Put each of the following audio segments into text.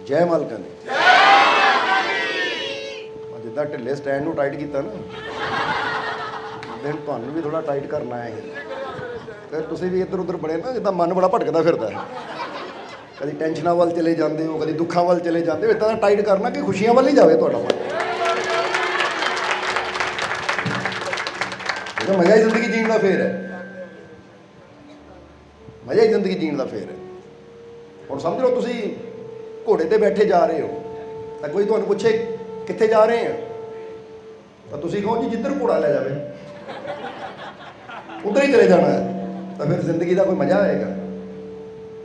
जय मालका ने जिदा ढिले स्टैंड टाइट किया ना दिन तुहानू भी थोड़ा टाइट करना है फिर तुसीं भी इधर उधर बने ना जिदा मन बड़ा भटकता फिरदा है कभी टेंशनां वाल चले जाते हो कभी दुखों वाल चले जाते हो इदा टाइट करना कि खुशियां वाल ही जाए तुहाडा मन मज़ा ही जिंदगी जीण का फेर है मज़ा ही जिंदगी जीण का फेर है हुण समझ लो तुसीं घोड़े ते बैठे जा रहे हो तो कोई तुहानू पुछे कित्थे जा रहे हैं तो तुसीं कहो जी जिधर घोड़ा ले जाए उधर ही चले जाना है तो फिर जिंदगी का कोई मज़ा आएगा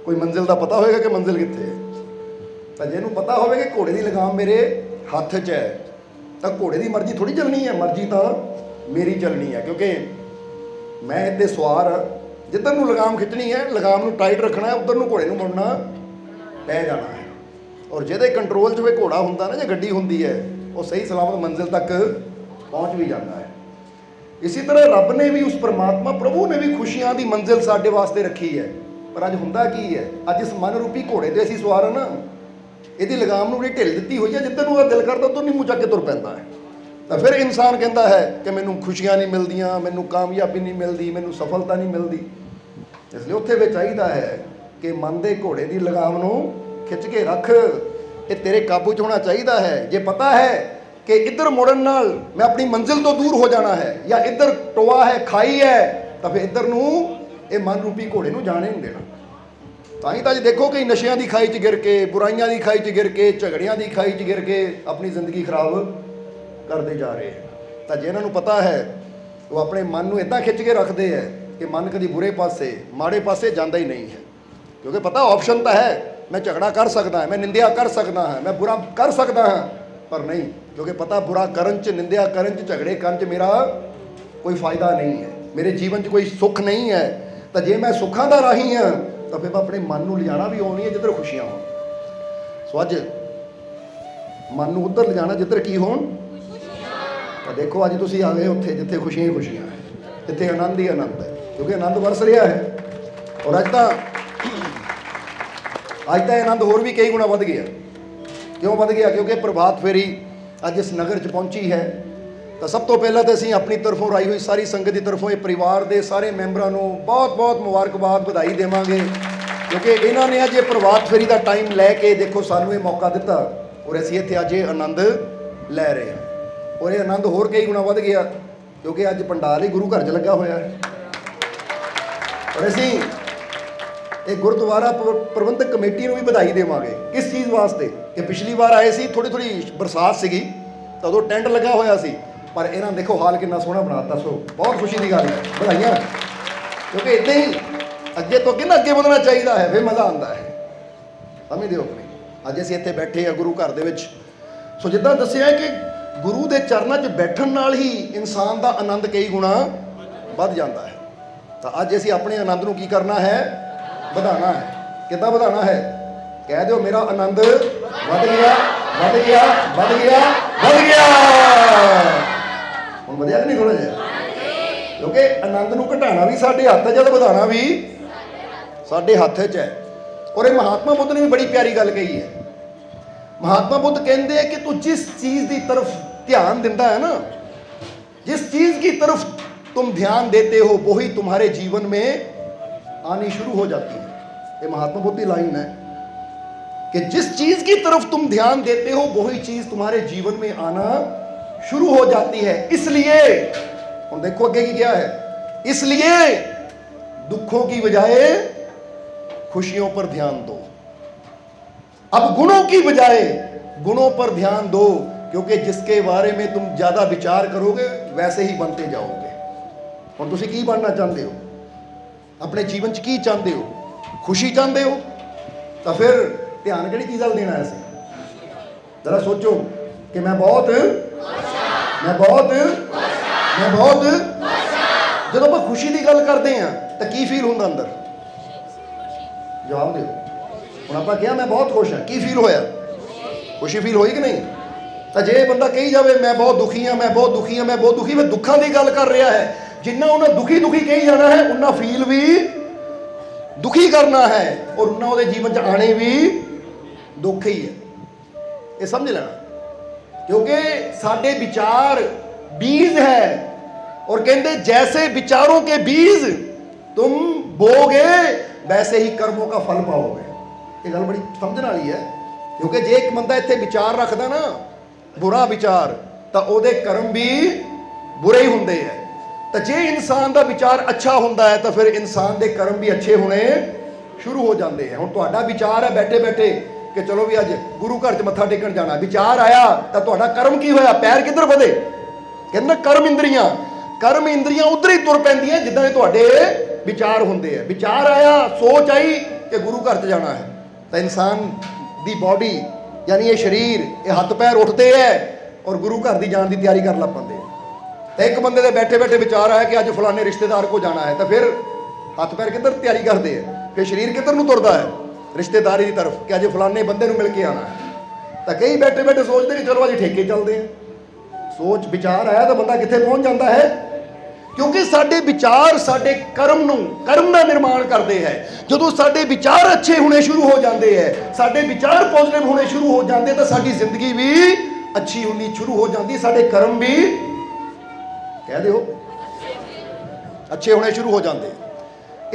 कोई मंजिल का पता होएगा कि मंजिल कित्थे है तो जिन्होंने पता होवे कि घोड़े की लगाम मेरे हत्थ च है तो घोड़े की मर्जी थोड़ी चलनी है मर्जी तो मेरी चलनी है क्योंकि मैं इतने सवार जिधर नूं लगाम खिंचनी है लगाम नूं टाइट रखना है उधर नूं घोड़े नूं मुड़ना पै जाना है और जिहदे कंट्रोल च घोड़ा हुंदा ना जां गड्डी हुंदी है वो सही सलामत मंजिल तक पहुँच भी जाता है। इसी तरह रब ने भी उस परमात्मा प्रभु ने भी खुशियां की मंजिल साडे वास्ते रखी है पर अज हुंदा की है अज इस मन रूपी घोड़े ते असीं सवार हां ना इहदी लगाम नूं ढिल दित्ती हुई है जिधर नूं दिल करदा उधर नहीं मूँह चक के तुर पैंदा है तो फिर इंसान कहता है कि मैनू खुशियां नहीं मिलदियां मैनू कामयाबी नहीं मिलती मैनू सफलता नहीं मिलती इसलिए उत्थे भी चाहिए है कि मन के घोड़े की लगाम नूं खिंच के रख ये तेरे काबू च होना चाहिए है जे पता है कि इधर मुड़न नाल मैं अपनी मंजिल तो दूर हो जाना है या इधर टोआ है खाई है तो फिर इधर नूं ये मन रूपी घोड़े नूं जाने नहीं देना तां ही देखो कि नशियां की खाई च गिर के बुराइयां की खाई च गिर के झगड़ियां की खाई च गिर के अपनी जिंदगी खराब करते जा रहे हैं तो जिन्होंने पता है वो अपने मन को इदा खिंच के रखते हैं कि मन कभी बुरे पासे माड़े पासे जाता ही नहीं है क्योंकि पता ऑप्शन तो है मैं झगड़ा कर सकता मैं निंदिया कर सकता हाँ मैं बुरा कर सकता हाँ पर नहीं क्योंकि पता बुरा करन च निंदिया करन च झगड़े करन च मेरा कोई फ़ायदा नहीं है मेरे जीवन च कोई सुख नहीं है तो जे मैं सुखों का राही हाँ तो फिर मैं अपने मन को लिजाना भी आनी है जिधर खुशियाँ हो सो अज मन को उधर लिजाना जिधर की हो तो देखो अज तुम आ गए उत्थे जिथे खुशियां ही खुशियां है जिथे आनंद ही आनंद है क्योंकि आनंद वरस रहा है और अज तो आनंद होर भी कई गुणा वध गया क्यों वध गया क्योंकि प्रभात फेरी अज इस नगर च पहुंची है तो सब तो पहला तो असीं अपनी तरफों आई हुई सारी संगत की तरफों ये परिवार के सारे मैंबरों को बहुत बहुत मुबारकबाद बधाई देवांगे क्योंकि इन्होंने अज ये प्रभात फेरी का टाइम लैके देखो सानू ये मौका दिता और असीं इत्थे अज ये आनंद लै रहे हैं और ये आनंद होर कई गुणा वध गया क्योंकि अज पंडाल ही गुरु घर च लगा होया है और असीं ये गुरुद्वारा प्रबंधक कमेटी को भी बधाई देवांगे किस चीज़ वास्ते कि पिछली बार आए सी थोड़ी थोड़ी बरसात सीगी तो उदों टेंट लगा होया सी पर इन्होंने देखो हाल कितना सोहना बनाता सो बहुत खुशी की गल है बधाइयां क्योंकि इदां ही अगे तो अगे ना अगे बढ़ना चाहिए है फिर मज़ा आता है समझते हो अपनी अज असीं इत्थे बैठे हैं गुरु घर दे विच सो जिद्दां दस्सिया है कि गुरु के चरणों च बैठन नाल ही इंसान का आनंद कई गुणा बढ़ जाता है तो अज असीं अपने आनंद को की करना है बढ़ाना है किद्दां बढ़ाना है कह दो मेरा आनंद बढ़ गया बढ़ गया बढ़ गया बढ़ गया हुण वधिया नहीं थोड़ा जिहा क्योंकि आनंद को घटाना भी साडे हत्थ च ते बढ़ाना भी साडे हत्थ च है और ये महात्मा बुद्ध ने भी बड़ी प्यारी गल कही है महात्मा बुद्ध कहते हैं कि तू जिस चीज़ की तरफ ध्यान देता है ना जिस चीज़ की तरफ तुम ध्यान देते हो वही तुम्हारे जीवन में आनी शुरू हो जाती है ये महात्मा बुद्ध की लाइन है कि जिस चीज़ की तरफ तुम ध्यान देते हो वही चीज़ तुम्हारे जीवन में आना शुरू हो जाती है इसलिए और देखो आगे की क्या है इसलिए दुखों की बजाय खुशियों पर ध्यान दो अब गुणों की बजाय गुणों पर ध्यान दो क्योंकि जिसके बारे में तुम ज़्यादा विचार करोगे वैसे ही बनते जाओगे और तुम की बनना चाहते हो अपने जीवन च की चाहते हो खुशी चाहते हो तो फिर ध्यान किहड़ी चीज़ वाल देना है जरा सोचो कि मैं बहुत जो आप खुशी की गल करते हैं तो की फील होंदा अंदर जवाब दो ਹੁਣ ਆਪਾਂ ਕਿਹਾ मैं बहुत खुश हाँ की फील होया खुशी फील होई कि नहीं तो जे बंदा कही जाए मैं बहुत दुखी हाँ मैं बहुत दुखी हाँ मैं बहुत दुखी मैं दुखों की गल कर रहा है जिन्ना उन्हें दुखी दुखी कही जाना है उन्ना फील भी दुखी करना है और उन्ना उहदे जीवन च आने भी दुख ही है ये समझ लेना, क्योंकि साडे विचार बीज है, और कहते जैसे विचारों के बीज तुम बोगे वैसे ही कर्मों का फल पाओगे। ये गल बड़ी समझने वाली है, क्योंकि जे एक बंदा इत्थे विचार रखदा ना बुरा विचार, तो ओदे कर्म भी बुरे ही हुंदे है। तो जे इंसान का विचार अच्छा हुंदा है तो फिर इंसान के कर्म भी अच्छे होने शुरू हो जाते हैं। हुण तुहाडा विचार है बैठे बैठे कि चलो भी अज गुरु घर च मत्था टेकन जाना, विचार आया तो तुहाडा कर्म की होया, पैर किधर वधे? कहंदे कर्म इंद्रियां उधर ही तुर पैंदियां जिद्दां दे तुहाडे विचार हुंदे है। विचार आया, सोच आई कि गुरु घर च जाना है, तो इंसान दी बॉडी यानी ये शरीर, ये हत्थ पैर उठते हैं और गुरु घर की जान की तैयारी कर लग पाते हैं। तो एक बंदे दे बैठे बैठे विचार आया कि अज फलाने रिश्तेदार को जाना है, तो फिर हत्थ पैर किधर तैयारी करते हैं, फिर शरीर किधर नूं तुरदा है? रिश्तेदारी की तरफ कि अज फलाने बंदे नूं मिल के आना है। तो कई बैठे बैठे सोचते कि चलो अज ठेके चलते हैं। सोच विचार आया तो बंदा कित्थे पहुंच जाता है, क्योंकि साडे विचार साडे कर्म का निर्माण करते हैं। जदों साडे विचार अच्छे होने शुरू हो जाते हैं, साडे विचार पॉजिटिव होने शुरू हो जाते, तो साडी जिंदगी भी अच्छी होनी शुरू हो जाती, साडे कर्म भी कह दो अच्छे होने शुरू हो जाते।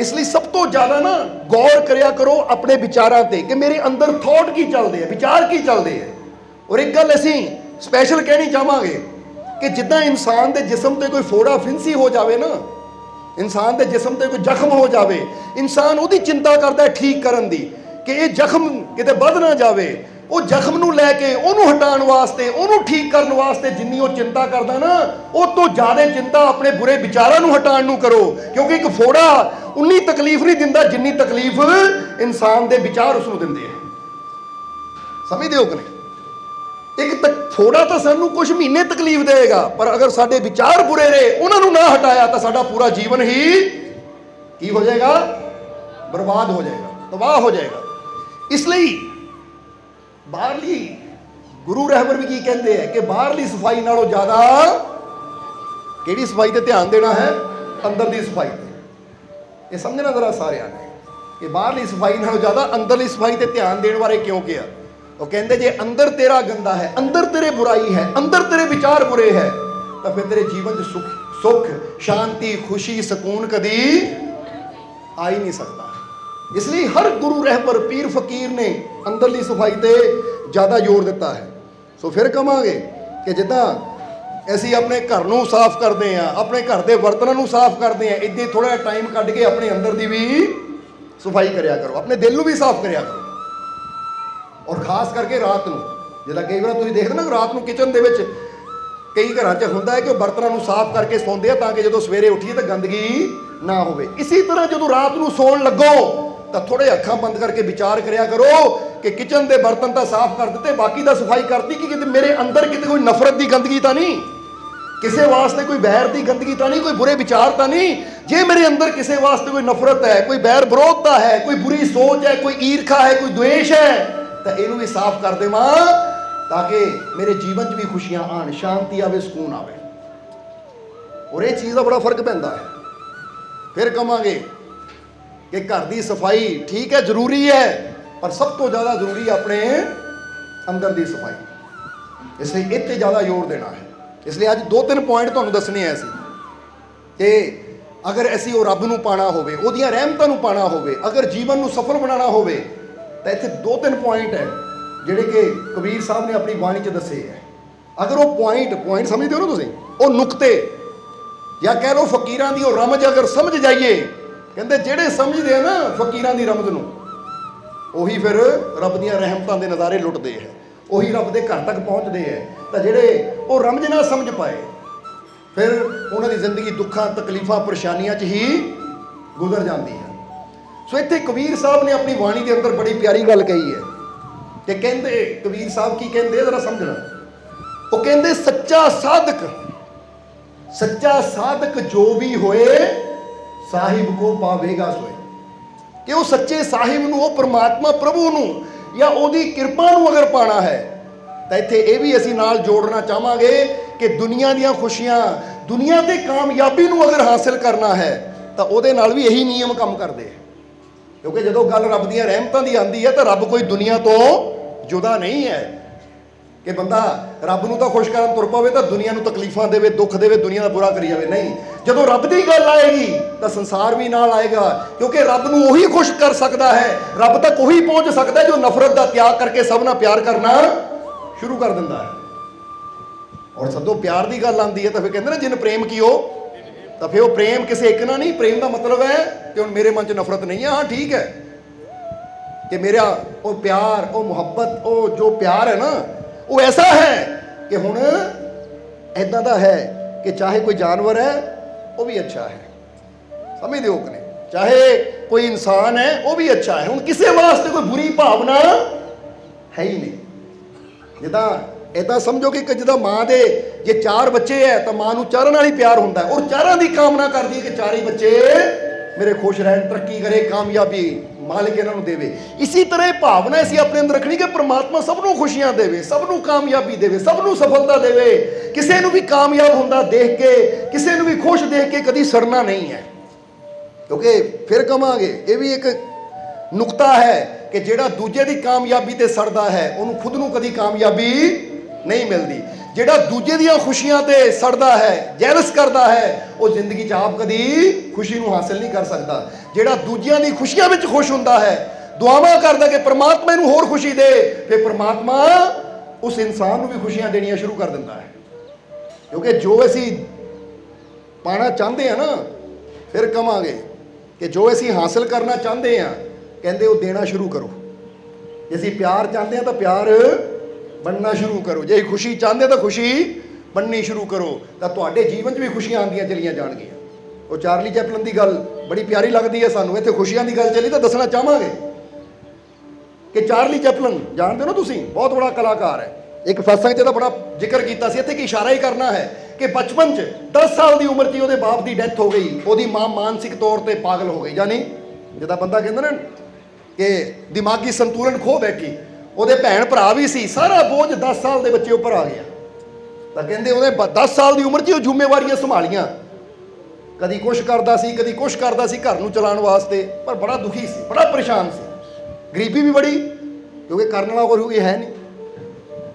इसलिए सब तो ज्यादा ना गौर करिया करो अपने विचारां ते कि मेरे अंदर थॉट की चलते हैं, विचार की चलते हैं। और एक गल असीं स्पैशल कहनी चाहांगे कि जिद्दां इंसान के जिसम ते कोई फोड़ा फिंसी हो जाए ना, इंसान के जिसम ते कोई जख्म हो जाए, इंसान उहदी चिंता करता है ठीक करन दी कि ये जख्म किते वध ना जाए। वो जख्म नूं लैके उहनूं हटाउण वास्ते, उहनूं ठीक करन वास्ते जिन्नी वो चिंता करदा ना, उस तो ज़्यादा चिंता अपने बुरे विचारां नूं हटाउण नूं करो। क्योंकि एक फोड़ा उन्नी तकलीफ नहीं दिंदा जिन्नी तकलीफ इंसान के विचार उसनूं दिंदे हैं। समझदे हो कि नहीं? एक फोड़ा तो सानू कुछ महीने तकलीफ देगा, पर अगर साडे विचार बुरे रहे, उन्होंने ना हटाया तो साडा पूरा जीवन ही की हो जाएगा, बर्बाद हो जाएगा, तबाह हो जाएगा। इसलिए बाहरली गुरु रहबर भी की कहते हैं कि बाहरली सफाई नालों ज्यादा किहड़ी सफाई ते ध्यान देना है? अंदर की सफाई ते। ये समझना जरा सारे ने कि बाहरली सफाई नालों ज्यादा अंदरली सफाई ते ध्यान देने बारे क्यों किया। वो कहते जे अंदर तेरा गंदा है, अंदर तेरे बुराई है, अंदर तेरे विचार बुरे है, तो फिर तेरे जीवन सुख शांति खुशी सुकून कदी आ ही नहीं सकता। इसलिए हर गुरु रहबर पीर फकीर ने अंदरली सफाई ते ज़्यादा जोर दिता है। सो फिर कहांगे कि जिद्दां असीं अपने घर नूं साफ करते हैं, अपने घर के बर्तनों नूं साफ करते हैं, इद्दां थोड़ा टाइम कढ के अपने अंदर की भी सफाई करिया करो, अपने दिल नूं भी साफ करिया करो। और खास करके रात को जिदा कई बार तुम देखते ना रात को किचन के कई घर च होंदा है कि बर्तनों को साफ करके सौंदे हैं ताकि जो सवेरे उठिए तो गंदगी ना हो। इसी तरह जो रात को सौन लगो तो थोड़े अखां बंद करके विचार करिया करो कि किचन के बर्तन तो साफ कर दिते, बाकी तो सफाई करती कि किते मेरे अंदर किते कोई नफरत की गंदगी तो नहीं, किसी वास्ते कोई बैर की गंदगी तो नहीं, कोई बुरे विचार तो नहीं। जे मेरे अंदर किसी वास्ते कोई नफरत है, कोई बैर विरोधता है, कोई बुरी सोच है, कोई ईर्खा है, कोई द्वेष है, तो इनू भी साफ कर देवां ताकि मेरे जीवन च भी खुशियां आन, शांति आवे, सुकून आवे। और ये चीज़ का बड़ा फर्क पैंदा है। फिर कहांगे कि घर की सफाई ठीक है जरूरी है, पर सब तो ज़्यादा जरूरी है अपने अंदर की सफाई। इसलिए इत्ते ज़्यादा जोर देना है। इसलिए अज 2-3 पॉइंट तुहानूं दसने हैं कि अगर असीं वो रब नूं पाना होवे, ओहदियां रहमतां नूं पाना होवे, अगर जीवन नूं सफल बनाना होवे, तो इत्थे 2-3 पॉइंट है जिहड़े कि कबीर साहब ने अपनी बाणी च दसे है। अगर वो पॉइंट समझते हो ना तुसीं, वो नुकते या कह लो फकीरां दी वो रमज अगर समझ जाइए, कहते जिहड़े समझते हैं ना फकीरां दी रमज नूं, ਉਹੀ फिर रब ਦੀਆਂ रहमतां ਦੇ नज़ारे लुटते हैं, ਉਹੀ रब के घर तक पहुँचते हैं। तो ਜਿਹੜੇ वो रमज ना समझ पाए फिर उन्होंने जिंदगी दुखों तकलीफों परेशानियों च ही गुजर जाती है। सो इत्थे कबीर साहब ने अपनी वाणी के अंदर बड़ी प्यारी गल कही है कि कहते कबीर साहब की कहते जरा समझना, वो कहते सच्चा साधक जो भी होए साहिब को पावेगा सोए। कि वो सच्चे साहिब नूं, वो परमात्मा प्रभु नूं या ओदी कृपा नूं अगर पाना है, तो इत्थे ये भी असीं नाल जोड़ना चाहांगे कि दुनिया दीयां खुशियां, दुनिया ते कामयाबी नूं अगर हासिल करना है तो उहदे नाल भी यही नियम काम करदे हैं। क्योंकि जदों गल रब दीयां रहमतां दी आंदी है तो रब कोई दुनिया तो जुदा नहीं है। ਕਿ ਬੰਦਾ ਰੱਬ ਨੂੰ ਤਾਂ ਖੁਸ਼ ਕਰਨ ਤੁਰ ਪਵੇ ਤਾਂ ਦੁਨੀਆ ਨੂੰ ਤਕਲੀਫਾਂ ਦੇਵੇ, ਦੁੱਖ ਦੇਵੇ, ਦੁਨੀਆ ਦਾ ਬੁਰਾ ਕਰੀ ਜਾਵੇ। ਨਹੀਂ, ਜਦੋਂ ਰੱਬ ਦੀ ਗੱਲ ਆਏਗੀ ਤਾਂ ਸੰਸਾਰ ਵੀ ਨਾਲ ਆਏਗਾ, ਕਿਉਂਕਿ ਰੱਬ ਨੂੰ ਉਹੀ ਖੁਸ਼ ਕਰ ਸਕਦਾ ਹੈ, ਰੱਬ ਤੱਕ ਉਹੀ ਪਹੁੰਚ ਸਕਦਾ ਹੈ ਜੋ ਨਫ਼ਰਤ ਦਾ ਤਿਆਗ ਕਰਕੇ ਸਭ ਨਾਲ ਪਿਆਰ ਕਰਨਾ ਸ਼ੁਰੂ ਕਰ ਦਿੰਦਾ ਹੈ। ਔਰ ਸਦੋਂ ਪਿਆਰ ਦੀ ਗੱਲ ਆਉਂਦੀ ਹੈ ਤਾਂ ਫਿਰ ਕਹਿੰਦੇ ਨਾ, ਜਿਨ ਪ੍ਰੇਮ ਕੀਓ, ਤਾਂ ਫਿਰ ਉਹ ਪ੍ਰੇਮ ਕਿਸੇ ਇੱਕ ਨਾਲ ਨਹੀਂ। ਪ੍ਰੇਮ ਦਾ ਮਤਲਬ ਹੈ ਕਿ ਹੁਣ ਮੇਰੇ ਮਨ 'ਚ ਨਫ਼ਰਤ ਨਹੀਂ ਹੈ। ਹਾਂ ਠੀਕ ਹੈ ਕਿ ਮੇਰਾ ਉਹ ਪਿਆਰ, ਉਹ ਮੁਹੱਬਤ, ਉਹ ਜੋ ਪਿਆਰ ਹੈ ਨਾ, ਉਹ ਐਸਾ ਹੈ ਕਿ ਹੁਣ ਇੱਦਾਂ ਦਾ ਹੈ ਕਿ ਚਾਹੇ ਕੋਈ ਜਾਨਵਰ ਹੈ ਉਹ ਵੀ ਅੱਛਾ ਹੈ, ਸਮਝਦੇ ਹੋ ਕਿ ਨਹੀਂ, ਚਾਹੇ ਕੋਈ ਇਨਸਾਨ ਹੈ ਉਹ ਵੀ ਅੱਛਾ ਹੈ। ਹੁਣ ਕਿਸੇ ਵਾਸਤੇ ਕੋਈ ਬੁਰੀ ਭਾਵਨਾ ਹੈ ਹੀ ਨਹੀਂ। ਜਿੱਦਾਂ ਇੱਦਾਂ ਸਮਝੋ ਕਿ ਜਿੱਦਾਂ ਮਾਂ ਦੇ ਜੇ 4 ਬੱਚੇ ਹੈ ਤਾਂ ਮਾਂ ਨੂੰ ਚਾਰਾਂ ਨਾਲ ਹੀ ਪਿਆਰ ਹੁੰਦਾ ਹੈ, ਔਰ ਚਾਰਾਂ ਦੀ ਕਾਮਨਾ ਕਰਦੀ ਹੈ ਕਿ ਚਾਰੇ ਬੱਚੇ ਮੇਰੇ ਖੁਸ਼ ਰਹਿਣ, ਤਰੱਕੀ ਕਰੇ, ਕਾਮਯਾਬੀ ਮਾਲਿਕ ਇਹਨਾਂ ਨੂੰ ਦੇਵੇ। ਇਸੀ ਤਰ੍ਹਾਂ ਇਹ ਭਾਵਨਾ ਅਸੀਂ ਆਪਣੇ ਅੰਦਰ ਰੱਖਣੀ ਕਿ ਪ੍ਰਮਾਤਮਾ ਸਭ ਨੂੰ ਖੁਸ਼ੀਆਂ ਦੇਵੇ, ਸਭ ਨੂੰ ਕਾਮਯਾਬੀ ਦੇਵੇ, ਸਭ ਨੂੰ ਸਫਲਤਾ ਦੇਵੇ। ਕਿਸੇ ਨੂੰ ਵੀ ਕਾਮਯਾਬ ਹੁੰਦਾ ਦੇਖ ਕੇ, ਕਿਸੇ ਨੂੰ ਵੀ ਖੁਸ਼ ਦੇਖ ਕੇ ਕਦੀ ਸੜਨਾ ਨਹੀਂ ਹੈ, ਕਿਉਂਕਿ ਫਿਰ ਕਵਾਂਗੇ ਇਹ ਵੀ ਇੱਕ ਨੁਕਤਾ ਹੈ ਕਿ ਜਿਹੜਾ ਦੂਜੇ ਦੀ ਕਾਮਯਾਬੀ ਤੇ ਸੜਦਾ ਹੈ ਉਹਨੂੰ ਖੁਦ ਨੂੰ ਕਦੀ ਕਾਮਯਾਬੀ ਨਹੀਂ ਮਿਲਦੀ। ਜਿਹੜਾ ਦੂਜੇ ਦੀਆਂ ਖੁਸ਼ੀਆਂ ਤੇ ਸੜਦਾ ਹੈ, ਜੈਲਸ ਕਰਦਾ ਹੈ, ਉਹ ਜ਼ਿੰਦਗੀ 'ਚ ਆਪ ਕਦੀ ਖੁਸ਼ੀ ਨੂੰ ਹਾਸਿਲ ਨਹੀਂ ਕਰ ਸਕਦਾ। ਜਿਹੜਾ ਦੂਜਿਆਂ ਦੀ ਖੁਸ਼ੀਆਂ ਵਿੱਚ ਖੁਸ਼ ਹੁੰਦਾ ਹੈ, ਦੁਆਵਾਂ ਕਰਦਾ ਕਿ ਪ੍ਰਮਾਤਮਾ ਇਹਨੂੰ ਹੋਰ ਖੁਸ਼ੀ ਦੇ, ਫਿਰ ਪ੍ਰਮਾਤਮਾ ਉਸ ਇਨਸਾਨ ਨੂੰ ਵੀ ਖੁਸ਼ੀਆਂ ਦੇਣੀਆਂ ਸ਼ੁਰੂ ਕਰ ਦਿੰਦਾ ਹੈ। ਕਿਉਂਕਿ ਜੋ ਅਸੀਂ ਪਾਣਾ ਚਾਹੁੰਦੇ ਹਾਂ ਨਾ, ਫਿਰ ਕਵਾਂਗੇ ਕਿ ਜੋ ਅਸੀਂ ਹਾਸਿਲ ਕਰਨਾ ਚਾਹੁੰਦੇ ਹਾਂ, ਕਹਿੰਦੇ ਉਹ ਦੇਣਾ ਸ਼ੁਰੂ ਕਰੋ। ਜੇ ਅਸੀਂ ਪਿਆਰ ਚਾਹੁੰਦੇ ਹਾਂ ਤਾਂ ਪਿਆਰ ਬਣਨਾ ਸ਼ੁਰੂ ਕਰੋ, ਜੇ ਖੁਸ਼ੀ ਚਾਹੁੰਦੇ ਤਾਂ ਖੁਸ਼ੀ ਬਣਨੀ ਸ਼ੁਰੂ ਕਰੋ, ਤਾਂ ਤੁਹਾਡੇ ਜੀਵਨ 'ਚ ਵੀ ਖੁਸ਼ੀਆਂ ਆਉਂਦੀਆਂ ਚਲੀਆਂ ਜਾਣਗੀਆਂ। ਉਹ ਚਾਰਲੀ ਚੈਪਲਨ ਦੀ ਗੱਲ ਬੜੀ ਪਿਆਰੀ ਲੱਗਦੀ ਹੈ ਸਾਨੂੰ। ਇੱਥੇ ਖੁਸ਼ੀਆਂ ਦੀ ਗੱਲ ਚੱਲੀ ਤਾਂ ਦੱਸਣਾ ਚਾਹਾਂਗੇ ਕਿ ਚਾਰਲੀ ਚੈਪਲਨ ਜਾਣਦੇ ਹੋ ਨਾ ਤੁਸੀਂ, ਬਹੁਤ ਬੜਾ ਕਲਾਕਾਰ ਹੈ। ਇੱਕ ਫਸੰਗ 'ਚ ਤਾਂ ਬੜਾ ਜ਼ਿਕਰ ਕੀਤਾ ਸੀ, ਇੱਥੇ ਕੀ ਇਸ਼ਾਰਾ ਹੀ ਕਰਨਾ ਹੈ ਕਿ ਬਚਪਨ 'ਚ 10 ਸਾਲ ਦੀ ਉਮਰ 'ਚ ਉਹਦੇ ਬਾਪ ਦੀ ਡੈਥ ਹੋ ਗਈ, ਉਹਦੀ ਮਾਂ ਮਾਨਸਿਕ ਤੌਰ ਤੇ ਪਾਗਲ ਹੋ ਗਈ, ਯਾਨੀ ਜਿੱਦਾਂ ਬੰਦਾ ਕਹਿੰਦਾ ਨਾ ਕਿ ਦਿਮਾਗੀ ਸੰਤੁਲਨ ਖੋ ਬੈਠੀ। ਉਹਦੇ ਭੈਣ ਭਰਾ ਵੀ ਸੀ, ਸਾਰਾ ਬੋਝ 10 ਸਾਲ ਦੇ ਬੱਚੇ ਉੱਪਰ ਆ ਗਿਆ। ਤਾਂ ਕਹਿੰਦੇ ਉਹਨੇ 10 ਸਾਲ ਦੀ ਉਮਰ 'ਚ ਉਹ ਜ਼ਿੰਮੇਵਾਰੀਆਂ ਸੰਭਾਲੀਆਂ, ਕਦੀ ਕੁਛ ਕਰਦਾ ਸੀ, ਕਦੀ ਕੁਛ ਕਰਦਾ ਸੀ ਘਰ ਨੂੰ ਚਲਾਉਣ ਵਾਸਤੇ, ਪਰ ਬੜਾ ਦੁਖੀ ਸੀ, ਬੜਾ ਪਰੇਸ਼ਾਨ ਸੀ, ਗਰੀਬੀ ਵੀ ਬੜੀ, ਕਿਉਂਕਿ ਕਰਨ ਵਾਲਾ ਕੋਈ ਹੈ ਨਹੀਂ,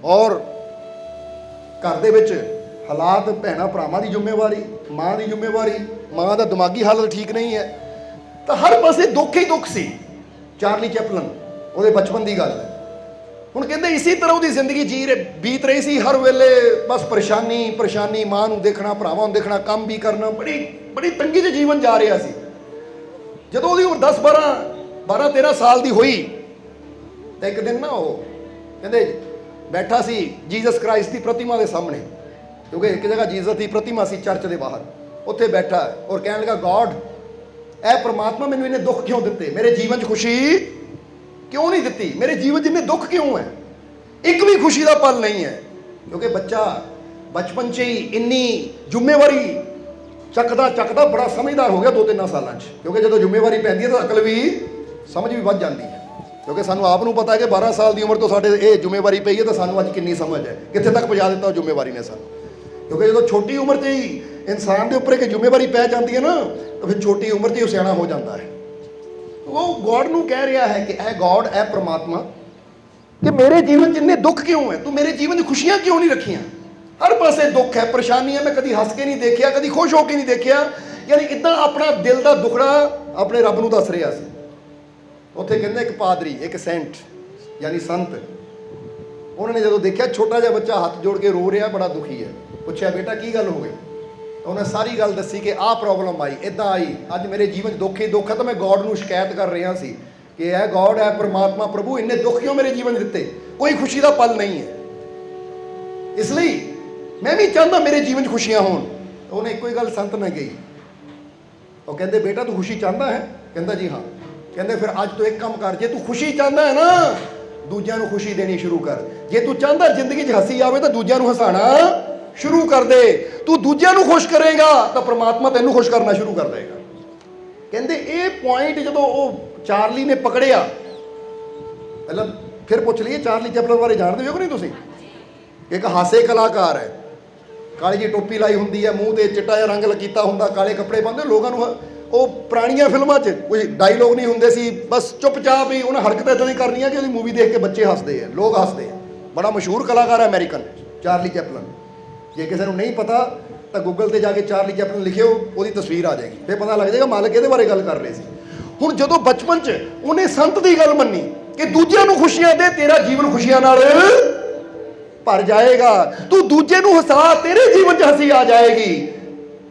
ਔਰ ਘਰ ਦੇ ਵਿੱਚ ਹਾਲਾਤ, ਭੈਣਾਂ ਭਰਾਵਾਂ ਦੀ ਜ਼ਿੰਮੇਵਾਰੀ, ਮਾਂ ਦੀ ਜ਼ਿੰਮੇਵਾਰੀ, ਮਾਂ ਦਾ ਦਿਮਾਗੀ ਹਾਲਤ ਠੀਕ ਨਹੀਂ ਹੈ, ਤਾਂ ਹਰ ਪਾਸੇ ਦੁੱਖ ਹੀ ਦੁੱਖ ਸੀ। ਚਾਰਲੀ ਚੈਪਲਨ, ਉਹਦੇ ਬਚਪਨ ਦੀ ਗੱਲ ਹੈ। ਹੁਣ ਕਹਿੰਦੇ ਇਸੇ ਤਰ੍ਹਾਂ ਉਹਦੀ ਜ਼ਿੰਦਗੀ ਬੀਤ ਰਹੀ ਸੀ, ਹਰ ਵੇਲੇ ਬਸ ਪਰੇਸ਼ਾਨੀ ਪਰੇਸ਼ਾਨੀ, ਮਾਂ ਨੂੰ ਦੇਖਣਾ, ਭਰਾਵਾਂ ਨੂੰ ਦੇਖਣਾ, ਕੰਮ ਵੀ ਕਰਨਾ, ਬੜੀ ਤੰਗੀ 'ਚ ਜੀਵਨ ਜਾ ਰਿਹਾ ਸੀ। ਜਦੋਂ ਉਹਦੀ ਉਮਰ 12-13 ਸਾਲ ਦੀ ਹੋਈ ਤਾਂ ਇੱਕ ਦਿਨ ਨਾ ਉਹ ਕਹਿੰਦੇ ਬੈਠਾ ਸੀ ਜੀਸਸ ਕ੍ਰਾਈਸਟ ਦੀ ਪ੍ਰਤਿਮਾ ਦੇ ਸਾਹਮਣੇ, ਕਿਉਂਕਿ ਇੱਕ ਜਗ੍ਹਾ ਜੀਸਸ ਦੀ ਪ੍ਰਤਿਮਾ ਸੀ ਚਰਚ ਦੇ ਬਾਹਰ, ਉੱਥੇ ਬੈਠਾ ਔਰ ਕਹਿਣ ਲੱਗਾ, ਗॉड, ਇਹ ਪ੍ਰਮਾਤਮਾ ਮੈਨੂੰ ਇਹਨੇ ਦੁੱਖ ਕਿਉਂ ਦਿੱਤੇ, ਮੇਰੇ ਜੀਵਨ 'ਚ ਖੁਸ਼ੀ ਕਿਉਂ ਨਹੀਂ ਦਿੱਤੀ, ਮੇਰੇ ਜੀਵਨ 'ਚ ਇੰਨੇ ਦੁੱਖ ਕਿਉਂ ਹੈ, ਇੱਕ ਵੀ ਖੁਸ਼ੀ ਦਾ ਪਲ ਨਹੀਂ ਹੈ। ਕਿਉਂਕਿ ਬੱਚਾ ਬਚਪਨ 'ਚ ਹੀ ਇੰਨੀ ਜ਼ਿੰਮੇਵਾਰੀ ਚੱਕਦਾ ਬੜਾ ਸਮਝਦਾਰ ਹੋ ਗਿਆ 2-3 ਸਾਲਾਂ 'ਚ, ਕਿਉਂਕਿ ਜਦੋਂ ਜ਼ਿੰਮੇਵਾਰੀ ਪੈਂਦੀ ਹੈ ਤਾਂ ਅਕਲ ਵੀ, ਸਮਝ ਵੀ ਵੱਧ ਜਾਂਦੀ ਹੈ। ਕਿਉਂਕਿ ਸਾਨੂੰ ਆਪ ਨੂੰ ਪਤਾ ਹੈ ਕਿ 12 ਸਾਲ ਦੀ ਉਮਰ ਤੋਂ ਸਾਡੇ ਇਹ ਜ਼ਿੰਮੇਵਾਰੀ ਪਈ ਹੈ, ਤਾਂ ਸਾਨੂੰ ਅੱਜ ਕਿੰਨੀ ਸਮਝ ਹੈ, ਕਿੱਥੇ ਤੱਕ ਪਹੁੰਚਾ ਦਿੱਤਾ ਉਹ ਜ਼ਿੰਮੇਵਾਰੀ ਨੇ ਸਾਨੂੰ। ਕਿਉਂਕਿ ਜਦੋਂ ਛੋਟੀ ਉਮਰ 'ਚ ਹੀ ਇਨਸਾਨ ਦੇ ਉੱਪਰ ਇੱਕ ਜ਼ਿੰਮੇਵਾਰੀ ਪੈ ਜਾਂਦੀ ਹੈ ਨਾ, ਤਾਂ ਫਿਰ ਛੋਟੀ ਉਮਰ 'ਚ ਹੀ ਉਹ ਸਿਆਣਾ ਹੋ ਜਾਂਦਾ ਹੈ। ਉਹ ਗॉड ਨੂੰ ਕਹਿ ਰਿਹਾ ਹੈ ਕਿ ਇਹ ਗॉड, ਇਹ ਪ੍ਰਮਾਤਮਾ, ਕਿ ਮੇਰੇ ਜੀਵਨ 'ਚ ਇੰਨੇ ਦੁੱਖ ਕਿਉਂ ਹੈ, ਤੂੰ ਮੇਰੇ ਜੀਵਨ 'ਚ ਖੁਸ਼ੀਆਂ ਕਿਉਂ ਨਹੀਂ ਰੱਖੀਆਂ, ਹਰ ਪਾਸੇ ਦੁੱਖ ਹੈ, ਪਰੇਸ਼ਾਨੀ ਹੈ, ਮੈਂ ਕਦੀ ਹੱਸ ਕੇ ਨਹੀਂ ਦੇਖਿਆ, ਕਦੀ ਖੁਸ਼ ਹੋ ਕੇ ਨਹੀਂ ਦੇਖਿਆ। ਯਾਨੀ ਇੱਦਾਂ ਆਪਣਾ ਦਿਲ ਦਾ ਦੁਖੜਾ ਆਪਣੇ ਰੱਬ ਨੂੰ ਦੱਸ ਰਿਹਾ ਸੀ। ਉੱਥੇ ਕਹਿੰਦੇ ਇੱਕ ਪਾਦਰੀ, ਇੱਕ ਸੈਂਟ ਯਾਨੀ ਸੰਤ, ਉਹਨਾਂ ਨੇ ਜਦੋਂ ਦੇਖਿਆ ਛੋਟਾ ਜਿਹਾ ਬੱਚਾ ਹੱਥ ਜੋੜ ਕੇ ਰੋ ਰਿਹਾ, ਬੜਾ ਦੁਖੀ ਹੈ, ਪੁੱਛਿਆ ਬੇਟਾ ਕੀ ਗੱਲ ਹੋ ਗਈ, ਉਹਨੇ ਸਾਰੀ ਗੱਲ ਦੱਸੀ ਕਿ ਆਹ ਪ੍ਰੋਬਲਮ ਆਈ, ਇੱਦਾਂ ਆਈ, ਅੱਜ ਮੇਰੇ ਜੀਵਨ 'ਚ ਦੁੱਖ ਹੀ ਦੁੱਖ ਹੈ, ਤਾਂ ਮੈਂ ਗॉड ਨੂੰ ਸ਼ਿਕਾਇਤ ਕਰ ਰਿਹਾ ਸੀ ਕਿ ਇਹ ਗॉड ਹੈ, ਪਰਮਾਤਮਾ, ਪ੍ਰਭੂ, ਇੰਨੇ ਦੁੱਖ ਕਿਉਂ ਮੇਰੇ ਜੀਵਨ 'ਚ ਦਿੱਤੇ, ਕੋਈ ਖੁਸ਼ੀ ਦਾ ਪਲ ਨਹੀਂ ਹੈ, ਇਸ ਲਈ ਮੈਂ ਵੀ ਚਾਹੁੰਦਾ ਮੇਰੇ ਜੀਵਨ 'ਚ ਖੁਸ਼ੀਆਂ ਹੋਣ। ਉਹਨੇ ਇੱਕੋ ਹੀ ਗੱਲ ਸੰਤ ਨੇ ਕਹੀ, ਉਹ ਕਹਿੰਦੇ ਬੇਟਾ ਤੂੰ ਖੁਸ਼ੀ ਚਾਹੁੰਦਾ ਹੈ, ਕਹਿੰਦਾ ਜੀ ਹਾਂ। ਕਹਿੰਦੇ ਫਿਰ ਅੱਜ ਤੋਂ ਇੱਕ ਕੰਮ ਕਰ, ਜੇ ਤੂੰ ਖੁਸ਼ੀ ਚਾਹੁੰਦਾ ਹੈ ਨਾ, ਦੂਜਿਆਂ ਨੂੰ ਖੁਸ਼ੀ ਦੇਣੀ ਸ਼ੁਰੂ ਕਰ। ਜੇ ਤੂੰ ਚਾਹੁੰਦਾ ਜ਼ਿੰਦਗੀ 'ਚ ਹੱਸੀ ਆਵੇ ਤਾਂ ਦੂਜਿਆਂ ਨੂੰ ਹਸਾਣਾ ਸ਼ੁਰੂ ਕਰ ਦੇ। ਤੂੰ ਦੂਜਿਆਂ ਨੂੰ ਖੁਸ਼ ਕਰੇਗਾ ਤਾਂ ਪ੍ਰਮਾਤਮਾ ਤੈਨੂੰ ਖੁਸ਼ ਕਰਨਾ ਸ਼ੁਰੂ ਕਰ ਦੇਗਾ। ਕਹਿੰਦੇ ਇਹ ਪੁਆਇੰਟ ਜਦੋਂ ਉਹ ਚਾਰਲੀ ਨੇ ਪਕੜਿਆ, ਪਹਿਲਾਂ ਫਿਰ ਪੁੱਛ ਲਈਏ ਚਾਰਲੀ ਚੈਪਲਨ ਬਾਰੇ ਜਾਣਦੇ ਹੋ ਕਿ ਨਹੀਂ ਤੁਸੀਂ? ਇੱਕ ਹਾਸੇ ਕਲਾਕਾਰ ਹੈ, ਕਾਲੀ ਜਿਹੀ ਟੋਪੀ ਲਾਈ ਹੁੰਦੀ ਹੈ, ਮੂੰਹ ਤੇ ਚਿੱਟਾ ਜਿਹਾ ਰੰਗ ਕੀਤਾ ਹੁੰਦਾ, ਕਾਲੇ ਕੱਪੜੇ ਪਾਉਂਦੇ, ਲੋਕਾਂ ਨੂੰ ਉਹ ਪੁਰਾਣੀਆਂ ਫਿਲਮਾਂ 'ਚ ਕੋਈ ਡਾਇਲੋਗ ਨਹੀਂ ਹੁੰਦੇ ਸੀ, ਬਸ ਚੁੱਪਚਾਪ ਹੀ ਉਹਨਾਂ ਹਰਕਤਾਂ ਇੱਦਾਂ ਦੀ ਕਰਨੀਆਂ ਕਿ ਉਹਦੀ ਮੂਵੀ ਦੇਖ ਕੇ ਬੱਚੇ ਹੱਸਦੇ ਆ, ਲੋਕ ਹੱਸਦੇ ਆ। बड़ा मशहूर कलाकार है अमेरिकन, चार्ली चैपलन। जे किसी को नहीं पता तो गूगल पर जाके चार्ली चैपलन लिखियो, वो तस्वीर आ जाएगी, फिर पता लग जाएगा मालिक ये बारे गल कर रहे थे। हुण जदों बचपन च उन्हें संत की गल मन्नी कि दूजिਆਂ ਨੂੰ खुशियां दे, तेरा जीवन खुशियां नाल भर जाएगा, तू दूजे ਨੂੰ हसा, तेरे जीवन च हसी आ जाएगी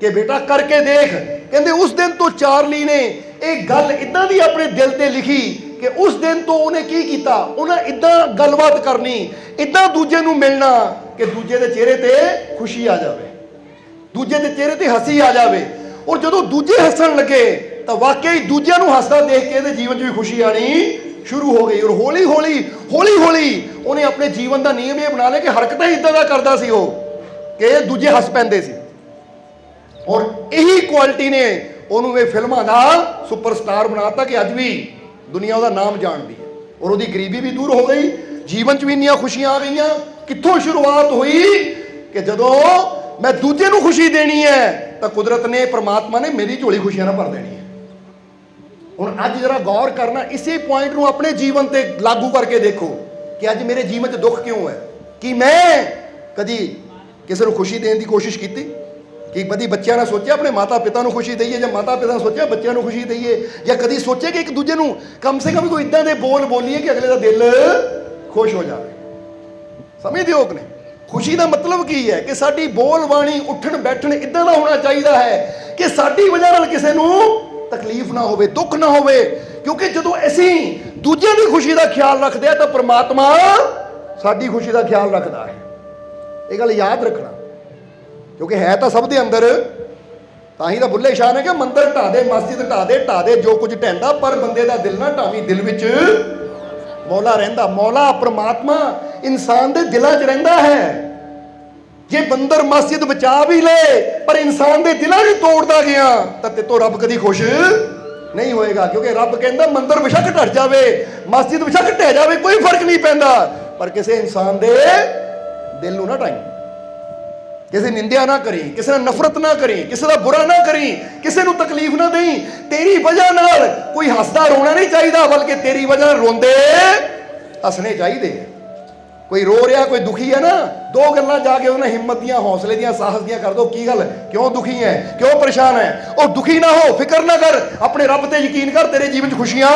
कि बेटा करके देख। कहते उस दिन तो चार्ली ने एक गल इदां दी अपने दिल ते लिखी कि उस दिन तो उन्हें की कीता, उन्हें इदां गलबात करनी, इदां दूजे ਨੂੰ मिलना कि दूजे के चेहरे ते खुशी आ जाए, दूजे के चेहरे ते हसी आ जाए। और जदों दूजे हसन लगे तो वाकई दूजिਆਂ ਨੂੰ हसदा देख के इहदे जीवन च भी खुशी आनी शुरू हो गई। और हौली हौली उन्हें अपने जीवन का नियम यह बना लिया कि हरकत ही इदां दा करदा सी वो कि दूजे हस पैंदे सी। और यही क्वालिटी ने उन्होंने फिल्मों का सुपरस्टार बनाता कि अज भी दुनिया उसका नाम जानती है। और उसकी गरीबी भी दूर हो गई, जीवन च भी इन्नियां खुशियां आ गई। कित्थों शुरुआत हुई कि जदों मैं दूजे को खुशी देनी है तो कुदरत ने, परमात्मा ने मेरी झोली खुशियां ना भर देनी है। हुण अज जरा गौर करना, इसी पॉइंट को अपने जीवन से लागू करके देखो कि अज मेरे जीवन च दुख क्यों है। कि मैं कदी किसी को खुशी देने की कोशिश की कि कभी बच्चों ने सोचा अपने माता पिता को खुशी दईए, या माता पिता ने सोचा बच्चों को खुशी दईए, या कभी सोचे कि एक दूजे को कम से कम कोई इदां दे बोल बोलीए कि अगले का दिल खुश हो जाए। समझते हो कि नहीं? खुशी का मतलब की है कि साडी बोल बाणी उठन बैठन इदां दा होना चाहिए है कि साडी वजह नाल किसी को तकलीफ ना होवे, दुख ना होवे। क्योंकि जदों असीं दूजिਆਂ की खुशी का ख्याल रखते हैं तो परमात्मा साडी खुशी का ख्याल रखता है। ये गल याद रखना, क्योंकि है तो सब दे अंदर। तां ही तो बुल्ले शाह ने कि मंदिर ढा दे, मस्जिद ढा दे जो कुछ ढैंदा, पर बंदे दा दिल ना ढावी, दिल विच मौला रहिंदा। मौला परमात्मा इंसान दे दिलां च रहिंदा है। जे बंदर मस्जिद बचा भी ले पर इंसान दे दिलां च तोड़दा गया तो तेतों रब कदी खुश नहीं होएगा। क्योंकि रब कहंदा मंदिर बेशक ढट जावे, मस्जिद बेशक ढह जावे, कोई फर्क नहीं पैंदा, पर किसी इंसान दे दिल नूं ना ढाई, किसी निंदिया ना करी, किसी ने नफरत ना करी, किसी का बुरा ना करी, किसी को तकलीफ ना दें। तेरी वजह नाल कोई हसदा रोना नहीं चाहिए, बल्कि तेरी वजह रोंदे हसने चाहिए। कोई रो रहा कोई दुखी है ना, दो गल्लां जाके उन्हें हिम्मत दियां, हौसले दियां, साहस दियां कर दो। की गल, क्यों दुखी है, क्यों परेशान है? और दुखी ना हो, फिक्र ना कर, अपने रब ते यकीन कर, तेरे जीवन खुशियां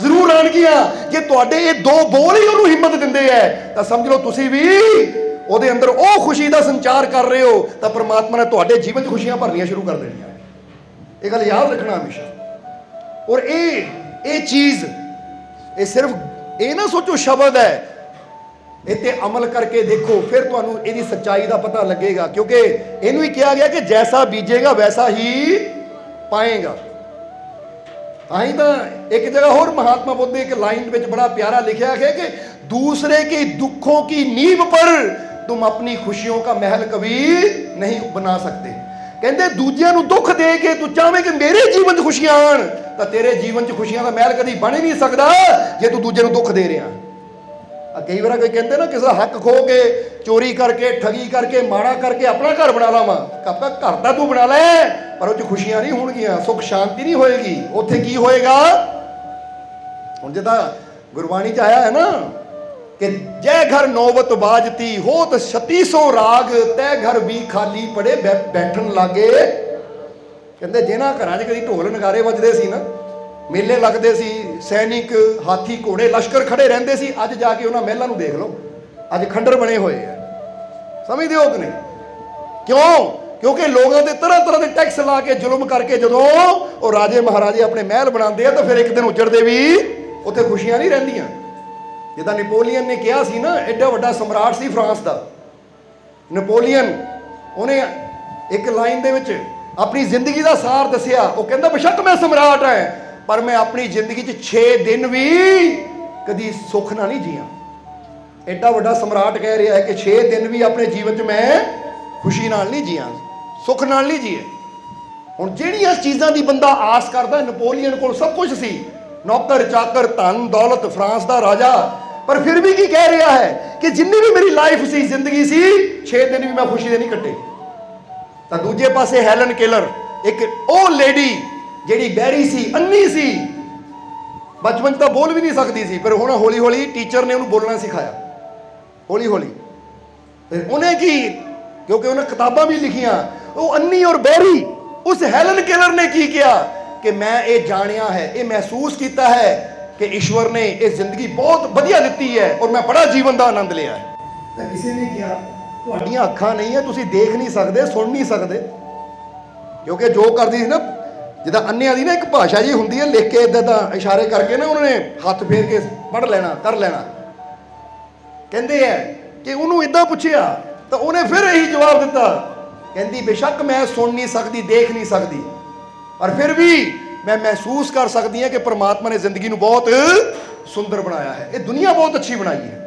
जरूर आणगियां। जे तुहाडे ये दो बोल ही उन्हें हिम्मत दिंदे है तो समझ लो तुसी भी ਉਹਦੇ ਅੰਦਰ ਉਹ ਖੁਸ਼ੀ ਦਾ ਸੰਚਾਰ ਕਰ ਰਹੇ ਹੋ ਤਾਂ ਪਰਮਾਤਮਾ ਨੇ ਤੁਹਾਡੇ ਜੀਵਨ 'ਚ ਖੁਸ਼ੀਆਂ ਭਰਨੀਆਂ ਸ਼ੁਰੂ ਕਰ ਦੇਣੀਆਂ। ਇਹ ਗੱਲ ਯਾਦ ਰੱਖਣਾ ਹਮੇਸ਼ਾ। ਔਰ ਇਹ ਚੀਜ਼ ਇਹ ਸਿਰਫ ਇਹ ਨਾ ਸੋਚੋ ਸ਼ਬਦ ਹੈ, ਇਹ ਤੇ ਅਮਲ ਕਰਕੇ ਦੇਖੋ, ਫਿਰ ਤੁਹਾਨੂੰ ਇਹਦੀ ਸੱਚਾਈ ਦਾ ਪਤਾ ਲੱਗੇਗਾ। ਕਿਉਂਕਿ ਇਹਨੂੰ ਹੀ ਕਿਹਾ ਗਿਆ ਕਿ ਜੈਸਾ ਬੀਜੇਗਾ ਵੈਸਾ ਹੀ ਪਾਏਗਾ। ਤਾਂ ਹੀ ਤਾਂ ਇੱਕ ਜਗ੍ਹਾ ਹੋਰ महात्मा बुद्ध एक लाइन में बड़ा प्यारा लिखा है कि दूसरे के दुखों की नींव पर तुम अपनी खुशियों का महल कभी नहीं बना सकते। कहते दूजिਆਂ ਨੂੰ दुख दे के तू चाहे कि मेरे जीवन च खुशियां आन, तो तेरे जीवन च खुशियां का महल कभी बन ही नहीं सकता जे तू दूजे ਨੂੰ दुख दे रहा। कई बार कोई कहते ना किसी का हक खो के, चोरी करके, ठगी करके, माड़ा करके अपना घर बना लावा। कहता घर तो तू बना ले पर उस खुशियां नहीं होणगियां, सुख शांति नहीं होएगी। उत्थे की होएगा? हुण जिदा गुरबाणी च आया है ना कि जय घर नौबत बाजती होत 3600 राग, तै घर भी खाली पड़े बैठन लागे। कहते जिन्हां घरां च कदी ढोल नगारे वजदे सी ना, मेले लगते सी, सैनिक हाथी घोड़े लश्कर खड़े रहते सी, अज जाके उन्होंने महलों को देख लो, अज खंडर बने हुए हैं। समझते हो कि नहीं? क्यों? क्योंकि लोगों के तरह तरह के टैक्स ला के जुल्म करके जो राजे महाराजे अपने महल बनाते हैं तो फिर एक दिन उजड़ते भी उत्थे खुशियां नहीं रहिंदियां। जिदा नेपोलियन ने कहा सी ना, एडा वड्डा सम्राट सी फ्रांस का नेपोलियन, उन्हें एक लाइन दे विच अपनी जिंदगी का सार दसिया। वो कहता बेशक मैं सम्राट है पर मैं अपनी जिंदगी 6 दिन भी कदी सुख ना नहीं जिया। एडा वड्डा सम्राट कह रहा है कि 6 दिन भी अपने जीवन च मैं खुशी नाल नहीं जिया, सुख नाल नहीं जिए। हुण जिहड़ियां चीज़ां दी बंदा आस करदा, नेपोलियन कोल सब कुछ सी, नौकर चाकर धन दौलत, फ्रांस का राजा, पर फिर भी की कह रहा है कि जिन्नी भी मेरी लाइफ सी, जिंदगी सी, 6 दिन भी मैं खुशी दे नहीं कट्टे। तो दूजे पासे हेलन केलर, एक ओ लेडी ਜਿਹੜੀ ਬਹਿਰੀ ਸੀ, ਅੰਨੀ ਸੀ, बचपन तो बोल भी नहीं सकती सी, पर हुण हौली हौली टीचर ने उन्होंने बोलना सिखाया। हौली हौली। फिर उन्हें की, क्योंकि उन्हें किताबां भी लिखियां, वो अन्नी और बहरी उस हेलन केलर ने की किया कि मैं ये जानिया है, ये महसूस किया है कि ईश्वर ने ये जिंदगी बहुत वधिया दी है और मैं बड़ा जीवन का आनंद लिया है। तो किसी ने किया तुहाडियां अखां नहीं है, तुसीं देख नहीं सकते, सुन नहीं सकते, क्योंकि जो करदी सी ना जिदा अन्निया की ना एक भाषा जी होंदी है, लिख के इदा इशारे करके ना उन्होंने हथ फेर के पढ़ लेना कर लेना। कहते हैं कि उन्होंने इदा पूछया तो उन्हें फिर यही जवाब दिता, कहती बेशक मैं सुन नहीं सकती, देख नहीं सकती, और फिर भी मैं महसूस कर सकती हूँ कि परमात्मा ने जिंदगी को बहुत सुंदर बनाया है, ये दुनिया बहुत अच्छी बनाई है।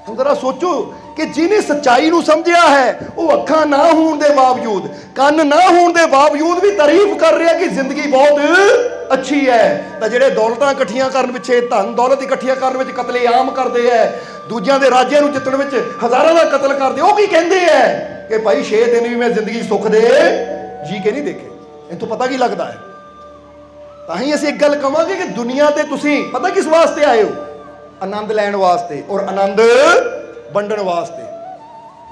हम जरा सोचो कि जिन्हें सच्चाई को समझिया है वो अखा ना होने के बावजूद, कन ना होने के बावजूद भी तारीफ कर रहा कि जिंदगी बहुत अच्छी है। तो जेडे दौलत इकट्ठियां करने पिछे, धन दौलत इकट्ठियां करने में कतलेआम करते हैं, दूजियां दे राज्यां नूं जितण विच हज़ारां दा कतल करते, वो की कहते हैं कि भाई 6 दिन भी मैं जिंदगी सुख दे जी के नहीं देखे। इत्थों पता की लगता है, ताही असीं एक गल कहांगे कि दुनिया ते तुसीं पता किस वास्ते आए हो? आनंद लैण वास्ते और आनंद वंडण वास्ते,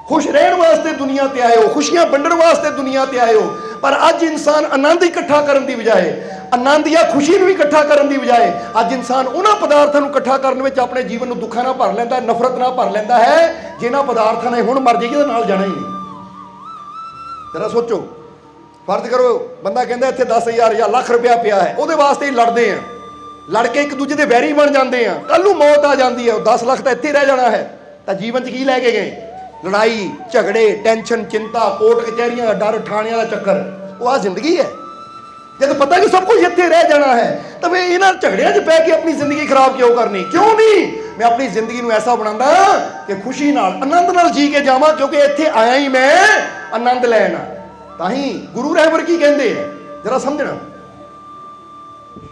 खुश रहने वास्ते दुनिया ते आए हो, खुशियां वंडण वास्ते दुनिया ते आए हो। पर अज इंसान आनंद इकट्ठा करने की बजाय, आनंद या खुशी को इकट्ठा करने की बजाय अज इंसान उन्होंने पदार्थों को इकट्ठा करने में अपने जीवन को दुखा ना भर लेंदा, नफरत ना भर लेंदा है जिन्होंने पदार्थों ने हुण मर जाइए नाल जाना ही नहीं। जरा सोचो, फर्ज करो बंदा कहता इत्थे 10,000 या लाख रुपया पिया है, वो वास्ते ही लड़ते हैं, लड़के एक दूजे के वैरी बन जाते हैं, कल नूं मौत आ जाती है, 10 लाख तो इत्थे रह जाना है, तो जीवन च की लैके गए? लड़ाई झगड़े, टेंशन, चिंता, कोर्ट कचहरियां, डर, ठाणियां का चक्कर। वो आ जिंदगी है। जब पता कि सब कुछ इत्थे रह जाना है तो वे इन्हां झगड़ियां च पै के अपनी जिंदगी खराब क्यों करनी? क्यों नहीं मैं अपनी जिंदगी को ऐसा बनांदा कि खुशी नाल आनंद नाल जी के जावां, क्योंकि इत्थे आया ही मैं आनंद लैना। ताही गुरु रहबर की कहते हैं, जरा समझना।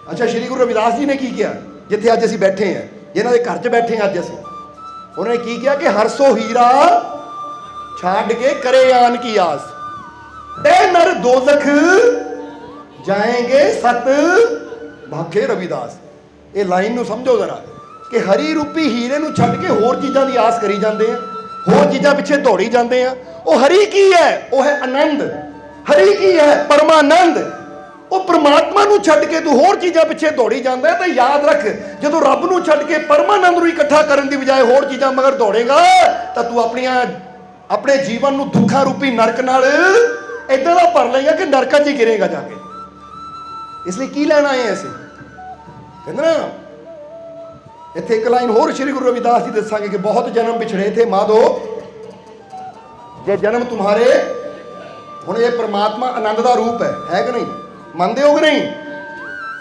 अच्छा, श्री गुरु रविदास जी ने की किया जिथे अज असीं बैठे हैं, जिन्हां दे घर च बैठे हैं अज असीं, उन्होंने की किया कि हर सो हीरा छाड़ के करे आन की आस, ए नर दोजख जाएंगे सत भागे रविदास। ये लाइन नूं समझो जरा कि हरी रूपी हीरे नूं छड्ड के होर चीज़ां दी आस करी जाते हैं, होर चीज़ां पिछे दौड़ी जाते हैं। वो हरी की है? वो है आनंद। हरी की है? परमानंद। वो परमात्मा नूं छड्ड के तू होर चीज़ां पिछे दौड़ी जाता है, तो याद रख जदों रब नूं छड्ड के परमानंद नूं इकट्ठा करन दी बजाय होर चीज़ां मगर दौड़ेगा तो तू अपने जीवन नूं दुखां रूपी नरक नाल इदां दा भर लेगा कि नरकां 'च ही गिरेगा जाके। इसलिए की लैना है असीं? कहंदे ना इत्थे एक लाइन होर श्री गुरु रविदास जी दसांगे कि बहुत जन्म बिछड़े थे माधो, ये जन्म तुम्हारे। हुण ये परमात्मा आनंद का रूप है कि नहीं? ਮੰਨਦੇ ਹੋ कि नहीं?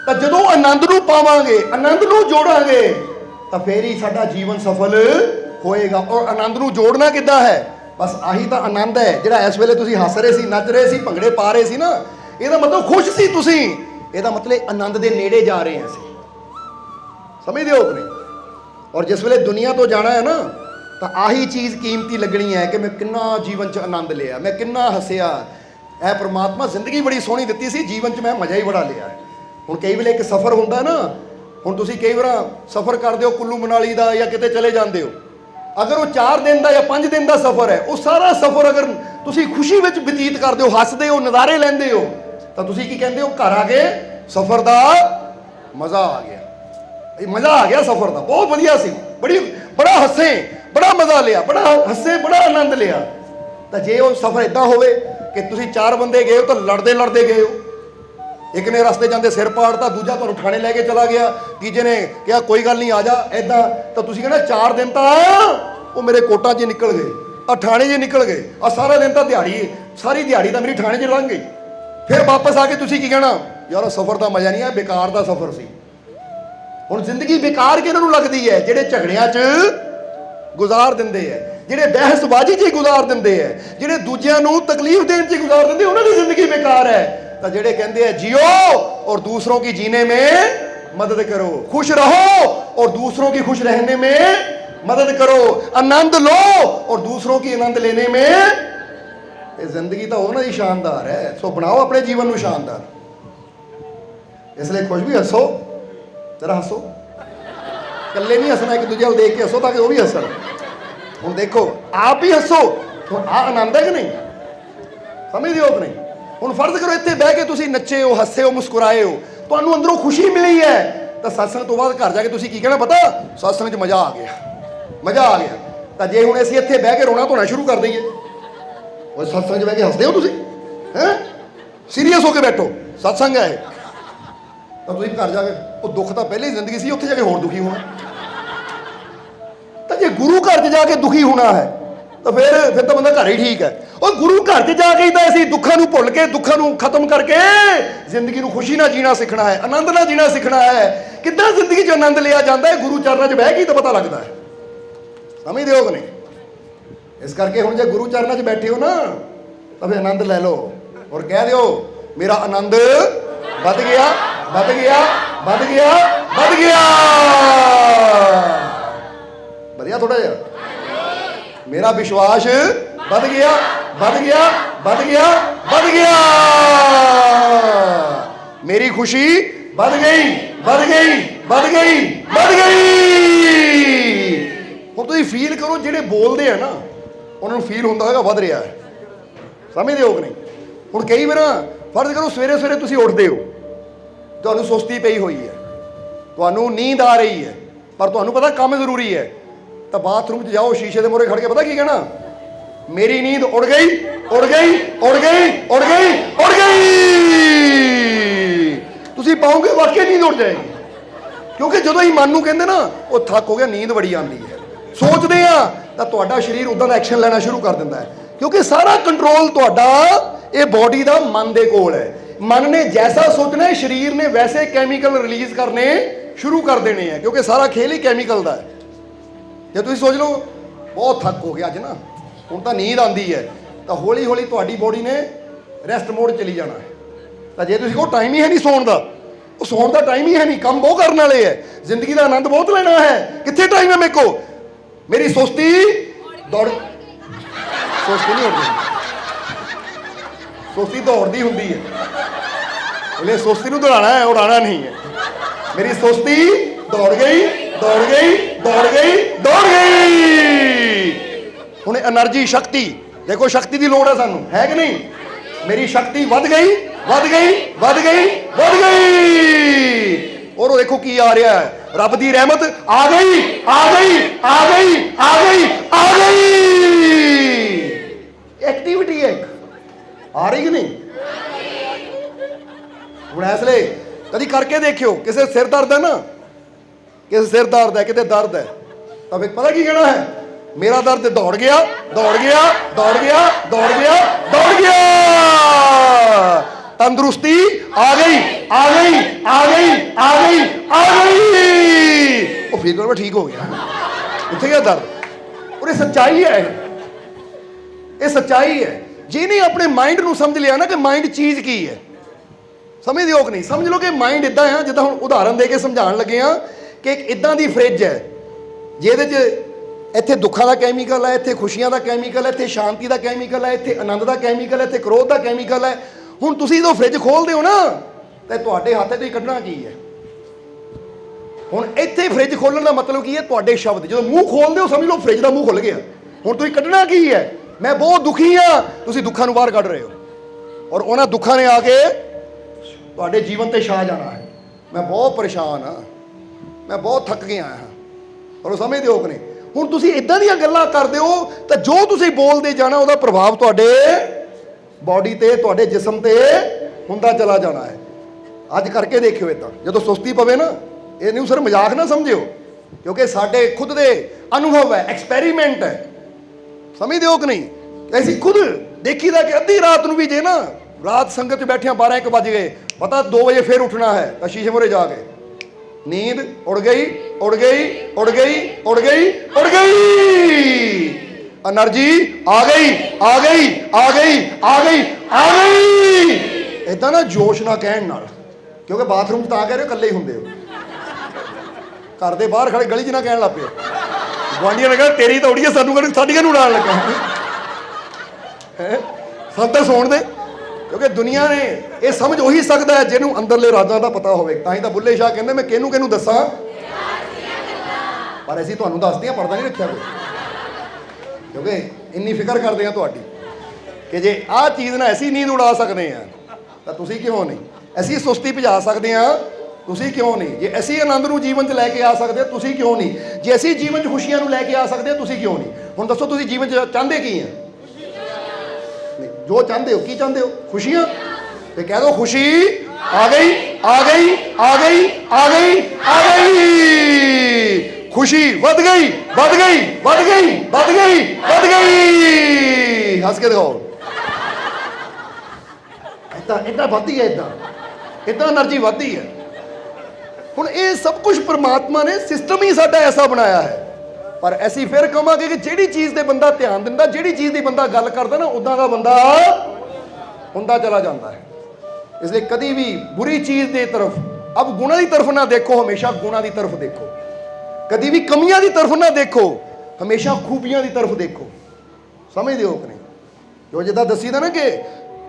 तो जो आनंद नूं पावांगे, आनंद नूं जोड़ांगे तो फिर ही साडा जीवन सफल होएगा। और आनंद नूं जोड़ना किद्दां है? बस आही तो आनंद है जिहड़ा इस वेले तुसीं हस रहे सी, नच रहे सी, भंगड़े पा रहे सी ना, ਇਹਦਾ मतलब खुश सी तुसीं, ਇਹਦਾ मतलब आनंद के नेड़े जा रहे हैं असीं। समझदे हो कि नहीं? और जिस वेले दुनिया तो जाना है ना तो आही चीज़ कीमती लगनी है कि मैं किन्ना जीवन च आनंद लिया, मैं किन्ना हसिया, है परमात्मा जिंदगी बड़ी सोहनी दित्ती सी, जीवन च मैं मज़ा ही बड़ा लिया है। हुण कई वेले एक सफ़र हुंदा ना, हुण तुसीं कई बार सफ़र करदे हो कुल्लू मनाली का या किते चले जाते हो, अगर वो 4 दिन का या 5 दिन का सफ़र है, वो सारा सफ़र अगर तुसीं खुशी विच बतीत करदे हो, हसदे हो, नज़ारे लैंदे हो, तो तुसीं की कहंदे हो? घर आ गए, सफ़र का मज़ा आ गया, मज़ा आ गया सफ़र का, बहुत वधिया सी, बड़ा हसे, बड़ा मज़ा लिया, बड़ा हसे, बड़ा आनंद लिया। तो जे वो सफ़र इदां होवे कि तुसीं 4 बंदे गए हो तो लड़ते लड़ते गए हो, एक ने रस्ते जाते सिर पाड़ता, दूजा तुहानूं ठाणे लैके चला गया, तीजे ने कहा कोई गल नहीं आ जा इदां, तो तुसीं कहना 4 दिन तो वो मेरे कोटां 'च निकल गए, आ ठाणे 'च निकल गए, आ सारा दिन तो दिहाड़ी, सारी दिहाड़ी तो मेरी ठाणे 'च लंघ गई। फिर वापस आके तुसीं की कहना? यार सफ़र का मज़ा नहीं है, बेकार का सफ़र सी। हुण जिंदगी बेकार किहਨਾਂ नूं लगदी है? जिहड़े झगड़ियां 'च गुजार दिंदे है, जिहड़े बहसबाजी 'ਚ ही गुजार दिंदे है, जिहड़े दूजिਆਂ ਨੂੰ तकलीफ देने 'ਚ ही गुजार दिंदे, उन्हां दी जिंदगी बेकार है। तो जिहड़े कहंदे हैं जियो और दूसरों की जीने में मदद करो, खुश रहो और दूसरों की खुश रहने में मदद करो, आनंद लो और दूसरों की आनंद लेने में, ये जिंदगी तो उन्हां दी शानदार है। सो बनाओ अपने जीवन को शानदार। इसलिए खुश भी हसो, जरा हसो, कल्ले नहीं हसना, एक दूजे को देख के हसो ताकि वो भी हसन। ਹੁਣ ਦੇਖੋ ਆਪ ਹੀ ਹੱਸੋ, ਹੁਣ ਆ ਆਨੰਦ ਹੈ ਕਿ ਨਹੀਂ? ਸਮਝਦੇ ਹੋ ਕਿ ਨਹੀਂ? ਹੁਣ ਫਰਜ਼ ਕਰੋ ਇੱਥੇ ਬਹਿ ਕੇ ਤੁਸੀਂ ਨੱਚੇ ਹੋ, ਹੱਸੇ ਹੋ, ਮੁਸਕਰਾਏ ਹੋ, ਤੁਹਾਨੂੰ ਅੰਦਰੋਂ ਖੁਸ਼ੀ ਮਿਲੀ ਹੈ, ਤਾਂ ਸਤਸੰਗ ਤੋਂ ਬਾਅਦ ਘਰ ਜਾ ਕੇ ਤੁਸੀਂ ਕੀ ਕਹਿਣਾ ਪਤਾ? ਸਤਸੰਗ 'ਚ ਮਜ਼ਾ ਆ ਗਿਆ, ਮਜ਼ਾ ਆ ਗਿਆ। ਤਾਂ ਜੇ ਹੁਣ ਅਸੀਂ ਇੱਥੇ ਬਹਿ ਕੇ ਰੋਣਾ ਧੋਣਾ ਸ਼ੁਰੂ ਕਰ ਦਈਏ, ਉਹ ਸਤਸੰਗ 'ਚ ਬਹਿ ਕੇ ਹੱਸਦੇ ਹੋ ਤੁਸੀਂ? ਹੈਂ? ਸੀਰੀਅਸ ਹੋ ਕੇ ਬੈਠੋ, ਸਤਸੰਗ ਹੈ ਇਹ। ਤਾਂ ਤੁਸੀਂ ਘਰ ਜਾ ਕੇ, ਉਹ ਦੁੱਖ ਤਾਂ ਪਹਿਲੇ ਹੀ ਜ਼ਿੰਦਗੀ ਸੀ, ਉੱਥੇ ਜਾ ਕੇ ਹੋਰ ਦੁਖੀ ਹੋਣਾ। ਤਾਂ ਜੇ ਗੁਰੂ ਘਰ 'ਚ ਜਾ ਕੇ ਦੁਖੀ ਹੋਣਾ ਹੈ ਤਾਂ ਫਿਰ ਤਾਂ ਬੰਦਾ ਘਰ ਹੀ ਠੀਕ ਹੈ। ਉਹ ਗੁਰੂ ਘਰ 'ਚ ਜਾ ਕੇ ਤਾਂ ਅਸੀਂ ਦੁੱਖਾਂ ਨੂੰ ਭੁੱਲ ਕੇ, ਦੁੱਖਾਂ ਨੂੰ ਖਤਮ ਕਰਕੇ ਜ਼ਿੰਦਗੀ ਨੂੰ ਖੁਸ਼ੀ ਨਾਲ ਜੀਣਾ ਸਿੱਖਣਾ ਹੈ, ਆਨੰਦ ਨਾਲ ਜੀਣਾ ਸਿੱਖਣਾ ਹੈ। ਕਿੱਦਾਂ ਜ਼ਿੰਦਗੀ 'ਚ ਆਨੰਦ ਲਿਆ ਜਾਂਦਾ ਹੈ? ਗੁਰੂ ਚਰਨਾਂ 'ਚ ਬਹਿ ਕੇ ਤਾਂ ਪਤਾ ਲੱਗਦਾ ਹੈ। ਸਮਝਦੇ ਹੋ ਕਿ ਨਹੀਂ? ਇਸ ਕਰਕੇ ਹੁਣ ਜੇ ਗੁਰੂ ਚਰਨਾਂ 'ਚ ਬੈਠੇ ਹੋ ਨਾ, ਤਾਂ ਫਿਰ ਆਨੰਦ ਲੈ ਲਓ ਔਰ ਕਹਿ ਦਿਓ ਮੇਰਾ ਆਨੰਦ ਵੱਧ ਗਿਆ, ਵੱਧ ਗਿਆ, ਵੱਧ ਗਿਆ, ਵੱਧ ਗਿਆ। ਵਧੀਆ ਥੋੜਾ ਜਿਹਾ ਮੇਰਾ ਵਿਸ਼ਵਾਸ ਵੱਧ ਗਿਆ, ਵੱਧ ਗਿਆ, ਵੱਧ ਗਿਆ, ਵੱਧ ਗਿਆ। ਮੇਰੀ ਖੁਸ਼ੀ ਵੱਧ ਗਈ, ਵੱਧ ਗਈ, ਵੱਧ ਗਈ, ਵੱਧ ਗਈ। ਹੁਣ ਤੁਸੀਂ ਫੀਲ ਕਰੋ, ਜਿਹੜੇ ਬੋਲਦੇ ਆ ਨਾ ਉਹਨਾਂ ਨੂੰ ਫੀਲ ਹੁੰਦਾ ਹੋਏਗਾ ਵੱਧ ਰਿਹਾ ਹੈ। ਸਮਝਦੇ ਹੋ ਕਿ ਨਹੀਂ? ਹੁਣ ਕਈ ਵਾਰ ਫਰਜ਼ ਕਰੋ ਸਵੇਰੇ ਸਵੇਰੇ ਤੁਸੀਂ ਉੱਠਦੇ ਹੋ, ਤੁਹਾਨੂੰ ਸੁਸਤੀ ਪਈ ਹੋਈ ਹੈ, ਤੁਹਾਨੂੰ ਨੀਂਦ ਆ ਰਹੀ ਹੈ, ਪਰ ਤੁਹਾਨੂੰ ਪਤਾ ਕੰਮ ਜ਼ਰੂਰੀ ਹੈ, ਤਾਂ ਬਾਥਰੂਮ 'ਚ ਜਾਓ, ਸ਼ੀਸ਼ੇ ਦੇ ਮੂਹਰੇ ਖੜ ਕੇ ਪਤਾ ਕੀ ਕਹਿਣਾ? ਮੇਰੀ ਨੀਂਦ ਉੜ ਗਈ, ਉੜ ਗਈ, ਉੜ ਗਈ, ਉੜ ਗਈ, ਉੜ ਗਈ। ਤੁਸੀਂ ਪਾਓਗੇ ਵਾਕਈ ਨੀਂਦ ਉੜ ਜਾਏਗੀ, ਕਿਉਂਕਿ ਜਦੋਂ ਹੀ ਮਨ ਨੂੰ ਕਹਿੰਦੇ ਨਾ ਉਹ ਥੱਕ ਹੋ ਗਿਆ, ਨੀਂਦ ਬੜੀ ਆਉਂਦੀ ਹੈ, ਸੋਚਦੇ ਆ, ਤਾਂ ਤੁਹਾਡਾ ਸਰੀਰ ਉਦਾਂ ਦਾ ਐਕਸ਼ਨ ਲੈਣਾ ਸ਼ੁਰੂ ਕਰ ਦਿੰਦਾ ਹੈ। ਕਿਉਂਕਿ ਸਾਰਾ ਕੰਟਰੋਲ ਤੁਹਾਡਾ ਇਹ ਬੋਡੀ ਦਾ ਮਨ ਦੇ ਕੋਲ ਹੈ। ਮਨ ਨੇ ਜੈਸਾ ਸੋਚਣਾ ਹੈ, ਸਰੀਰ ਨੇ ਵੈਸੇ ਕੈਮੀਕਲ ਰਿਲੀਜ਼ ਕਰਨੇ ਸ਼ੁਰੂ ਕਰ ਦੇਣੇ ਆ, ਕਿਉਂਕਿ ਸਾਰਾ ਖੇਲ ਹੀ ਕੈਮੀਕਲ ਦਾ ਹੈ। ਜੇ ਤੁਸੀਂ ਸੋਚ ਲਓ ਬਹੁਤ ਥੱਕ ਹੋ ਗਿਆ ਅੱਜ ਨਾ, ਹੁਣ ਤਾਂ ਨੀਂਦ ਆਉਂਦੀ ਹੈ, ਤਾਂ ਹੌਲੀ ਹੌਲੀ ਤੁਹਾਡੀ ਬੋਡੀ ਨੇ ਰੈਸਟ ਮੋਡ ਚਲੀ ਜਾਣਾ ਹੈ। ਤਾਂ ਜੇ ਤੁਸੀਂ ਕਹੋ ਟਾਈਮ ਹੀ ਹੈ ਨਹੀਂ ਸੌਣ ਦਾ, ਉਹ ਸੌਣ ਦਾ ਟਾਈਮ ਹੀ ਹੈ ਨਹੀਂ, ਕੰਮ ਬਹੁਤ ਕਰਨ ਵਾਲੇ ਹੈ, ਜ਼ਿੰਦਗੀ ਦਾ ਆਨੰਦ ਬਹੁਤ ਲੈਣਾ ਹੈ, ਕਿੱਥੇ ਟਾਈਮ ਹੈ ਮੇਰੇ ਕੋਲ? ਮੇਰੀ ਸੁਸਤੀ ਦੌੜ, ਸੁਸਤੀ ਨਹੀਂ ਹੁੰਦੀ, ਸੁਸਤੀ ਦੌੜਦੀ ਹੁੰਦੀ ਹੈ, ਉਹਨੇ ਸੁਸਤੀ ਨੂੰ ਦੌੜਾਣਾ ਹੈ, ਉਡਾਣਾ ਨਹੀਂ ਹੈ। ਮੇਰੀ ਸੁਸਤੀ ਦੌੜ ਗਈ, ਦੌੜ ਗਈ, ਦੌੜ ਗਈ, ਦੌੜ ਗਈ। ਹੁਣ એનર્ਜੀ, ਸ਼ਕਤੀ, ਦੇਖੋ ਸ਼ਕਤੀ ਦੀ ਲੋੜ ਹੈ ਸਾਨੂੰ, ਹੈ ਕਿ ਨਹੀਂ? ਮੇਰੀ ਸ਼ਕਤੀ ਵੱਧ ਗਈ, ਵੱਧ ਗਈ, ਵੱਧ ਗਈ, ਵੱਧ ਗਈ। ਔਰ ਉਹ ਦੇਖੋ ਕੀ ਆ ਰਿਹਾ ਹੈ, ਰੱਬ ਦੀ ਰਹਿਮਤ ਆ ਗਈ, ਆ ਗਈ, ਆ ਗਈ, ਆ ਗਈ, ਆ ਗਈ। ਐਕਟੀਵਿਟੀ ਹੈ, ਆ ਰਹੀ ਕਿ ਨਹੀਂ? ਹੁਣ ਇਸ ਲਈ ਕਦੀ ਕਰਕੇ ਦੇਖਿਓ, ਕਿਸੇ ਸਿਰ ਦਰਦ ਹੈ ਨਾ, ਕਿਸੇ ਸਿਰ ਦਰਦ ਹੈ, ਕਿਤੇ ਦਰਦ ਹੈ, ਤਾਂ ਫਿਰ ਪਤਾ ਕੀ ਕਹਿਣਾ ਹੈ? ਮੇਰਾ ਦਰਦ ਦੌੜ ਗਿਆ, ਦੌੜ ਗਿਆ, ਦੌੜ ਗਿਆ, ਦੌੜ ਗਿਆ, ਦੌੜ ਗਿਆ। ਤੰਦਰੁਸਤੀ ਆ ਗਈ, ਆ ਗਈ, ਆ ਗਈ, ਆ ਗਈ, ਆ ਗਈ। ਉਹ ਫੀਲ ਕਰੋ ਠੀਕ ਹੋ ਗਿਆ, ਉੱਥੇ ਗਿਆ ਦਰਦ। ਔਰ ਇਹ ਸੱਚਾਈ ਹੈ, ਇਹ ਸੱਚਾਈ ਹੈ। ਜਿਹਨੇ ਆਪਣੇ ਮਾਈਂਡ ਨੂੰ ਸਮਝ ਲਿਆ ਨਾ ਕਿ ਮਾਈਂਡ ਚੀਜ਼ ਕੀ ਹੈ, ਸਮਝਦੇ ਹੋ ਕਿ ਨਹੀਂ? ਸਮਝ ਲਓ ਕਿ ਮਾਈਂਡ ਇਦਾਂ ਆ, ਜਿੱਦਾਂ ਹੁਣ ਉਦਾਹਰਨ ਦੇ ਕੇ ਸਮਝਾਉਣ ਲੱਗੇ ਆ ਕਿ ਇੱਕ ਇਦਾਂ ਦੀ ਫ੍ਰਿਜ ਹੈ ਜਿਹਦੇ 'ਚ ਇੱਥੇ ਦੁੱਖਾਂ ਦਾ ਕੈਮੀਕਲ ਹੈ, ਇੱਥੇ ਖੁਸ਼ੀਆਂ ਦਾ ਕੈਮੀਕਲ ਹੈ, ਇੱਥੇ ਸ਼ਾਂਤੀ ਦਾ ਕੈਮੀਕਲ ਹੈ, ਇੱਥੇ ਆਨੰਦ ਦਾ ਕੈਮੀਕਲ ਹੈ, ਇੱਥੇ ਕ੍ਰੋਧ ਦਾ ਕੈਮੀਕਲ ਹੈ। ਹੁਣ ਤੁਸੀਂ ਜਦੋਂ ਫ੍ਰਿਜ ਖੋਲਦੇ ਹੋ ਨਾ, ਤਾਂ ਤੁਹਾਡੇ ਹੱਥ 'ਚ ਤੁਸੀਂ ਕੱਢਣਾ ਕੀ ਹੈ? ਹੁਣ ਇੱਥੇ ਫ੍ਰਿਜ ਖੋਲਣ ਦਾ ਮਤਲਬ ਕੀ ਹੈ? ਤੁਹਾਡੇ ਸ਼ਬਦ। ਜਦੋਂ ਮੂੰਹ ਖੋਲਦੇ ਹੋ ਸਮਝ ਲਓ ਫ੍ਰਿਜ ਦਾ ਮੂੰਹ ਖੁੱਲ ਗਿਆ। ਹੁਣ ਤੁਸੀਂ ਕੱਢਣਾ ਕੀ ਹੈ? ਮੈਂ ਬਹੁਤ ਦੁਖੀ ਹਾਂ, ਤੁਸੀਂ ਦੁੱਖਾਂ ਨੂੰ ਬਾਹਰ ਕੱਢ ਰਹੇ ਹੋ, ਔਰ ਉਹਨਾਂ ਦੁੱਖਾਂ ਨੇ ਆ ਕੇ ਤੁਹਾਡੇ ਜੀਵਨ ਤੇ ਛਾ ਜਾਣਾ ਹੈ। ਮੈਂ ਬਹੁਤ ਪਰੇਸ਼ਾਨ ਹਾਂ, ਮੈਂ ਬਹੁਤ ਥੱਕ ਗਿਆ ਹਾਂ, ਔਰ ਸਮਝਦੇ ਹੋ ਕਿ ਨਹੀਂ? ਹੁਣ ਤੁਸੀਂ ਇਦਾਂ ਦੀਆਂ ਗੱਲਾਂ ਕਰਦੇ ਹੋ, ਤਾਂ ਜੋ ਤੁਸੀਂ ਬੋਲਦੇ ਜਾਣਾ ਉਹਦਾ ਪ੍ਰਭਾਵ ਤੁਹਾਡੇ ਬੋਡੀ ਤੇ, ਤੁਹਾਡੇ ਜਿਸਮ ਤੇ ਹੁੰਦਾ ਚਲਾ ਜਾਣਾ ਹੈ। ਅੱਜ ਕਰਕੇ ਦੇਖਿਓ ਇਦਾਂ, ਜਦੋਂ ਸੁਸਤੀ ਪਵੇ ਨਾ, ਇਹ ਨਹੀਂ ਸਿਰਫ ਮਜ਼ਾਕ ਨਾ ਸਮਝਿਓ, ਕਿਉਂਕਿ ਸਾਡੇ ਖੁਦ ਦੇ ਅਨੁਭਵ ਹੈ, ਐਕਸਪੈਰੀਮੈਂਟ ਹੈ। ਸਮਝਦੇ ਹੋ ਕਿ ਨਹੀਂ? ਅਸੀਂ ਖੁਦ ਦੇਖੀਦਾ ਕਿ ਅੱਧੀ ਰਾਤ ਨੂੰ ਵੀ ਜੇ ਨਾ ਰਾਤ ਸੰਗਤ 'ਚ ਬੈਠਿਆਂ 12-1 ਵੱਜ ਗਏ, ਪਤਾ 2 ਵਜੇ ਫਿਰ ਉੱਠਣਾ ਹੈ, ਤਾਂ ਸ਼ੀਸ਼ੇ ਮੂਹਰੇ ਜਾ ਕੇ ਨੀਂਦ ਉੜ ਗਈ, ਉੜ ਗਈ, ਉੜ ਗਈ, ਉੜ ਗਈ, ਉੜ ਗਈ। એનર્ਜੀ ਆ ਗਈ, ਆ ਗਈ, ਆ ਗਈ, ਆ ਗਈ, ਆ ਗਈ। ਏਦਾਂ ਨਾ ਜੋਸ਼ ਨਾਲ ਕਹਿਣ ਨਾਲ, ਕਿਉਂਕਿ ਬਾਥਰੂਮ 'ਚ ਤਾਂ ਕਹਿ ਰਹੇ ਹੋ ਇਕੱਲੇ ਹੀ ਹੁੰਦੇ ਹੋ, ਘਰ ਦੇ ਬਾਹਰ ਖੜੇ ਗਲੀ 'ਚ ਨਾ ਕਹਿਣ ਲੱਗ ਪਿਓ, ਗੁਆਂਢੀਆਂ ਨੇ ਕਹਿਣਾ ਤੇਰੀ ਤਾਂ ਉੜੀਏ, ਸਾਨੂੰ ਕਹਿੰਦੇ ਸਾਡੀਆਂ ਨੂੰ ਉਡਾਉਣ ਲੱਗਾ ਹੈ। ਸਭ ਤਾਂ ਸੁਣ ਦੇ, ਕਿਉਂਕਿ ਦੁਨੀਆ ਨੇ ਇਹ ਸਮਝ ਉਹੀ ਸਕਦਾ ਹੈ ਜਿਹਨੂੰ ਅੰਦਰਲੇ ਰਾਜ਼ਾਂ ਦਾ ਪਤਾ ਹੋਵੇ। ਤਾਂ ਹੀ ਤਾਂ ਬੁੱਲੇ ਸ਼ਾਹ ਕਹਿੰਦੇ ਮੈਂ ਕਿਹਨੂੰ ਕਿਹਨੂੰ ਦੱਸਾਂ, ਪਰ ਅਸੀਂ ਤੁਹਾਨੂੰ ਦੱਸਦੇ ਹਾਂ, ਪਰਦਾ ਨਹੀਂ ਰੱਖਿਆ ਕੋਈ। क्योंकि इन्नी फिक्र करते हैं तुहाडी कि जे आ चीज़ ना ऐसी नींद उड़ा सकते हैं तो तुसी क्यों नहीं, ऐसी सुस्ती भजा सकते हैं तुसी क्यों नहीं, जे ऐसी आनंद नूं जीवन च लैके आ सकते हो तुसी क्यों नहीं, जे ऐसी जीवन च खुशियां नूं लैके आ सकते हो तुसी क्यों नहीं। हुण दसो तुसी जीवन च चाहते की हैं? नहीं, जो चाहते हो की चाहते हो? खुशियां। तो कह दो खुशी आ गई आ गई आ गई आ गई आ गई, खुशी बढ़ गई बढ़ गई बढ़ गई बढ़ गई बढ़ गई, हंस के दिखाओ। इतना बढ़ती है, इतना एनर्जी बढ़ती है। हुण ये सब कुछ परमात्मा ने सिस्टम ही साडा ऐसा बनाया है, पर ऐसी फिर कहांगे कि जिहड़ी चीज़ ते बंदा ध्यान दिंदा, जिहड़ी चीज़ दी बंदा गल करदा ना, उदां दा बंदा हुंदा चला जाता है। इसलिए कभी भी बुरी चीज़ की तरफ, अब गुणा की तरफ ना देखो, हमेशा गुणा की तरफ देखो। कभी भी कमियां की तरफ ना देखो, हमेशा खूबियां की तरफ देखो। समझते हो कि नहीं? जो जिदा दसी था ना कि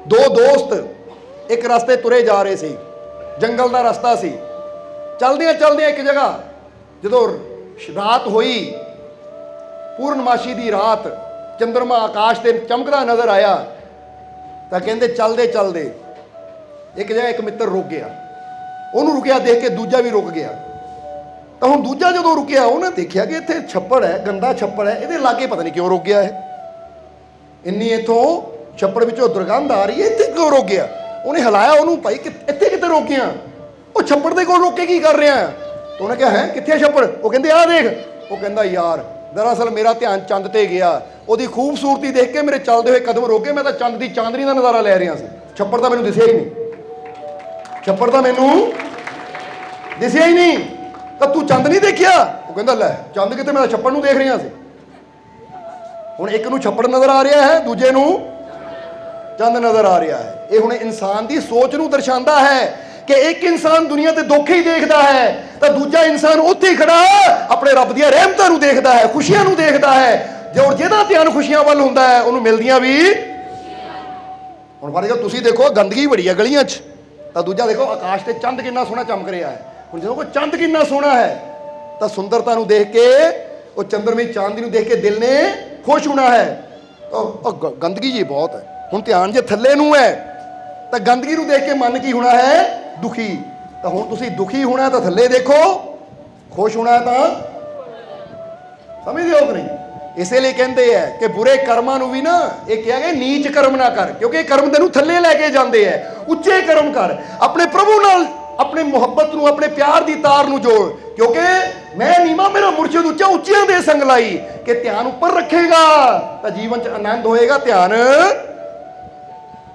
दो दोस्त एक रास्ते तुरे जा रहे थे, जंगल का रास्ता सी, चलदियां चलदियां एक जगह जो रात हुई, पूर्णमाशी की रात, चंद्रमा आकाश से चमकदा नजर आया, तो कहते चलते चलते एक जगह एक मित्र रुक गया, उन्होंने रुकिया देख के दूजा भी रुक गया। तो हम दूजा जो रुकिया उन्हें देखा कि इतने छप्पड़ है, गंदा छप्पड़ है, ये लागे पता नहीं क्यों रुक गया है, इन्नी इतों छप्पड़ विचों दुर्गंध आ रही है, इतने क्यों रुक गया। उन्हें हिलाया उन्होंने, भाई इतने कितने रोक गया, वो छप्पड़ के कोल रोक के की कर रहा है। तो उन्हें कहा है कितने छप्पड़, वो कहते आ देख, वो कहता यार दरअसल मेरा ध्यान चंद ते गया, वो खूबसूरती देख के मेरे चलते हुए कदम रोके, मैं तो चंद की चांदनी का नज़ारा लै रहा सी, छप्पड़ तो मैंने दिसिया ही नहीं, छप्पड़ तो मैनू दिसिया ही नहीं, तो तू चंद नहीं देखिया। वो कहता लै चंद कितने, मैं छप्पड़ नूं देख रहा सी। हुण एक नूं छप्पड़ नज़र आ रहा है, दूजे नूं चंद नज़र आ रहा है। ये हुण इंसान की सोच नूं दर्शाता है कि एक इंसान दुनिया ते दुख ही देखता है, तो दूजा इंसान उत्थे ही खड़ा अपने रब दी रहमतां नूं देखता है, खुशियां नूं देखता है, जो जिहदा ध्यान खुशियां वल हुंदा है उहनूं मिलदियां भी। हुण फर्ज करो तुसीं देखो गंदगी बड़ी है गलियां 'च, तो दूजा देखो आकाश ते चंद कितना सोहना चमक रहा है। हुण जो कोई चंद कितना सोहना है, तो सुंदरता नूं देख के, वो चंद्रमी चांदी नूं देख के दिल ने खुश होना है। तो गंदगी जी बहुत है, हुण ध्यान जे थल्ले नूं है तो गंदगी नूं देख के मन की होना है दुखी, तो हुण तुसीं दुखी होना है तो थल्ले देखो, खुश होना है तो समझदे हो कि नहीं। इसीलिए कहते हैं कि बुरे कर्मां नूं भी ना ये कहा गया नीच कर्म ना कर, क्योंकि कर्म तेनू थल्ले लैके जाते हैं। उच्चे कर्म कर, अपने प्रभु नाल अपने मुहब्बत नूं, अपने प्यार की तार नूं जोड़, क्योंकि मैं नीमा मेरा मुर्शिद उच्चा, उच्चियां दे संग लाई, कि ध्यान उपर रखेगा तो जीवन च आनंद होएगा, ध्यान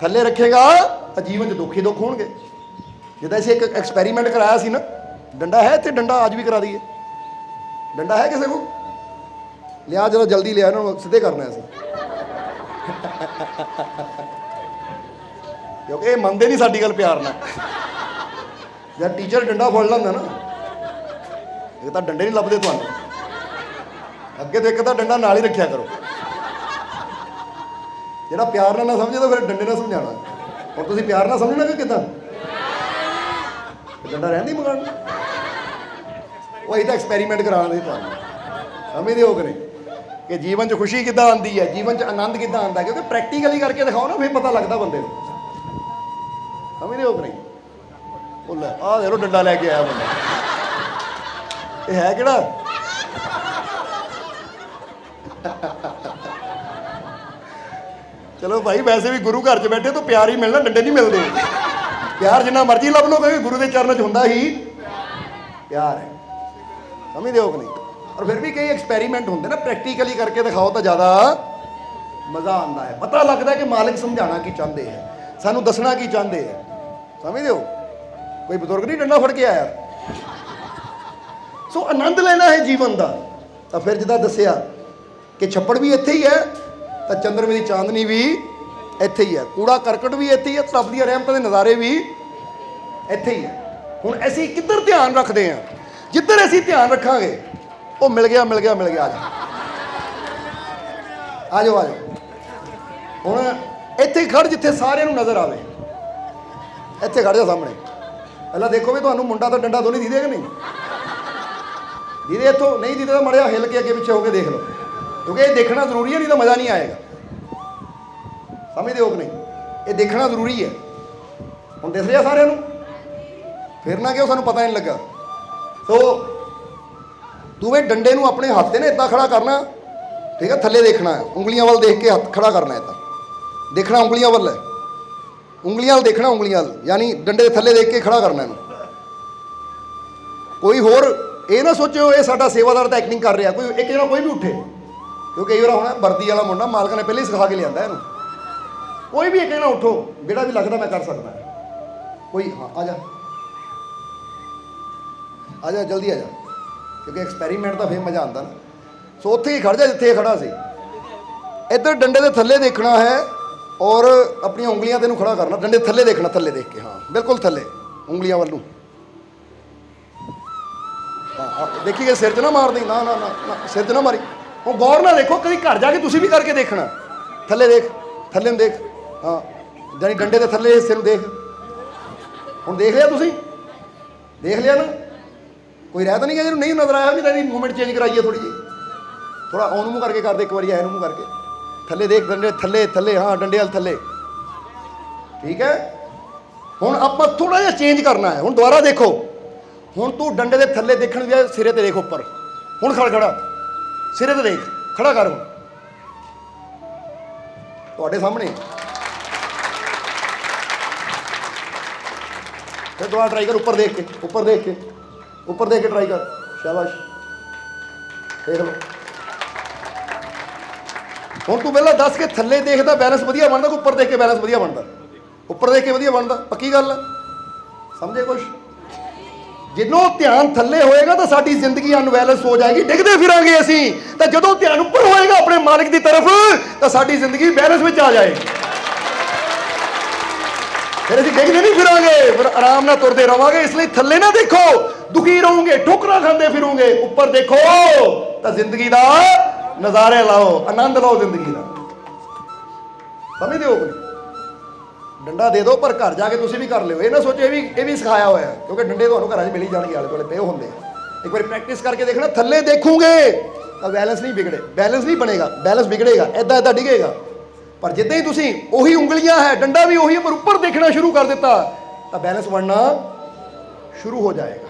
थल्ले रखेगा तो जीवन च दुख ही दुख होणगे। जिदा असीं एक एक्सपैरीमेंट कराया सी ना, डंडा है इत्थे, डंडा अज भी करा दईए, डंडा है किसी को लिया, जरा जल्दी लिया, इन्होंने सीधे करना है क्योंकि ये मनते नहीं साडी गल प्यार नाल। जब टीचर डंडा फड़ लैंदा ना, ये तो डंडे नहीं लभदे तुहानूं, अगे तो एक तो डंडा नाल ही रखिया करो, जिहड़ा प्यार नाल ना समझे तो फिर डंडे नाल समझाना। और तुसीं प्यार नाल समझना कि किदां, डंडा रहंदी मकान, वो असीं तो एक्सपैरीमेंट करा दे तुहानूं, समझदे हो कि नहीं, कि जीवन च खुशी किद्दां आती है, जीवन च आनंद किद्दां आंदा है, क्योंकि प्रैक्टिकली करके दिखाओ ना, फिर पता लगता बंदे को, समझदे हो कि नहीं। बोल आ देखो डंडा लैके आया बंदा, ये है किहड़ा चलो भाई, वैसे भी गुरु घर च बैठे तो प्यार ही मिलना, डंडे नहीं मिलते। प्यार जिन्ना मर्जी लभ लो, क्योंकि गुरु के चरण च हुंदा ही प्यार है, समझदे हो कि नहीं। और फिर भी कई एक्सपैरीमेंट होंगे ना, प्रैक्टिकली करके दिखाओ तो ज़्यादा मज़ा आता है, पता लगता है कि मालिक समझाना की चाहते हैं, सानू दसना की चाहते हैं, समझदे हो। कोई बुजुर्ग नहीं डंडा फड़ के आया। सो आनंद लेना है जीवन का, तो फिर जिदा दसिया कि छप्पड़ भी इत्थे ही है, तो चंद्रमे की चांदनी भी इत्थे ही है, कूड़ा करकट भी इत्थे ही है, रब दी रहमत के नज़ारे भी इत्थे ही है। हुण असीं किधर ध्यान रखते हैं, जिधर असीं ध्यान रखांगे वो मिल गया मिल गया मिल गया। आ जाओ आ जाओ, हुण इत्थे खड़ जिथे सारिਆਂ ਨੂੰ नज़र आवे, ਇੱਥੇ खड़ जा सामने। पहला देखो भी ਤੁਹਾਨੂੰ मुंडा तो डंडा दोनों दीदे कि नहीं दीदे, इतों नहीं दीदे तो मड़िया हिल के अगे पिछे होके देख लो, क्योंकि ये देखना जरूरी है, नहीं तो मज़ा नहीं आएगा। समझते हो कि नहीं? ये देखना जरूरी है। हम दिस रहा सारे फिर ना कि सानू पता नहीं लगा। तो तू वे डंडे नूं अपने हत्थ ने इदा खड़ा करना, ठीक है, थले देखना है, उंगलियां वाल देख के हथ खड़ा करना है, इदा देखना उंगलियां वाल है, उंगलियां वाल देखना, उंगलियां वाल यानी डंडे के थले देख के खड़ा करना है। कोई होर ये ना सोचो ये साडा सेवादार तो एक्टिंग कर रहा, कोई एक जना कोई भी उठे, क्योंकि कई बार होना वर्दी वाला मुंडा मालक ने पहले ही सिखा के लिया इनू, कोई भी एक जना उठो बेड़ा भी लगता मैं कर सकता, कोई हाँ आ जा जल्दी आ जा, क्योंकि एक्सपैरीमेंट का फिर मज़ा आता ना। सो उत्थे ही खड़ जा जिथे खड़ा सी, इधर डंडे के थले देखना है और अपनी उंगलियां तेनू खड़ा करना, डंडे थले देखना, थले देख के, हाँ बिल्कुल थले उंगलियां वालू, हाँ देखी गए सिर च ना मार दी, ना ना ना ना सिर च ना मारी। हूँ गौर ना देखो, कभी घर जाके तुम भी करके देखना, थले देख, थले देख, हाँ जानी डंडे के थले हिस्से में देख। हूँ देख लिया तुम, देख लिया ना, कोई रह तो नहीं गया जिन्होंने नहीं नजर आया भी तेरी मूवमेंट चेंज कराइए थोड़ी जी, थोड़ा ऑन मूँह करके कर दे एक बार, ऐ मूँह करके थले देख, डंडे थले थले, हाँ डंडे वाल थले, ठीक है। हूँ आप थोड़ा जिहा चेंज करना है, हूँ दोबारा देखो, हूँ तू डंडे के थले देखने दिया सिरे ते देख उपर, हूँ खड़ खड़ा सिरे ते देख, खड़ा कर हूँ तुहाडे सामने, फिर दोबारा ट्राई कर, ऊपर देख के, ऊपर देख के, ऊपर देख के ट्राई कर, शाबाश देख लो। हूँ तू पहला दस के थले देखता बैलेंस वधिया बनता, उपर देख के बैलेंस वधिया बनता, उपर देख के वधिया बनता, पक्की गल है, समझे कुछ? जिन्हों ध्यान थले होएगा तो साडी जिंदगी अनबैलेंस हो जाएगी, डिगदे फिरांगे असीं, तो जदों ध्यान उपर होएगा अपने मालिक की तरफ तो साडी जिंदगी बैलेंस में आ जाएगी, फिर असीं डिगदे नहीं फिरांगे, फिर आराम नाल तुरदे रहांगे। इसलिए थले ना देखो दुखी रहोगे, ठोकरां खांदे फिरोगे, उपर देखो तो जिंदगी का नज़ारे लाओ, आनंद लाओ जिंदगी का, समझते हो? डंडा दे दो पर घर जाके तुम भी कर लियो, ये ना सोचो ये भी सिखाया हुआ है, क्योंकि डंडे तो घर मिल ही जाएंगे, आले दुआले पे होंगे। एक बार प्रैक्टिस करके देखना, थले देखोगे तो बैलेंस नहीं बिगड़े, बैलेंस नहीं बनेगा, बैलेंस बिगड़ेगा, इदा इदा डिगेगा। पर जिद्दां ही तुम उही उंगलियां है, डंडा भी उही है, पर उपर देखना शुरू कर दिता तो बैलेंस बनना शुरू हो जाएगा।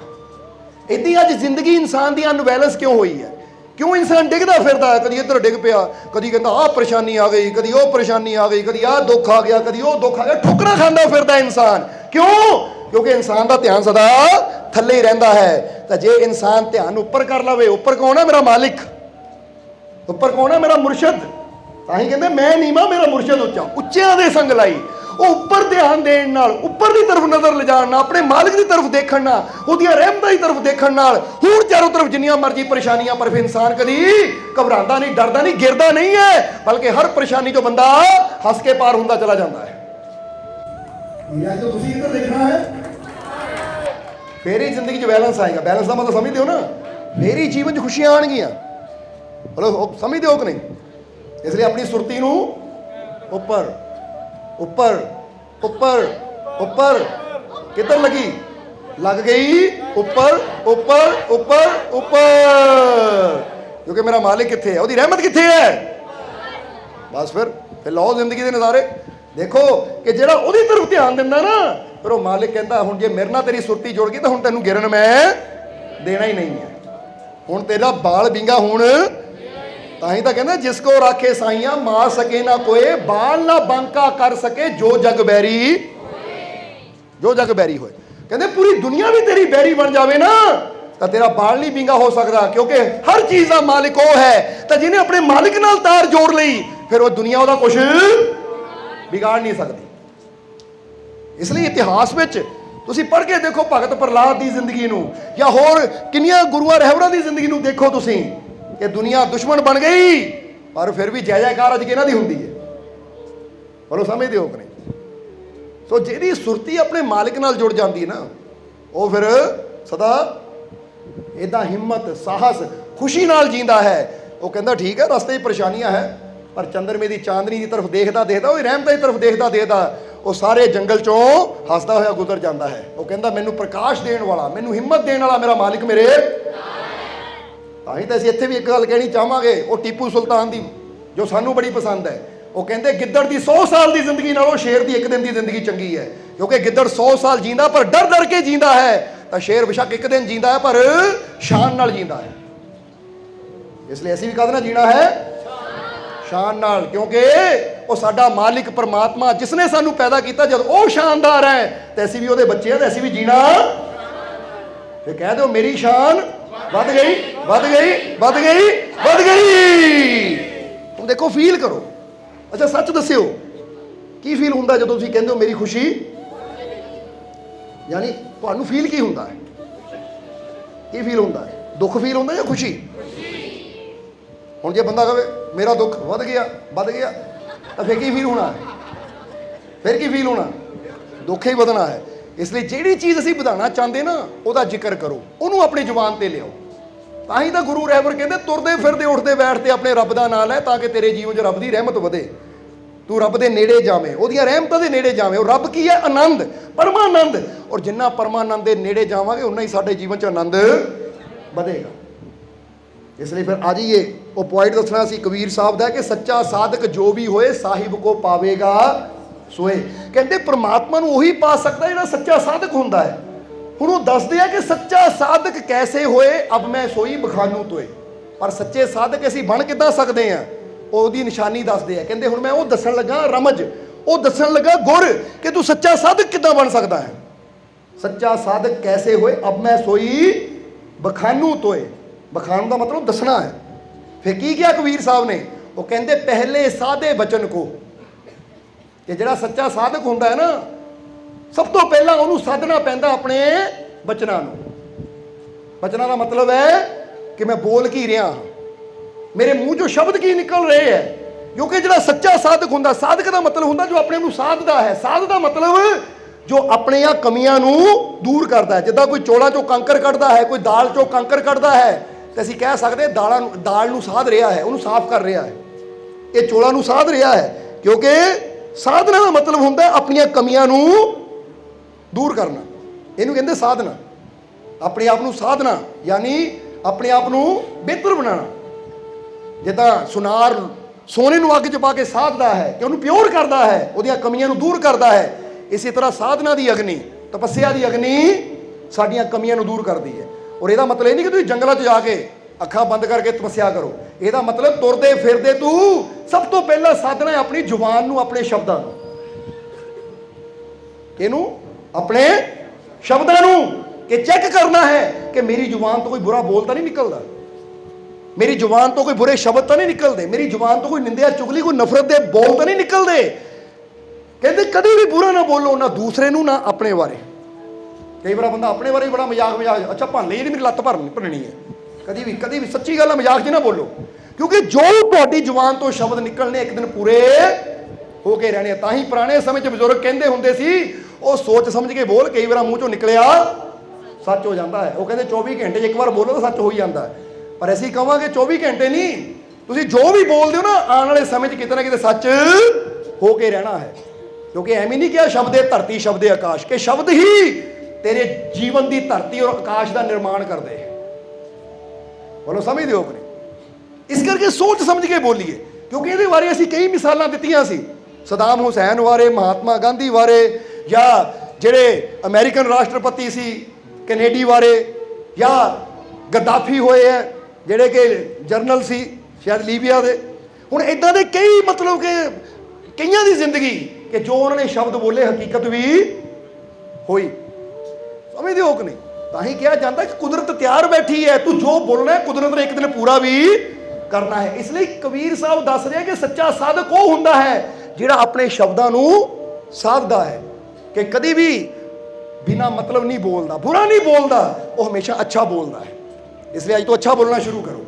इतनी अज जिंदगी इंसान की अनबैलेंस क्यों हुई है? क्यों इंसान डिगदा फिरदा है, कभी इधर डिग पिया, कभी कहता आ परेशानी आ गई, कभी वो परेशानी आ गई, कभी आ दुख आ गया, कभी वो दुख आ गया, ठोकरा खांदा फिरदा इंसान। क्यों? क्योंकि इंसान का ध्यान सदा थले ही रहिंदा है। तो जे इंसान ध्यान उपर कर लवे, उपर कौन है? मेरा मालिक, उपर कौन है? मेरा मुर्शद। तां ही कहंदे मैं नीवा मेरा मुर्शद उच्चा, उच्चियां दे संग लाई। वो उपर ध्यान देण नाल, उपर की तरफ नज़र ले जाण नाल, अपने मालिक की तरफ देखण नाल, उहदियां रहमतां की तरफ देखण नाल, हुण चारों तरफ जिन्नियां मर्जी परेशानियां, पर फिर इंसान कदी घबरांदा नहीं, डरदा नहीं, गिरदा नहीं है, बल्कि हर परेशानी जो बंदा हंस के पार हुंदा चला जाता है। तो तुसीं इधर देखना है, फिर ही जिंदगी च बैलेंस आएगा। बैलेंस का मतलब समझते हो ना? फिर ही जीवन च खुशियां आउणगियां। बोलो समझते हो कि नहीं? इसलिए अपनी सुरती नूं उपर उपर उपर उपर, किधर लगी? लग गई उपर उपर उपर उपर, क्योंकि मेरा मालिक किथे है, उसकी रहमत किथे है। बस फिर लाओ जिंदगी के नज़ारे। देखो कि जेड़ा उहदी तरफ ध्यान दिंदा ना, फिर वो मालिक कहता हुण जे मेरे नाल तेरी सुरती जुड़ गई तो हुण तैनूं गिरन मैं देना ही नहीं है, हुण तेरा बाल बिंगा हुण। ताही तो कहना जिसको राखे साइया मार सके ना कोई, बाल ना बांका कर सके जो जग बैरी, जो जग बैरी होए। कहते पूरी दुनिया भी तेरी बैरी बन जावे ना तो तेरा बाल नहीं बिंगा हो सकता, क्योंकि हर चीज का मालिक वो है। तो जिन्हें अपने मालिक नाल तार जोड़ ली, फिर वो दुनिया उसका कुछ बिगाड़ नहीं सकती। इसलिए इतिहास में तुसीं पढ़ के देखो भगत प्रहलाद की जिंदगी नूं, या होर किन्नियां गुरुआं रहबरां की जिंदगी नूं देखो तुसीं, कि दुनिया दुश्मन बन गई पर फिर भी जय जयकार अज किहनां दी हुंदी है। बोलो समझदे हो कि नहीं? सो जिहदी सुरती अपने मालिक नाल जुड़ जाती है ना, वो फिर सदा इदां हिम्मत साहस खुशी नाल जींदा है। वो कहंदा ठीक है रस्ते च परेशानियां है, पर चंद्रमे की चांदनी की तरफ देखदा देखदा, वो रहमतां की तरफ देखदा देखदा वो सारे जंगल चों हसदा होया गुजर जाता है। वो कहंदा मैनूं प्रकाश देण वाला, मैनूं हिम्मत देण वाला मेरा मालिक मेरे। ਤਾਂ ਹੀ ਤਾਂ ਅਸੀਂ ਇੱਥੇ ਵੀ ਇੱਕ ਗੱਲ ਕਹਿਣੀ ਚਾਹਾਂਗੇ, ਉਹ ਟੀਪੂ ਸੁਲਤਾਨ ਦੀ ਜੋ ਸਾਨੂੰ ਬੜੀ ਪਸੰਦ ਹੈ। ਉਹ ਕਹਿੰਦੇ ਗਿੱਦੜ ਦੀ 100 ਸਾਲ ਦੀ ਜ਼ਿੰਦਗੀ ਨਾਲੋਂ ਸ਼ੇਰ ਦੀ ਇੱਕ ਦਿਨ ਦੀ ਜ਼ਿੰਦਗੀ ਚੰਗੀ ਹੈ, ਕਿਉਂਕਿ ਗਿੱਦੜ 100 ਸਾਲ ਜੀਂਦਾ ਪਰ ਡਰ ਡਰ ਕੇ ਜੀਂਦਾ ਹੈ, ਤਾਂ ਸ਼ੇਰ ਬੇਸ਼ੱਕ ਇੱਕ ਦਿਨ ਜੀਂਦਾ ਹੈ ਪਰ ਸ਼ਾਨ ਨਾਲ ਜੀਂਦਾ ਹੈ। ਇਸ ਲਈ ਅਸੀਂ ਵੀ ਕਾਹਦੇ ਨਾਲ ਜੀਣਾ ਹੈ? ਸ਼ਾਨ ਨਾਲ, ਕਿਉਂਕਿ ਉਹ ਸਾਡਾ ਮਾਲਿਕ ਪਰਮਾਤਮਾ ਜਿਸ ਨੇ ਸਾਨੂੰ ਪੈਦਾ ਕੀਤਾ, ਜਦ ਉਹ ਸ਼ਾਨਦਾਰ ਹੈ ਤੇ ਅਸੀਂ ਵੀ ਉਹਦੇ ਬੱਚੇ ਹਾਂ, ਤੇ ਅਸੀਂ ਵੀ ਜੀਣਾ। ਫਿਰ ਕਹਿ ਦਿਓ ਮੇਰੀ ਸ਼ਾਨ ਵੱਧ ਗਈ, ਵੱਧ ਗਈ, ਵੱਧ ਗਈ, ਵੱਧ ਗਈ। ਹੁਣ ਦੇਖੋ, ਫੀਲ ਕਰੋ। ਅੱਛਾ ਸੱਚ ਦੱਸਿਓ, ਕੀ ਫੀਲ ਹੁੰਦਾ ਜਦੋਂ ਤੁਸੀਂ ਕਹਿੰਦੇ ਹੋ ਮੇਰੀ ਖੁਸ਼ੀ? ਯਾਨੀ ਤੁਹਾਨੂੰ ਫੀਲ ਕੀ ਹੁੰਦਾ ਹੈ? ਕੀ ਫੀਲ ਹੁੰਦਾ ਹੈ? ਦੁੱਖ ਫੀਲ ਹੁੰਦਾ ਜਾਂ ਖੁਸ਼ੀ? ਹੁਣ ਜੇ ਬੰਦਾ ਕਹੇ ਮੇਰਾ ਦੁੱਖ ਵੱਧ ਗਿਆ, ਵੱਧ ਗਿਆ, ਤਾਂ ਫਿਰ ਕੀ ਫੀਲ ਹੋਣਾ? ਫਿਰ ਕੀ ਫੀਲ ਹੋਣਾ? ਦੁੱਖ ਹੀ ਵਧਣਾ ਹੈ। ਇਸ ਲਈ ਜਿਹੜੀ ਚੀਜ਼ ਅਸੀਂ ਵਧਾਉਣਾ ਚਾਹੁੰਦੇ ਨਾ, ਉਹਦਾ ਜ਼ਿਕਰ ਕਰੋ, ਉਹਨੂੰ ਆਪਣੀ ਜ਼ੁਬਾਨ ਤੇ ਲਿਆਓ। ਤਾਂ ਹੀ ਤਾਂ ਗੁਰੂ ਰਹਿਬਰ ਕਹਿੰਦੇ ਤੁਰਦੇ ਫਿਰਦੇ ਉੱਠਦੇ ਬੈਠਦੇ ਆਪਣੇ ਰੱਬ ਦਾ ਨਾਂ ਲੈ, ਤਾਂ ਕਿ ਤੇਰੇ ਜੀਵਨ 'ਚ ਰੱਬ ਦੀ ਰਹਿਮਤ ਵਧੇ, ਤੂੰ ਰੱਬ ਦੇ ਨੇੜੇ ਜਾਵੇਂ, ਉਹਦੀਆਂ ਰਹਿਮਤਾਂ ਦੇ ਨੇੜੇ ਜਾਵੇਂ। ਉਹ ਰੱਬ ਕੀ ਹੈ? ਆਨੰਦ, ਪਰਮਾਨੰਦ। ਔਰ ਜਿੰਨਾ ਪਰਮਾਨੰਦ ਦੇ ਨੇੜੇ ਜਾਵਾਂਗੇ, ਉਨਾ ਹੀ ਸਾਡੇ ਜੀਵਨ 'ਚ ਆਨੰਦ ਵਧੇਗਾ। ਇਸ ਲਈ ਫਿਰ ਆ ਜਾਈਏ, ਉਹ ਪੁਆਇੰਟ ਦੱਸਣਾ ਸੀ ਕਬੀਰ ਸਾਹਿਬ ਦਾ ਕਿ ਸੱਚਾ ਸਾਧਕ ਜੋ ਵੀ ਹੋਏ ਸਾਹਿਬ ਕੋ ਪਾਵੇਗਾ ਸੋਏ। ਕਹਿੰਦੇ ਪ੍ਰਮਾਤਮਾ ਨੂੰ ਉਹੀ ਪਾ ਸਕਦਾ ਜਿਹੜਾ ਸੱਚਾ ਸਾਧਕ ਹੁੰਦਾ ਹੈ। ਹੁਣ ਉਹ ਦੱਸਦੇ ਆ ਕਿ ਸੱਚਾ ਸਾਧਕ ਕੈਸੇ ਹੋਏ, ਅਬ ਮੈਂ ਸੋਈ ਬਖਾਨੂ ਤੋਏ। ਪਰ ਸੱਚੇ ਸਾਧਕ ਅਸੀਂ ਬਣ ਕਿੱਦਾਂ ਸਕਦੇ ਹਾਂ, ਉਹਦੀ ਨਿਸ਼ਾਨੀ ਦੱਸਦੇ ਆ। ਕਹਿੰਦੇ ਹੁਣ ਮੈਂ ਉਹ ਦੱਸਣ ਲੱਗਾ ਰਮਜ, ਉਹ ਦੱਸਣ ਲੱਗਾ ਗੁਰ, ਕਿ ਤੂੰ ਸੱਚਾ ਸਾਧਕ ਕਿੱਦਾਂ ਬਣ ਸਕਦਾ ਹੈ। ਸੱਚਾ ਸਾਧਕ ਕੈਸੇ ਹੋਏ, ਅਬ ਮੈਂ ਸੋਈ ਬਖਾਨੂ ਤੋਏ। ਬਖਾਨ ਦਾ ਮਤਲਬ ਦੱਸਣਾ ਹੈ। ਫਿਰ ਕੀ ਕਿਹਾ ਕਬੀਰ ਸਾਹਿਬ ਨੇ? ਉਹ ਕਹਿੰਦੇ ਪਹਿਲੇ ਸਾਧੇ ਬਚਨ ਕੋ, ਕਿ ਜਿਹੜਾ ਸੱਚਾ ਸਾਧਕ ਹੁੰਦਾ ਹੈ ਨਾ, ਸਭ ਤੋਂ ਪਹਿਲਾਂ ਉਹਨੂੰ ਸਾਧਨਾ ਪੈਂਦਾ ਆਪਣੇ ਬਚਨਾਂ ਨੂੰ। ਬਚਨਾਂ ਦਾ ਮਤਲਬ ਹੈ ਕਿ ਮੈਂ ਬੋਲ ਕੀ ਰਿਹਾ ਹਾਂ, ਮੇਰੇ ਮੂੰਹ ਚੋਂ ਸ਼ਬਦ ਕੀ ਨਿਕਲ ਰਹੇ ਹੈ। ਕਿਉਂਕਿ ਜਿਹੜਾ ਸੱਚਾ ਸਾਧਕ ਹੁੰਦਾ, ਸਾਧਕ ਦਾ ਮਤਲਬ ਹੁੰਦਾ ਜੋ ਆਪਣੇ ਨੂੰ ਸਾਧਦਾ ਹੈ। ਸਾਧ ਦਾ ਮਤਲਬ ਜੋ ਆਪਣੀਆਂ ਕਮੀਆਂ ਨੂੰ ਦੂਰ ਕਰਦਾ ਹੈ। ਜਿੱਦਾਂ ਕੋਈ ਚੌਲਾਂ ਚੋਂ ਕੰਕਰ ਕੱਢਦਾ ਹੈ, ਕੋਈ ਦਾਲ ਚੋਂ ਕੰਕਰ ਕੱਢਦਾ ਹੈ, ਤੇ ਅਸੀਂ ਕਹਿ ਸਕਦੇ ਦਾਲ ਨੂੰ ਸਾਧ ਰਿਹਾ ਹੈ, ਉਹਨੂੰ ਸਾਫ਼ ਕਰ ਰਿਹਾ ਹੈ। ਇਹ ਚੌਲਾਂ ਨੂੰ ਸਾਧ ਰਿਹਾ ਹੈ, ਕਿਉਂਕਿ ਸਾਧਨਾ ਦਾ ਮਤਲਬ ਹੁੰਦਾ ਆਪਣੀਆਂ ਕਮੀਆਂ ਨੂੰ ਦੂਰ ਕਰਨਾ। ਇਹਨੂੰ ਕਹਿੰਦੇ ਸਾਧਨਾ। ਆਪਣੇ ਆਪ ਨੂੰ ਸਾਧਨਾ ਯਾਨੀ ਆਪਣੇ ਆਪ ਨੂੰ ਬਿਹਤਰ ਬਣਾਉਣਾ। ਜਿੱਦਾਂ ਸੁਨਾਰ ਸੋਨੇ ਨੂੰ ਅੱਗ 'ਚ ਪਾ ਕੇ ਸਾਧਦਾ ਹੈ, ਕਿ ਉਹਨੂੰ ਪਿਓਰ ਕਰਦਾ ਹੈ, ਉਹਦੀਆਂ ਕਮੀਆਂ ਨੂੰ ਦੂਰ ਕਰਦਾ ਹੈ। ਇਸੇ ਤਰ੍ਹਾਂ ਸਾਧਨਾ ਦੀ ਅਗਨੀ, ਤਪੱਸਿਆ ਦੀ ਅਗਨੀ ਸਾਡੀਆਂ ਕਮੀਆਂ ਨੂੰ ਦੂਰ ਕਰਦੀ ਹੈ। ਔਰ ਇਹਦਾ ਮਤਲਬ ਇਹ ਨਹੀਂ ਕਿ ਤੁਸੀਂ ਜੰਗਲਾਂ 'ਚ ਜਾ ਕੇ ਅੱਖਾਂ ਬੰਦ ਕਰਕੇ ਤਪੱਸਿਆ ਕਰੋ। ਇਹਦਾ ਮਤਲਬ ਤੁਰਦੇ ਫਿਰਦੇ ਤੂੰ ਸਭ ਤੋਂ ਪਹਿਲਾਂ ਸਾਧਨਾ ਹੈ ਆਪਣੀ ਜ਼ੁਬਾਨ ਨੂੰ, ਆਪਣੇ ਸ਼ਬਦਾਂ ਨੂੰ। ਇਹਨੂੰ ਆਪਣੇ ਸ਼ਬਦਾਂ ਨੂੰ ਕਿ ਚੈੱਕ ਕਰਨਾ ਹੈ ਕਿ ਮੇਰੀ ਜ਼ੁਬਾਨ ਤੋਂ ਕੋਈ ਬੁਰਾ ਬੋਲ ਤਾਂ ਨਹੀਂ ਨਿਕਲਦਾ, ਮੇਰੀ ਜ਼ੁਬਾਨ ਤੋਂ ਕੋਈ ਬੁਰੇ ਸ਼ਬਦ ਤਾਂ ਨਹੀਂ ਨਿਕਲਦੇ, ਮੇਰੀ ਜ਼ੁਬਾਨ ਤੋਂ ਕੋਈ ਨਿੰਦਿਆ ਚੁਗਲੀ ਕੋਈ ਨਫ਼ਰਤ ਦੇ ਬੋਲ ਤਾਂ ਨਹੀਂ ਨਿਕਲਦੇ। ਕਹਿੰਦੇ ਕਦੇ ਵੀ ਬੁਰਾ ਨਾ ਬੋਲੋ, ਨਾ ਦੂਸਰੇ ਨੂੰ ਨਾ ਆਪਣੇ ਬਾਰੇ। ਕਈ ਵਾਰ ਬੰਦਾ ਆਪਣੇ ਬਾਰੇ ਬੜਾ ਮਜ਼ਾਕ ਅੱਛਾ ਭੰਨ ਲਈ ਜਿਹੜੀ ਮੇਰੀ ਲੱਤ ਭੰਨਣੀ ਹੈ। ਕਦੀ ਵੀ ਸੱਚੀ ਗੱਲ ਹੈ, ਮਜ਼ਾਕ 'ਚ ਨਾ ਬੋਲੋ, ਕਿਉਂਕਿ ਜੋ ਤੁਹਾਡੀ ਜ਼ੁਬਾਨ ਤੋਂ ਸ਼ਬਦ ਨਿਕਲਣੇ ਇੱਕ ਦਿਨ ਪੂਰੇ ਹੋ ਕੇ ਰਹਿਣੇ। ਤਾਂ ਹੀ ਪੁਰਾਣੇ ਸਮੇਂ 'ਚ ਬਜ਼ੁਰਗ ਕਹਿੰਦੇ ਹੁੰਦੇ ਸੀ, ਉਹ ਸੋਚ ਸਮਝ ਕੇ ਬੋਲ, ਕਈ ਵਾਰ ਮੂੰਹ 'ਚੋਂ ਨਿਕਲਿਆ ਸੱਚ ਹੋ ਜਾਂਦਾ ਹੈ। ਉਹ ਕਹਿੰਦੇ 24 ਘੰਟੇ 'ਚ ਇੱਕ ਵਾਰ ਬੋਲੋ ਤਾਂ ਸੱਚ ਹੋ ਹੀ ਜਾਂਦਾ ਹੈ। ਪਰ ਅਸੀਂ ਕਹਾਂਗੇ 24 ਘੰਟੇ ਨਹੀਂ, ਤੁਸੀਂ ਜੋ ਵੀ ਬੋਲਦੇ ਹੋ ਨਾ, ਆਉਣ ਵਾਲੇ ਸਮੇਂ 'ਚ ਕਿਤੇ ਨਾ ਕਿਤੇ ਸੱਚ ਹੋ ਕੇ ਰਹਿਣਾ ਹੈ। ਕਿਉਂਕਿ ਐਵੇਂ ਨਹੀਂ ਕਿਹਾ ਸ਼ਬਦੇ ਧਰਤੀ ਸ਼ਬਦੇ ਆਕਾਸ਼, ਕਿ ਸ਼ਬਦ ਹੀ ਤੇਰੇ ਜੀਵਨ ਦੀ ਧਰਤੀ ਔਰ ਆਕਾਸ਼ ਦਾ ਨਿਰਮਾਣ ਕਰਦੇ। ਬੋਲੋ ਸਮਝਦੇ ਹੋ ਕਿ ਨਹੀਂ? ਇਸ ਕਰਕੇ ਸੋਚ ਸਮਝ ਕੇ ਬੋਲੀਏ, ਕਿਉਂਕਿ ਇਹਦੇ ਬਾਰੇ ਅਸੀਂ ਕਈ ਮਿਸਾਲਾਂ ਦਿੱਤੀਆਂ ਸੀ, ਸਦਾਮ ਹੁਸੈਨ ਬਾਰੇ, ਮਹਾਤਮਾ ਗਾਂਧੀ ਬਾਰੇ, ਜਾਂ ਜਿਹੜੇ ਅਮਰੀਕਨ ਰਾਸ਼ਟਰਪਤੀ ਸੀ ਕੈਨੇਡੀ ਬਾਰੇ, ਜਾਂ ਗੱਦਾਫੀ ਹੋਏ ਹੈ ਜਿਹੜੇ ਕਿ ਜਰਨਲ ਸੀ ਸ਼ਾਇਦ ਲੀਬੀਆ ਦੇ। ਹੁਣ ਇਦਾਂ ਦੇ ਕਈ ਮਤਲਬ ਕਿ ਕਈਆਂ ਦੀ ਜ਼ਿੰਦਗੀ ਕਿ ਜੋ ਉਹਨਾਂ ਨੇ ਸ਼ਬਦ ਬੋਲੇ ਹਕੀਕਤ ਵੀ ਹੋਈ। ਸਮਝਦੇ ਹੋ ਕਿ ਨਹੀਂ? ਤਾਂ ਹੀ ਕਿਹਾ ਜਾਂਦਾ ਕਿ ਕੁਦਰਤ ਤਿਆਰ ਬੈਠੀ ਹੈ, ਤੂੰ ਜੋ ਬੋਲਣਾ ਹੈ ਕੁਦਰਤ ਨੇ ਇੱਕ ਦਿਨ ਪੂਰਾ ਵੀ ਕਰਨਾ ਹੈ। ਇਸ ਲਈ ਕਬੀਰ ਸਾਹਿਬ ਦੱਸ ਰਹੇ ਕਿ ਸੱਚਾ ਸਾਧਕ ਉਹ ਹੁੰਦਾ ਹੈ ਜਿਹੜਾ ਆਪਣੇ ਸ਼ਬਦਾਂ ਨੂੰ ਸਾਧਦਾ ਹੈ, ਕਿ ਕਦੀ ਵੀ ਬਿਨਾ ਮਤਲਬ ਨਹੀਂ ਬੋਲਦਾ, ਬੁਰਾ ਨਹੀਂ ਬੋਲਦਾ, ਉਹ ਹਮੇਸ਼ਾ ਅੱਛਾ ਬੋਲਦਾ ਹੈ। ਇਸ ਲਈ ਅੱਜ ਤੋਂ ਅੱਛਾ ਬੋਲਣਾ ਸ਼ੁਰੂ ਕਰੋ।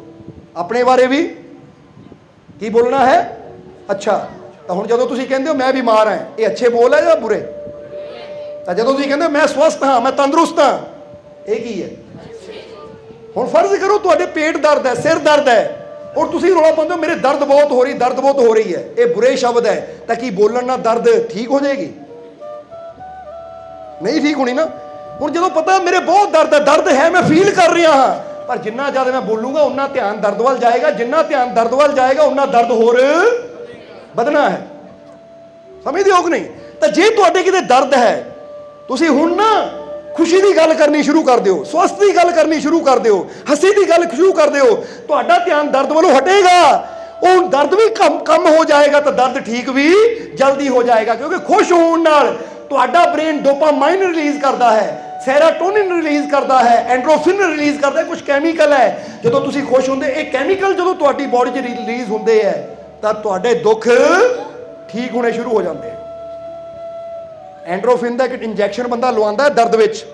ਆਪਣੇ ਬਾਰੇ ਵੀ ਕੀ ਬੋਲਣਾ ਹੈ? ਅੱਛਾ। ਤਾਂ ਹੁਣ ਜਦੋਂ ਤੁਸੀਂ ਕਹਿੰਦੇ ਹੋ ਮੈਂ ਬਿਮਾਰ ਹਾਂ, ਇਹ ਅੱਛੇ ਬੋਲ ਹੈ ਜਾਂ ਬੁਰੇ? ਤਾਂ ਜਦੋਂ ਤੁਸੀਂ ਕਹਿੰਦੇ ਹੋ ਮੈਂ ਸਵਸਥ ਹਾਂ, ਮੈਂ ਤੰਦਰੁਸਤ ਹਾਂ, ਇਹ ਕੀ ਹੈ? ਹੁਣ ਫਰਜ਼ ਕਰੋ ਤੁਹਾਡੇ ਪੇਟ ਦਰਦ ਹੈ, ਸਿਰ ਦਰਦ ਹੈ, ਔਰ ਤੁਸੀਂ ਰੌਲਾ ਪਾਉਂਦੇ ਹੋ ਮੇਰੇ ਦਰਦ ਬਹੁਤ ਹੋ ਰਹੀ, ਦਰਦ ਬਹੁਤ ਹੋ ਰਹੀ ਹੈ, ਇਹ ਬੁਰੇ ਸ਼ਬਦ ਹੈ। ਤਾਂ ਕੀ ਬੋਲਣ ਨਾਲ ਦਰਦ ਠੀਕ ਹੋ ਜਾਏਗੀ? ਨਹੀਂ ਠੀਕ ਹੋਣੀ ਨਾ। ਹੁਣ ਜਦੋਂ ਪਤਾ ਮੇਰੇ ਬਹੁਤ ਦਰਦ ਹੈ, ਮੈਂ ਫੀਲ ਕਰ ਰਿਹਾ ਹਾਂ, पर जिन्ना ज़्यादा मैं बोलूँगा उन्ना ध्यान दर्द वाल जाएगा, जिन्ना ध्यान दर्द वाल जाएगा उन्ना दर्द होर ਵਧਣਾ है। समझदे हो कि नहीं? तो जे तुहाडे किते दर्द है तुसीं हुण ना खुशी की गल करनी शुरू कर दिओ, स्वस्थ की गल करनी शुरू कर दिओ, हसी की गल शुरू कर दिओ, तुहाडा ध्यान दर्द वालों हटेगा, वो दर्द भी कम हो जाएगा तो दर्द ठीक भी जल्दी हो जाएगा। क्योंकि खुश होने नाल तुहाडा ब्रेन डोपामाइन रिलीज करता है, सेरोटोनिन रिलीज करता है, एंड्रोफिन रिलीज करता है, कुछ कैमिकल है जो तुसीं खुश होंदे, ये कैमिकल जो तुहाडी बॉडी च रिलीज होंदे है तो तुहाडे दुख ठीक होने शुरू हो जाते हैं। एंड्रोफिन का एक इंजैक्शन बंदा लवांदा है दर्द विच,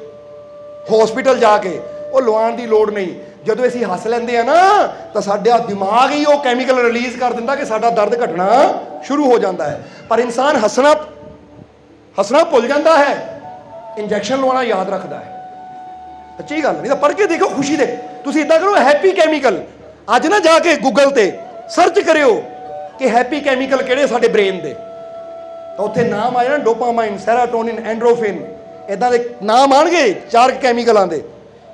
हॉस्पिटल जाके वो लवाउण की लोड़ नहीं, ਜਦੋਂ ਅਸੀਂ हस ਲੈਂਦੇ ਆ ना तो साडा दिमाग ही वो कैमिकल रिलीज कर दिंदा कि साडा दर्द घटना शुरू हो जाता है। पर इंसान हसना भुल जाता है, इंजैक्शन लवाना याद रखता है। सच्ची गल नहीं तो पढ़ के देखो खुशी दे, तुसीं इदां करो हैप्पी कैमिकल अज ना जाके गूगल ते सर्च करियो कि हैप्पी कैमिकल किहड़े साडे ब्रेन दे, तो उत्थे नाम आ जाना डोपामाइन, सेरोटोनिन, एंड्रोफिन, इदां दे नाम आउणगे 4 कैमिकलां दे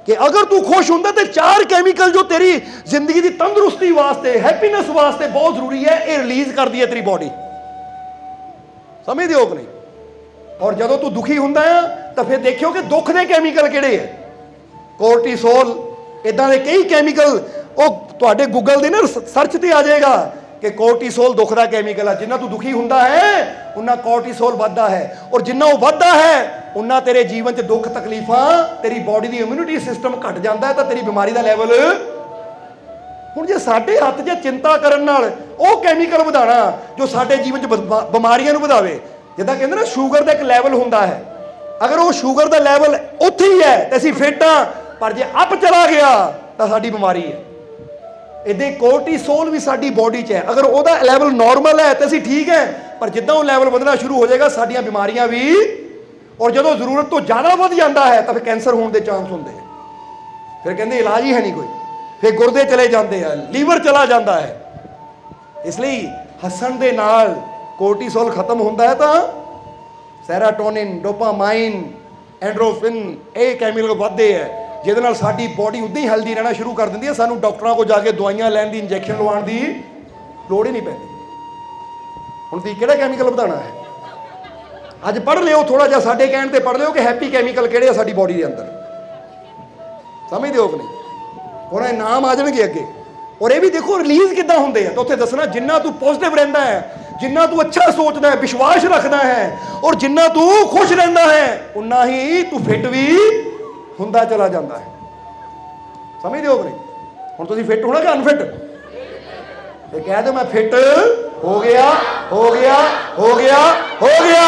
कि अगर तू खुश होंदा तो 4 कैमिकल जो तेरी जिंदगी की तंदुरुस्ती वास्ते, हैप्पीनेस वास्ते बहुत जरूरी है, ये रिलीज कर दी है तेरी बॉडी। समझदे हो कि नहीं? और जदों तू दुखी होंदा है तो फिर देखियो कि दुख के कैमिकल किहड़े है, कोर्टिसोल, इदां दे कई कैमिकल वो तुहाडे गूगल दे ना सर्च ते आ जाएगा कि कोर्टिसोल दुख का कैमिकल है। जिन्ना तू दुखी होंदा है उन्ना कोर्टिसोल बढ़ता है, और जिन्ना वो बढ़ता है उन्ना तेरे जीवन च दुख तकलीफां, तेरी बॉडी की इम्यूनिटी सिस्टम घट जाता है तो तेरी बीमारी का लैवल। हुण जे साडे हत्थ 'च चिंता करन नाल वो कैमिकल वधाना जो साडे जीवन च बीमारियां नूं वधावे, जिद्दां कहंदे ना शूगर का एक लैवल हुंदा है, अगर वो शूगर का लैवल उत्थे ही है तो असीं फिट हाँ, पर जे अप चला गया तो साडी बीमारी है। इदां कोर्टिसोल भी साडी बॉडी च है, अगर ਉਹਦਾ ਲੈਵਲ नॉर्मल है तो असीं ठीक है, पर जिद्दां वो लैवल ਵਧਣਾ शुरू हो जाएगा साडियां बीमारियां भी, और जदों जरूरत तो ज़्यादा वध जाता है तो फिर कैंसर होने के चांस होंगे, फिर कहते इलाज ही है नहीं कोई, फिर गुरदे चले जाते हैं, लीवर चला जाता है। इसलिए हसन दे नाल कोर्टिसोल खत्म होता है तो सेरोटोनिन, डोपामाइन, एंड्रोफिन ये कैमिकल बढ़ते हैं, जिहदे नाल साडी बॉडी उदां ही हेल्दी रहना शुरू कर दिंदी है, सानू डॉक्टरों को जाके दवाइयां लैण दी, इंजैक्शन लवाउण दी लोड़ ही नहीं पैंदी। हुण तुसीं किहड़ा कैमिकल वधाउणा है, अज पढ़ लियो, थोड़ा जिहा साडे कहण ते पढ़ लियो कि हैप्पी कैमिकल किहड़े आ साडी बॉडी के अंदर। समझदे हो कि नहीं? हुण नाम आ जाणगे अगे, और ये भी देखो रिलीज किद्दां हुंदे आ, तो उत्थे दसना जिन्ना तू पॉजिटिव रहिंदा है, जिन्ना तू अच्छा सोचदा है, विश्वास रखदा है, और जिन्ना तू खुश रहिंदा है उन्ना ही तू फिट भी हुंदा चला जाता है। समझदे हो कि नहीं? हुण तुसीं फिट होना कि अनफिट? ते कह दो मैं फिट हो गया, हो गया, हो गया, हो गया,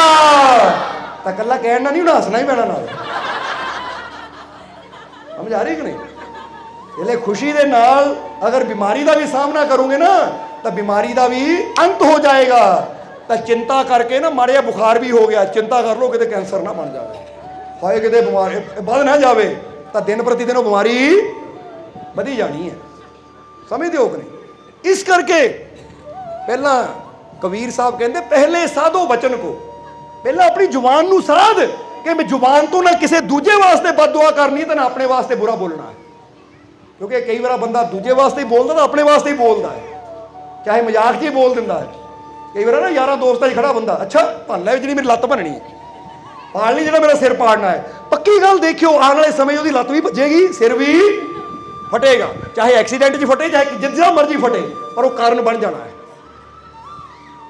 तो कल्ला कहना नहीं, हसना ही पैना नाल। समझ आ रही कि नहीं? इसलिए खुशी दे नाल अगर बीमारी का भी सामना करोगे ना तो बीमारी का भी अंत हो जाएगा। तो चिंता करके ना माड़िया बुखार भी हो गया, चिंता कर लो कि कैंसर ना बन जाए, हाए कि बीमारी बढ़ ना जाए, तो दिन प्रतिदिन बीमारी बढ़ी जानी है। समझते हो कि नहीं? इस करके पहला कबीर साहब कहते पहले साधो वचन को, पहला अपनी जुबान नूं साध कि मैं जुबान तो ना किसी दूजे वास्ते बददुआ करनी तो ना अपने वास्ते बुरा बोलना है। क्योंकि कई बार बंदा दूजे वास्ते ही बोलता तो अपने वास्ते ही बोलता है, चाहे मजाक च ही बोल दिंदा है। कई बार ना यारा दोस्तां च खड़ा बंदा, अच्छा भन लै जी मेरी लत्त भननी है, पालनी जो मेरा सिर पाड़ना है, पक्की गल देखियो आने वाले समय उसकी लत्त भी भजेगी, सिर भी फटेगा, चाहे एक्सीडेंट च फटे, चाहे जिद्दां मर्जी फटे, पर वो कारण बन जाना है।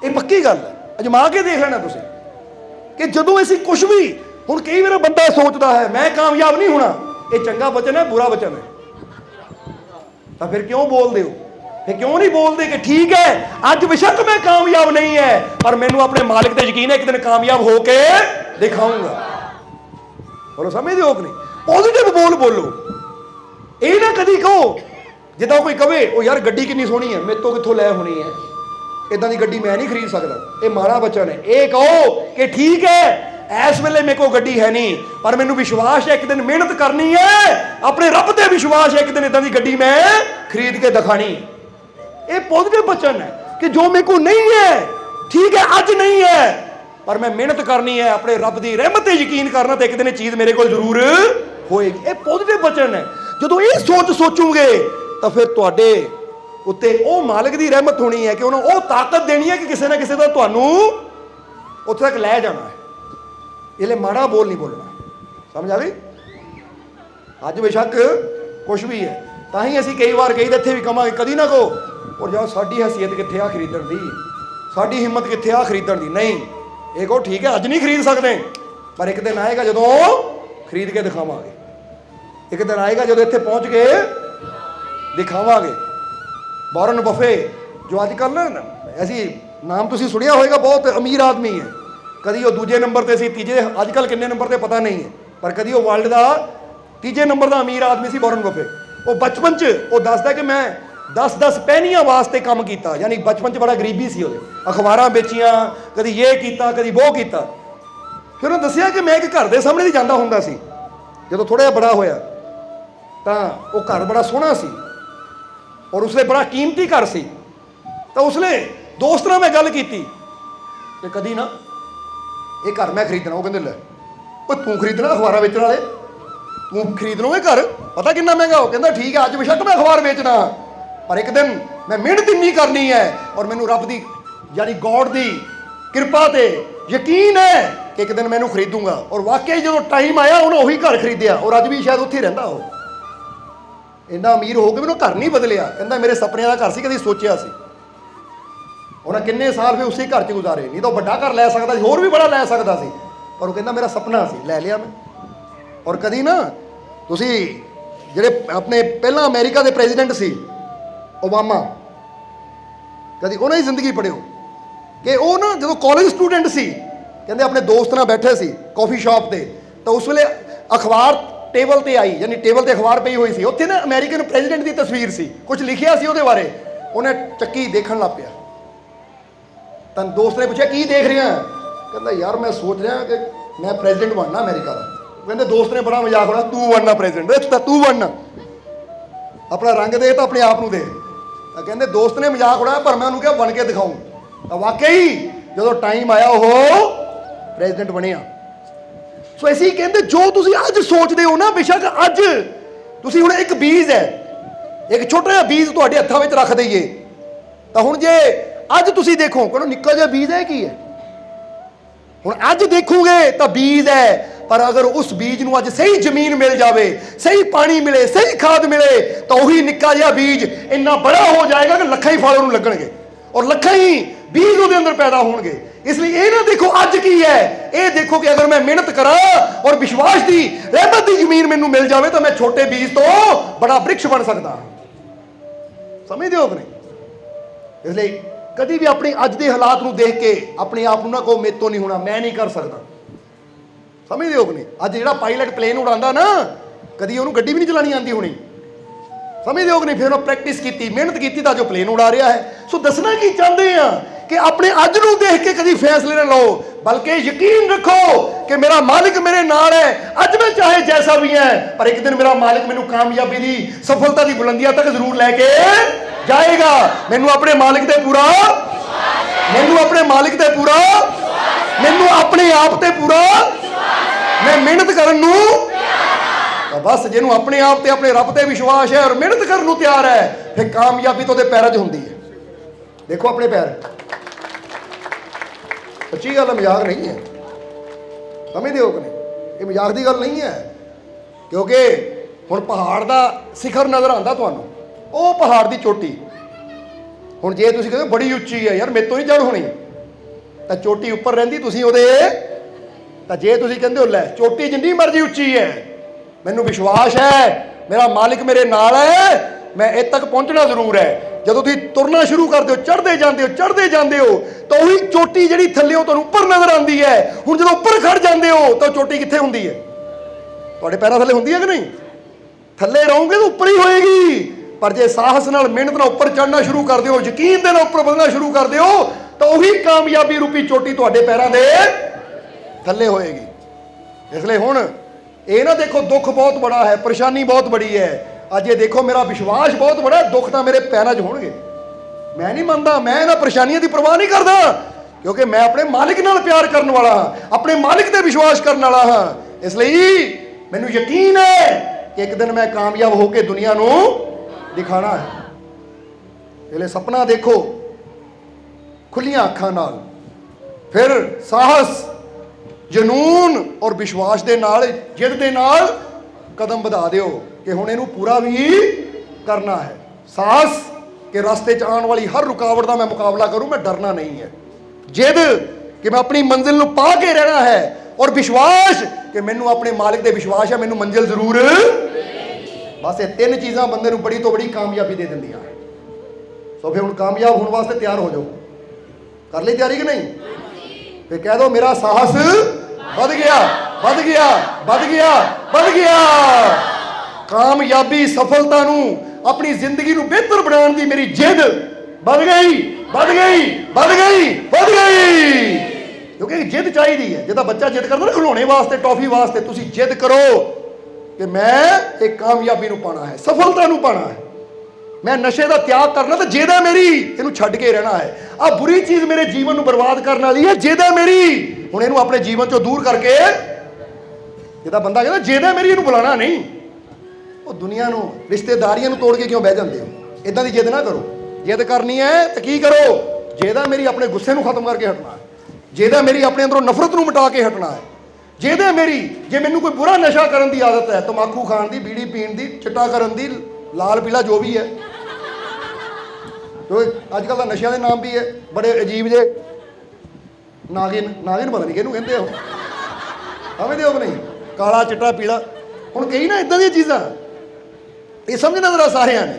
ये पक्की गल है, अजमा के देख लेना तुसीं कि जदों असीं कुछ भी, हुण कई बार बंदा सोचता है मैं कामयाब नहीं होना, ये चंगा वचन है बुरा वचन है, तो फिर क्यों बोलते हो? फिर क्यों नहीं बोलते कि ठीक है अज बेशक मैं कामयाब नहीं है पर मैनू अपने मालिक ते यकीन है एक दिन कामयाब होके दिखाऊंगा। बोलो समझदे हो कि नहीं? पॉजिटिव बोलो, ये ना कदी कहो जिद्दां कोई कहे ओ यार गड्डी कितनी सोहनी है, मेरे तो कित्थों लै होनी है, इदां दी गड्डी मैं नहीं खरीद सकदा, ये माड़ा वचन है। ये कहो कि ठीक है इस वेले मेरे को गड्डी है नहीं पर मैनू विश्वास है एक दिन मेहनत करनी है, अपने रब ते विश्वास है एक दिन इदां दी गड्डी मैं खरीद के दिखानी। ये पॉजिटिव वचन है कि जो मेरे को नहीं है ठीक है अज नहीं है पर मैं मेहनत करनी है, अपने रब की रहमत ते यकीन करना तो एक दिन चीज़ मेरे को जरूर होएगी। ये पॉजिटिव वचन है। ਜਦੋਂ ਇਹ ਸੋਚੋਗੇ ਤਾਂ ਫਿਰ ਤੁਹਾਡੇ ਉੱਤੇ ਉਹ ਮਾਲਕ ਦੀ ਰਹਿਮਤ ਹੋਣੀ ਹੈ ਕਿ ਉਹਨਾਂ ਉਹ ਤਾਕਤ ਦੇਣੀ ਹੈ ਕਿ ਕਿਸੇ ਨਾ ਕਿਸੇ ਦਾ ਤੁਹਾਨੂੰ ਉੱਥੇ ਤੱਕ ਲੈ ਜਾਣਾ ਹੈ। ਇਹ ਲਈ ਮਾੜਾ ਬੋਲ ਨਹੀਂ ਬੋਲਣਾ, ਸਮਝ ਆ ਗਈ? ਅੱਜ ਬੇਸ਼ੱਕ ਕੁਛ ਵੀ ਹੈ, ਤਾਂ ਹੀ ਅਸੀਂ ਕਈ ਵਾਰ ਕਹੀਦਾ ਇੱਥੇ ਵੀ ਕਹਾਂਗੇ ਕਦੀ ਨਾ ਕਹੋ ਔਰ ਜਾਓ ਸਾਡੀ ਹੈਸੀਅਤ ਕਿੱਥੇ ਆ ਖਰੀਦਣ ਦੀ, ਸਾਡੀ ਹਿੰਮਤ ਕਿੱਥੇ ਆ ਖਰੀਦਣ ਦੀ। ਨਹੀਂ, ਇਹ ਕਹੋ ਠੀਕ ਹੈ ਅੱਜ ਨਹੀਂ ਖਰੀਦ ਸਕਦੇ, ਪਰ ਇੱਕ ਦਿਨ ਆਏਗਾ ਜਦੋਂ ਖਰੀਦ ਕੇ ਦਿਖਾਵਾਂਗੇ। ਇੱਕ ਦਿਨ ਆਏਗਾ ਜਦੋਂ ਇੱਥੇ ਪਹੁੰਚ ਕੇ ਦਿਖਾਵਾਂਗੇ। ਵਾਰਨ ਬਫੇ ਜੋ ਅੱਜ ਕੱਲ੍ਹ ਨਾ ਅਸੀਂ ਨਾਮ ਤੁਸੀਂ ਸੁਣਿਆ ਹੋਏਗਾ, ਬਹੁਤ ਅਮੀਰ ਆਦਮੀ ਹੈ। ਕਦੀ ਉਹ ਦੂਜੇ ਨੰਬਰ ਤੇ ਸੀ, ਤੀਜੇ, ਅੱਜ ਕੱਲ੍ਹ ਕਿੰਨੇ ਨੰਬਰ ਤੇ ਪਤਾ ਨਹੀਂ ਹੈ, ਪਰ ਕਦੀ ਉਹ ਵਰਲਡ ਦਾ ਤੀਜੇ ਨੰਬਰ ਦਾ ਅਮੀਰ ਆਦਮੀ ਸੀ ਵਾਰਨ ਬਫੇ। ਉਹ ਬਚਪਨ 'ਚ ਉਹ ਦੱਸਦਾ ਕਿ ਮੈਂ 10-10 ਪੈਨੀਆਂ ਵਾਸਤੇ ਕੰਮ ਕੀਤਾ, ਯਾਨੀ ਬਚਪਨ 'ਚ ਬੜਾ ਗਰੀਬੀ ਸੀ ਉਹਦੇ, ਅਖਬਾਰਾਂ ਵੇਚੀਆਂ, ਕਦੀ ਇਹ ਕੀਤਾ ਕਦੀ ਉਹ ਕੀਤਾ। ਫਿਰ ਉਹਨੇ ਦੱਸਿਆ ਕਿ ਮੈਂ ਇੱਕ ਘਰ ਦੇ ਸਾਹਮਣੇ ਦੀ ਜਾਂਦਾ ਹੁੰਦਾ ਸੀ, ਜਦੋਂ ਥੋੜ੍ਹਾ ਜਿਹਾ ਬੜਾ ਹੋਇਆ ਤਾਂ ਉਹ ਘਰ ਬੜਾ ਸੋਹਣਾ ਸੀ ਔਰ ਉਸਲੇ ਬੜਾ ਕੀਮਤੀ ਘਰ ਸੀ। ਤਾਂ ਉਸਲੇ ਦੋਸਤ ਨਾਲ ਮੈਂ ਗੱਲ ਕੀਤੀ ਕਿ ਕਦੀ ਨਾ ਇਹ ਘਰ ਮੈਂ ਖਰੀਦਣਾ। ਉਹ ਕਹਿੰਦੇ ਲੈ ਓਏ ਤੂੰ ਖਰੀਦਣਾ, ਅਖਬਾਰਾਂ ਵੇਚਣ ਵਾਲੇ ਤੂੰ ਖਰੀਦ ਲਓਗੇ ਘਰ, ਪਤਾ ਕਿੰਨਾ ਮਹਿੰਗਾ। ਉਹ ਕਹਿੰਦਾ ਠੀਕ ਹੈ ਅੱਜ ਬੇਸ਼ੱਕ ਮੈਂ ਅਖਬਾਰ ਵੇਚਣਾ, ਪਰ ਇੱਕ ਦਿਨ ਮੈਂ ਮਿਹਨਤ ਇੰਨੀ ਕਰਨੀ ਹੈ ਔਰ ਮੈਨੂੰ ਰੱਬ ਦੀ ਯਾਨੀ ਗੋਡ ਦੀ ਕਿਰਪਾ ਤੇ ਯਕੀਨ ਹੈ ਕਿ ਇੱਕ ਦਿਨ ਮੈਨੂੰ ਖਰੀਦੂੰਗਾ। ਔਰ ਵਾਕਿਆ ਜਦੋਂ ਟਾਈਮ ਆਇਆ ਉਹਨੇ ਉਹੀ ਘਰ ਖਰੀਦਿਆ ਔਰ ਅੱਜ ਵੀ ਸ਼ਾਇਦ ਉੱਥੇ ਹੀ ਰਹਿੰਦਾ। ਉਹ ਇੰਨਾ ਅਮੀਰ ਹੋ ਕੇ ਮੈਨੂੰ ਘਰ ਨਹੀਂ ਬਦਲਿਆ। ਕਹਿੰਦਾ ਮੇਰੇ ਸੁਪਨਿਆਂ ਦਾ ਘਰ ਸੀ, ਕਦੀ ਸੋਚਿਆ ਸੀ। ਉਹਨਾਂ ਕਿੰਨੇ ਸਾਲ ਫਿਰ ਉਸੇ ਘਰ 'ਚ ਗੁਜ਼ਾਰੇ, ਨਹੀਂ ਤਾਂ ਵੱਡਾ ਘਰ ਲੈ ਸਕਦਾ ਸੀ, ਹੋਰ ਵੀ ਬੜਾ ਲੈ ਸਕਦਾ ਸੀ, ਪਰ ਉਹ ਕਹਿੰਦਾ ਮੇਰਾ ਸੁਪਨਾ ਸੀ, ਲੈ ਲਿਆ ਮੈਂ। ਔਰ ਕਦੀ ਨਾ ਤੁਸੀਂ ਜਿਹੜੇ ਆਪਣੇ ਪਹਿਲਾਂ ਅਮਰੀਕਾ ਦੇ ਪ੍ਰੈਜ਼ੀਡੈਂਟ ਸੀ ਓਬਾਮਾ, ਕਦੀ ਉਹਨਾਂ ਦੀ ਜ਼ਿੰਦਗੀ ਪੜ੍ਹਿਓ ਕਿ ਉਹ ਨਾ ਜਦੋਂ ਕਾਲਜ ਸਟੂਡੈਂਟ ਸੀ, ਕਹਿੰਦੇ ਆਪਣੇ ਦੋਸਤ ਨਾਲ ਬੈਠੇ ਸੀ ਕਾਫੀ ਸ਼ਾਪ ਤੇ, ਤਾਂ ਉਸ ਵੇਲੇ ਅਖਬਾਰ ਟੇਬਲ ਤੇ ਆਈ, ਯਾਨੀ ਟੇਬਲ ਤੇ ਅਖਬਾਰ ਪਈ ਹੋਈ ਸੀ, ਉੱਥੇ ਨਾ ਅਮਰੀਕਨ ਪ੍ਰੈਜ਼ੀਡੈਂਟ ਦੀ ਤਸਵੀਰ ਸੀ, ਕੁਝ ਲਿਖਿਆ ਸੀ ਉਹਦੇ ਬਾਰੇ। ਉਹਨੇ ਚੱਕੀ ਦੇਖਣ ਲੱਗ ਪਿਆ, ਤਾਂ ਦੋਸਤ ਨੇ ਪੁੱਛਿਆ ਕੀ ਦੇਖ ਰਿਹਾ? ਕਹਿੰਦਾ ਯਾਰ ਮੈਂ ਸੋਚ ਰਿਹਾ ਕਿ ਮੈਂ ਪ੍ਰੈਜ਼ੀਡੈਂਟ ਬਣਨਾ ਅਮਰੀਕਾ ਦਾ। ਕਹਿੰਦੇ ਦੋਸਤ ਨੇ ਬੜਾ ਮਜ਼ਾਕ ਉਡਾਇਆ, ਤੂੰ ਬਣਨਾ ਪ੍ਰੈਜ਼ੀਡੈਂਟ, ਤਾਂ ਤੂੰ ਬਣਨਾ, ਆਪਣਾ ਰੰਗ ਦੇ ਤਾਂ ਆਪਣੇ ਆਪ ਨੂੰ ਦੇ। ਤਾਂ ਕਹਿੰਦੇ ਦੋਸਤ ਨੇ ਮਜ਼ਾਕ ਉਡਾਇਆ, ਪਰ ਮੈਂ ਉਹਨੂੰ ਕਿਹਾ ਬਣ ਕੇ ਦਿਖਾਊਂ। ਤਾਂ ਵਾਕਈ ਜਦੋਂ ਟਾਈਮ ਆਇਆ ਉਹ ਪ੍ਰੈਜ਼ੀਡੈਂਟ ਬਣਿਆ। ਸੋ ਅਸੀਂ ਕਹਿੰਦੇ ਜੋ ਤੁਸੀਂ ਅੱਜ ਸੋਚਦੇ ਹੋ ਨਾ, ਬੇਸ਼ੱਕ ਅੱਜ ਤੁਸੀਂ ਹੁਣ ਇੱਕ ਬੀਜ ਹੈ, ਇੱਕ ਛੋਟਾ ਜਿਹਾ ਬੀਜ ਤੁਹਾਡੇ ਹੱਥਾਂ ਵਿੱਚ ਰੱਖ ਦਈਏ, ਤਾਂ ਹੁਣ ਜੇ ਅੱਜ ਤੁਸੀਂ ਦੇਖੋ ਕਹਿੰਦੇ ਨਿੱਕਾ ਜਿਹਾ ਬੀਜ ਹੈ, ਕੀ ਹੈ? ਹੁਣ ਅੱਜ ਦੇਖੋਗੇ ਤਾਂ ਬੀਜ ਹੈ, ਪਰ ਅਗਰ ਉਸ ਬੀਜ ਨੂੰ ਅੱਜ ਸਹੀ ਜ਼ਮੀਨ ਮਿਲ ਜਾਵੇ, ਸਹੀ ਪਾਣੀ ਮਿਲੇ, ਸਹੀ ਖਾਦ ਮਿਲੇ, ਤਾਂ ਉਹੀ ਨਿੱਕਾ ਜਿਹਾ ਬੀਜ ਇੰਨਾ ਬੜਾ ਹੋ ਜਾਏਗਾ ਕਿ ਲੱਖਾਂ ਹੀ ਫਲ ਉਹਨੂੰ ਲੱਗਣਗੇ ਔਰ ਲੱਖਾਂ ਹੀ ਬੀਜ ਉਹਦੇ ਅੰਦਰ ਪੈਦਾ ਹੋਣਗੇ। ਇਸ ਲਈ ਇਹ ਨਾ ਦੇਖੋ ਅੱਜ ਕੀ ਹੈ, ਇਹ ਦੇਖੋ ਕਿ ਅਗਰ ਮੈਂ ਮਿਹਨਤ ਕਰਾਂ ਔਰ ਵਿਸ਼ਵਾਸ ਦੀ ਰਹਿਮਤ ਦੀ ਜ਼ਮੀਨ ਮੈਨੂੰ ਮਿਲ ਜਾਵੇ ਤਾਂ ਮੈਂ ਛੋਟੇ ਬੀਜ ਤੋਂ ਬੜਾ ਬ੍ਰਿਕਸ਼ ਬਣ ਸਕਦਾ ਹਾਂ। ਸਮਝਦੇ ਹੋ ਕਿ ਨਹੀਂ? ਇਸ ਲਈ ਕਦੀ ਵੀ ਆਪਣੇ ਅੱਜ ਦੇ ਹਾਲਾਤ ਨੂੰ ਦੇਖ ਕੇ ਆਪਣੇ ਆਪ ਨੂੰ ਨਾ ਕਹੋ ਮੇਰੇ ਤੋਂ ਨਹੀਂ ਹੋਣਾ, ਮੈਂ ਨਹੀਂ ਕਰ ਸਕਦਾ। ਸਮਝਦੇ ਹੋ ਕਿ ਨਹੀਂ? ਅੱਜ ਜਿਹੜਾ ਪਾਇਲਟ ਪਲੇਨ ਉਡਾਉਂਦਾ ਨਾ, ਕਦੀ ਉਹਨੂੰ ਗੱਡੀ ਵੀ ਨਹੀਂ ਚਲਾਉਣੀ ਆਉਂਦੀ ਹੋਣੀ। ਸਮਝਦੇ ਹੋ ਕਿ ਨਹੀਂ? ਫਿਰ ਉਹਨੇ ਪ੍ਰੈਕਟਿਸ ਕੀਤੀ, ਮਿਹਨਤ ਕੀਤੀ ਤਾਂ ਜੋ ਪਲੇਨ ਉਡਾ ਰਿਹਾ ਹੈ। ਸੋ ਦੱਸਣਾ ਕੀ ਚਾਹੁੰਦੇ ਆ ਕਿ ਆਪਣੇ ਅੱਜ ਨੂੰ ਦੇਖ ਕੇ ਕਦੀ ਫੈਸਲੇ ਨਾ ਲਓ, ਬਲਕਿ ਯਕੀਨ ਰੱਖੋ ਕਿ ਮੇਰਾ ਮਾਲਿਕ ਮੇਰੇ ਨਾਲ ਹੈ। ਅੱਜ ਮੈਂ ਚਾਹੇ ਜੈਸਾ ਵੀ ਹੈ, ਪਰ ਇੱਕ ਦਿਨ ਮੇਰਾ ਮਾਲਿਕ ਮੈਨੂੰ ਕਾਮਯਾਬੀ ਦੀ, ਸਫਲਤਾ ਦੀ ਬੁਲੰਦੀਆਂ ਤੱਕ ਜ਼ਰੂਰ ਲੈ ਕੇ ਜਾਏਗਾ। ਮੈਨੂੰ ਆਪਣੇ ਮਾਲਿਕ ਤੇ ਪੂਰਾ, ਮੈਨੂੰ ਆਪਣੇ ਮਾਲਿਕ ਤੇ ਪੂਰਾ, ਮੈਨੂੰ ਆਪਣੇ ਆਪ ਤੇ ਪੂਰਾ, ਮੈਂ ਮਿਹਨਤ ਕਰਨ ਨੂੰ ਤਾਂ ਬਸ ਜਿਹਨੂੰ ਆਪਣੇ ਆਪ ਤੇ ਆਪਣੇ ਰੱਬ ਤੇ ਵਿਸ਼ਵਾਸ ਹੈ ਔਰ ਮਿਹਨਤ ਕਰਨ ਨੂੰ ਤਿਆਰ ਹੈ, ਫਿਰ ਕਾਮਯਾਬੀ ਤਾਂ ਉਹਦੇ ਪੈਰਾਂ 'ਚ ਹੁੰਦੀ ਹੈ। ਦੇਖੋ ਆਪਣੇ ਪੈਰ, ਸੱਚੀ ਗੱਲ ਹੈ, ਮਜ਼ਾਕ ਨਹੀਂ ਹੈ। ਸਮਝਦੇ ਹੋ ਕਿ ਨਹੀਂ? ਇਹ ਮਜ਼ਾਕ ਦੀ ਗੱਲ ਨਹੀਂ ਹੈ, ਕਿਉਂਕਿ ਹੁਣ ਪਹਾੜ ਦਾ ਸਿਖਰ ਨਜ਼ਰ ਆਉਂਦਾ ਤੁਹਾਨੂੰ, ਉਹ ਪਹਾੜ ਦੀ ਚੋਟੀ। ਹੁਣ ਜੇ ਤੁਸੀਂ ਕਹਿੰਦੇ ਬੜੀ ਉੱਚੀ ਹੈ, ਯਾਰ ਮੇਰੇ ਤੋਂ ਨਹੀਂ ਚੜ੍ਹ ਹੋਣੀ, ਤਾਂ ਚੋਟੀ ਉੱਪਰ ਰਹਿੰਦੀ, ਤੁਸੀਂ ਉਹਦੇ, ਤਾਂ ਜੇ ਤੁਸੀਂ ਕਹਿੰਦੇ ਹੋ ਲੈ ਚੋਟੀ ਜਿੰਨੀ ਮਰਜ਼ੀ ਉੱਚੀ ਹੈ, ਮੈਨੂੰ ਵਿਸ਼ਵਾਸ ਹੈ ਮੇਰਾ ਮਾਲਿਕ ਮੇਰੇ ਨਾਲ ਹੈ, ਮੈਂ ਇੱਥੇ ਤੱਕ ਪਹੁੰਚਣਾ ਜ਼ਰੂਰ ਹੈ। ਜਦੋਂ ਤੁਸੀਂ ਤੁਰਨਾ ਸ਼ੁਰੂ ਕਰਦੇ ਹੋ, ਚੜ੍ਹਦੇ ਜਾਂਦੇ ਹੋ, ਚੜ੍ਹਦੇ ਜਾਂਦੇ ਹੋ, ਤਾਂ ਉਹੀ ਚੋਟੀ ਜਿਹੜੀ ਥੱਲਿਓਂ ਤੁਹਾਨੂੰ ਉੱਪਰ ਨਜ਼ਰ ਆਉਂਦੀ ਹੈ। ਹੁਣ ਜਦੋਂ ਉੱਪਰ ਖੜ ਜਾਂਦੇ ਹੋ ਤਾਂ ਚੋਟੀ ਕਿੱਥੇ ਹੁੰਦੀ ਹੈ? ਤੁਹਾਡੇ ਪੈਰਾਂ ਥੱਲੇ ਹੁੰਦੀ ਹੈ ਕਿ ਨਹੀਂ? ਥੱਲੇ ਰਹੋਗੇ ਤਾਂ ਉੱਪਰ ਹੀ ਹੋਏਗੀ। ਪਰ ਜੇ ਸਾਹਸ ਨਾਲ, ਮਿਹਨਤ ਨਾਲ ਉੱਪਰ ਚੜ੍ਹਨਾ ਸ਼ੁਰੂ ਕਰਦੇ ਹੋ, ਯਕੀਨ ਦੇ ਨਾਲ ਉੱਪਰ ਵਧਣਾ ਸ਼ੁਰੂ ਕਰਦੇ ਹੋ, ਤਾਂ ਉਹੀ ਕਾਮਯਾਬੀ ਰੂਪੀ ਚੋਟੀ ਤੁਹਾਡੇ ਪੈਰਾਂ ਦੇ ਥੱਲੇ ਹੋਏਗੀ। ਇਸ ਲਈ ਹੁਣ ਇਹ ਨਾ ਦੇਖੋ ਦੁੱਖ ਬਹੁਤ ਬੜਾ ਹੈ, ਪਰੇਸ਼ਾਨੀ ਬਹੁਤ ਬੜੀ ਹੈ, ਅੱਜ ਇਹ ਦੇਖੋ ਮੇਰਾ ਵਿਸ਼ਵਾਸ ਬਹੁਤ ਬੜਾ, ਦੁੱਖ ਤਾਂ ਮੇਰੇ ਪੈਰਾਂ 'ਚ ਹੋਣਗੇ। ਮੈਂ ਨਹੀਂ ਮੰਨਦਾ, ਮੈਂ ਇਹਨਾਂ ਪਰੇਸ਼ਾਨੀਆਂ ਦੀ ਪਰਵਾਹ ਨਹੀਂ ਕਰਦਾ, ਕਿਉਂਕਿ ਮੈਂ ਆਪਣੇ ਮਾਲਿਕ ਨਾਲ ਪਿਆਰ ਕਰਨ ਵਾਲਾ ਹਾਂ, ਆਪਣੇ ਮਾਲਿਕ ਤੇ ਵਿਸ਼ਵਾਸ ਕਰਨ ਵਾਲਾ ਹਾਂ। ਇਸ ਲਈ ਮੈਨੂੰ ਯਕੀਨ ਹੈ कि एक दिन मैं कामयाब होकर दुनिया को दिखाना है। पहले सपना देखो खुलियां अखां नाल, फिर साहस, जनून और विश्वास के नाल, जिद के नाल कदम बढ़ा दियो कि हुण इहनूं पूरा भी करना है। साहस कि रास्ते च आने वाली हर रुकावट का मैं मुकाबला करूं, मैं डरना नहीं है। जिद कि मैं अपनी मंजिल नूं पा के रहना है, और विश्वास कि मैनू अपने मालिक दे विश्वास है, मैनू मंजिल जरूर। बस ये तीन चीज़ां बंदे नूं बड़ी तो बड़ी कामयाबी दे दिंदियां। सो फिर हुण कामयाब होने वास्ते तैयार हो जाओ। कर ली तैयारी कि नहीं? फिर कह दो मेरा साहस बढ़ गया, बढ़ गया, बढ़ गया, बढ़ गया। कामयाबी सफलता नूं, अपनी जिंदगी नूं बेहतर बनाने की मेरी जिद बढ़ गई, बढ़ गई, बढ़ गई, बढ़ गई। क्योंकि जिद चाहिए है। जिदा बच्चा जिद करता ना खिलौने वास्ते, टॉफी वास्ते, तुसी जिद करो कि मैं एक कामयाबी नूं पाना है, सफलता नूं पाना है, मैं नशे का त्याग करना, तो जिद है मेरी इनू छड्ड के रहना है। आ बुरी चीज़ मेरे जीवन को बर्बाद करने वाली है, जिद है मेरी हुण इनू अपने जीवन चो दूर करके। जिदा बंदा कहता जिद है मेरी, इनू बुलाना नहीं। वो दुनिया नूं, रिश्तेदारियां नूं तोड़ के क्यों बह जाते हो? इदां दी जिद ना करो। जिद करनी है तो की करो? जिद है मेरी अपने गुस्से नूं खत्म करके हटना है, जिद है मेरी अपने अंदरों नफरत नूं मिटा के हटना है। जिद है मेरी जे मैनूं कोई बुरा नशा करने की आदत है, तंबाकू खाण दी, बीड़ी पीण दी, चिट्टा करन दी, लाल पीला जो भी है, क्योंकि अजकल का नशिया के नाम भी है बड़े अजीब जे। नागिन, नागिन पता नहीं किहनूं कहंदे हो, समझदे हो कि नहीं? काला चिट्टा पीला, हुण कई ना इदां दी चीज़ां, ये समझना जरा सारिਆਂ ने।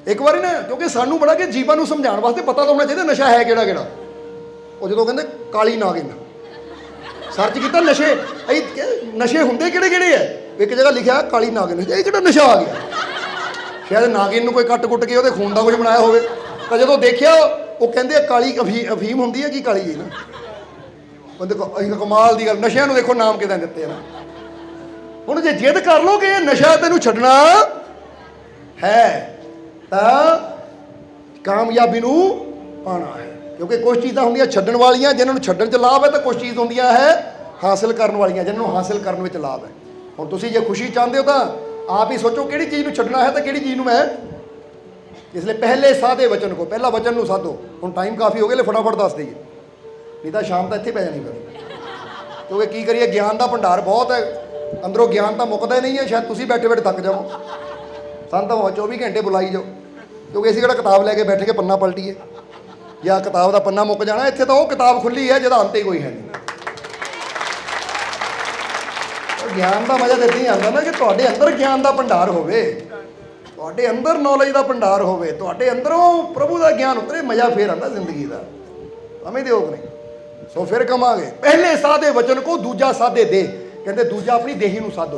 एक बार ना, क्योंकि सानू बड़ा कि जीवन को समझाने वास्ते पता तो होना चाहिए नशा है किहड़ा किहड़ा। वो जो कहते काली नागिन सर्च किया नशे, नशे होंदे किहड़े किहड़े है, एक जगह लिखा काली नागिन, ये किहड़ा नशा आ गया? शायद नागिन नूं कोई कट कुट के वो खून का कुछ बनाया होवे, तो जो देखिया वो कहते काली अफीम होंदी है कि काली जी ना। वो देखो कमाल की गल, नशिया नूं देखो नाम किदां दित्ते ना। हुण जे जिद कर लो कि नशा तैनूं छड्डना है तो कामयाबी नूं पाना है। क्योंकि कुछ चीज़ां होंदियां छड्डण वालियां जिन्हां छड्डण च लाभ है, तो कुछ चीज़ होंदियां है हासिल करन वालियां जिन्हां हासिल करन विच लाभ है। हुण तुसीं जे खुशी चाहते हो तो आप ही सोचो किहड़ी चीज़ नूं छड्डना है तो किहड़ी चीज़ नूं मैं। इसलिए पहले सादे वचन को, पहला वचन नूं साधो। हुण टाइम काफ़ी हो गया, फटाफट दस दईए, नहीं तो शाम तक इत्थे पै जानी फिर। क्योंकि की करिए, ज्ञान का भंडार बहुत है, अंदरों ज्ञान तो मुकदा ही नहीं है। शायद तुसीं बैठे बैठे थक जाओ, सन तो 24 घंटे बुलाई जाओ, क्योंकि असीं किहड़ा किताब लैके बैठ के पन्ना पलटीए या किताब का पन्ना मुक जाना। इत्थे तो वो किताब खुली है जिहदा अंत ही कोई है नहीं। ज्ञान का मजा तो इदां ही आंदा ना कि तुहाडे अंदर ज्ञान का भंडार होवे, तुहाडे अंदर नॉलेज का भंडार होवे, तुहाडे अंदरों प्रभु का ज्ञान उतरे, मजा फिर आंदा जिंदगी का। समझदे हो कि नहीं? सो फिर कमांगे पहले सादे वचन को, दूजा सादे दे। कहते दूजा अपनी देही नूं साधो।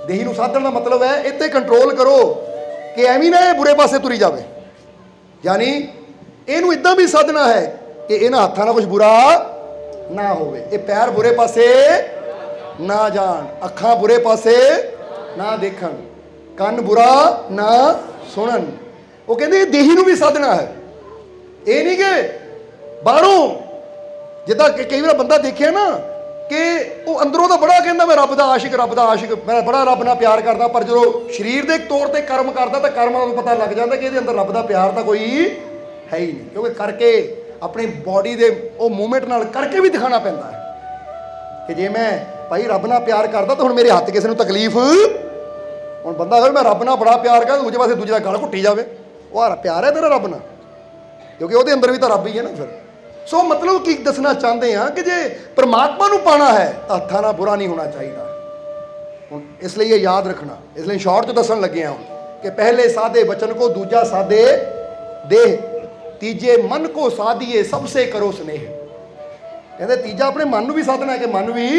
देही नूं साधण का मतलब है इत्ते कंट्रोल करो कि एवं ना ये बुरे पासे तुरी जाए। यानी इनू इदां भी साधना है कि इन्हां हत्थां नाल कुछ बुरा ना होवे, ये पैर बुरे पासे ना जान, अखां बुरे पासे ना देखन, कन बुरा ना सुनन। वो कहते देही नूं भी साधना है। ये नहीं कि बाहरों जिद्दां कई बार बंदा देखिया ना कि वो अंदरों तो बड़ा कहता मैं रब दा आशिक, रब दा आशिक, मैं बड़ा रब नाल प्यार करदा, पर जो शरीर के तौर पर कर्म करदा तो कर्मां नूं पता लग जाता कि इहदे अंदर रब दा प्यार तो कोई है ही नहीं। क्योंकि करके अपनी बॉडी के वो मूवमेंट नाल करके भी दिखाना पैंदा है कि जे मैं भाई रब नाल प्यार करदा तो हुण मेरे हत्थ किसी नूं तकलीफ। हुण बंदा अगर मैं रब नाल बड़ा प्यार करदा, दूजे पासे दूजे दा गल घुट्टी जावे, वो प्यार है तेरा रब नाल, क्योंकि वो अंदर भी तो रब ही है ना। फिर सो मतलब की दसना चाहते हैं कि जे परमात्मा नूं पाना है तो हत्थां नाल बुरा नहीं होना चाहिए। इसलिए ये याद रखना, इसलिए शॉर्ट च दसन लगे हैं कि पहले सादे वचन को, दूजा सादे देह, तीजे मन को साधिए सबसे करो स्नेह। कहते तीजा अपने मन नूं भी साधना है कि मन भी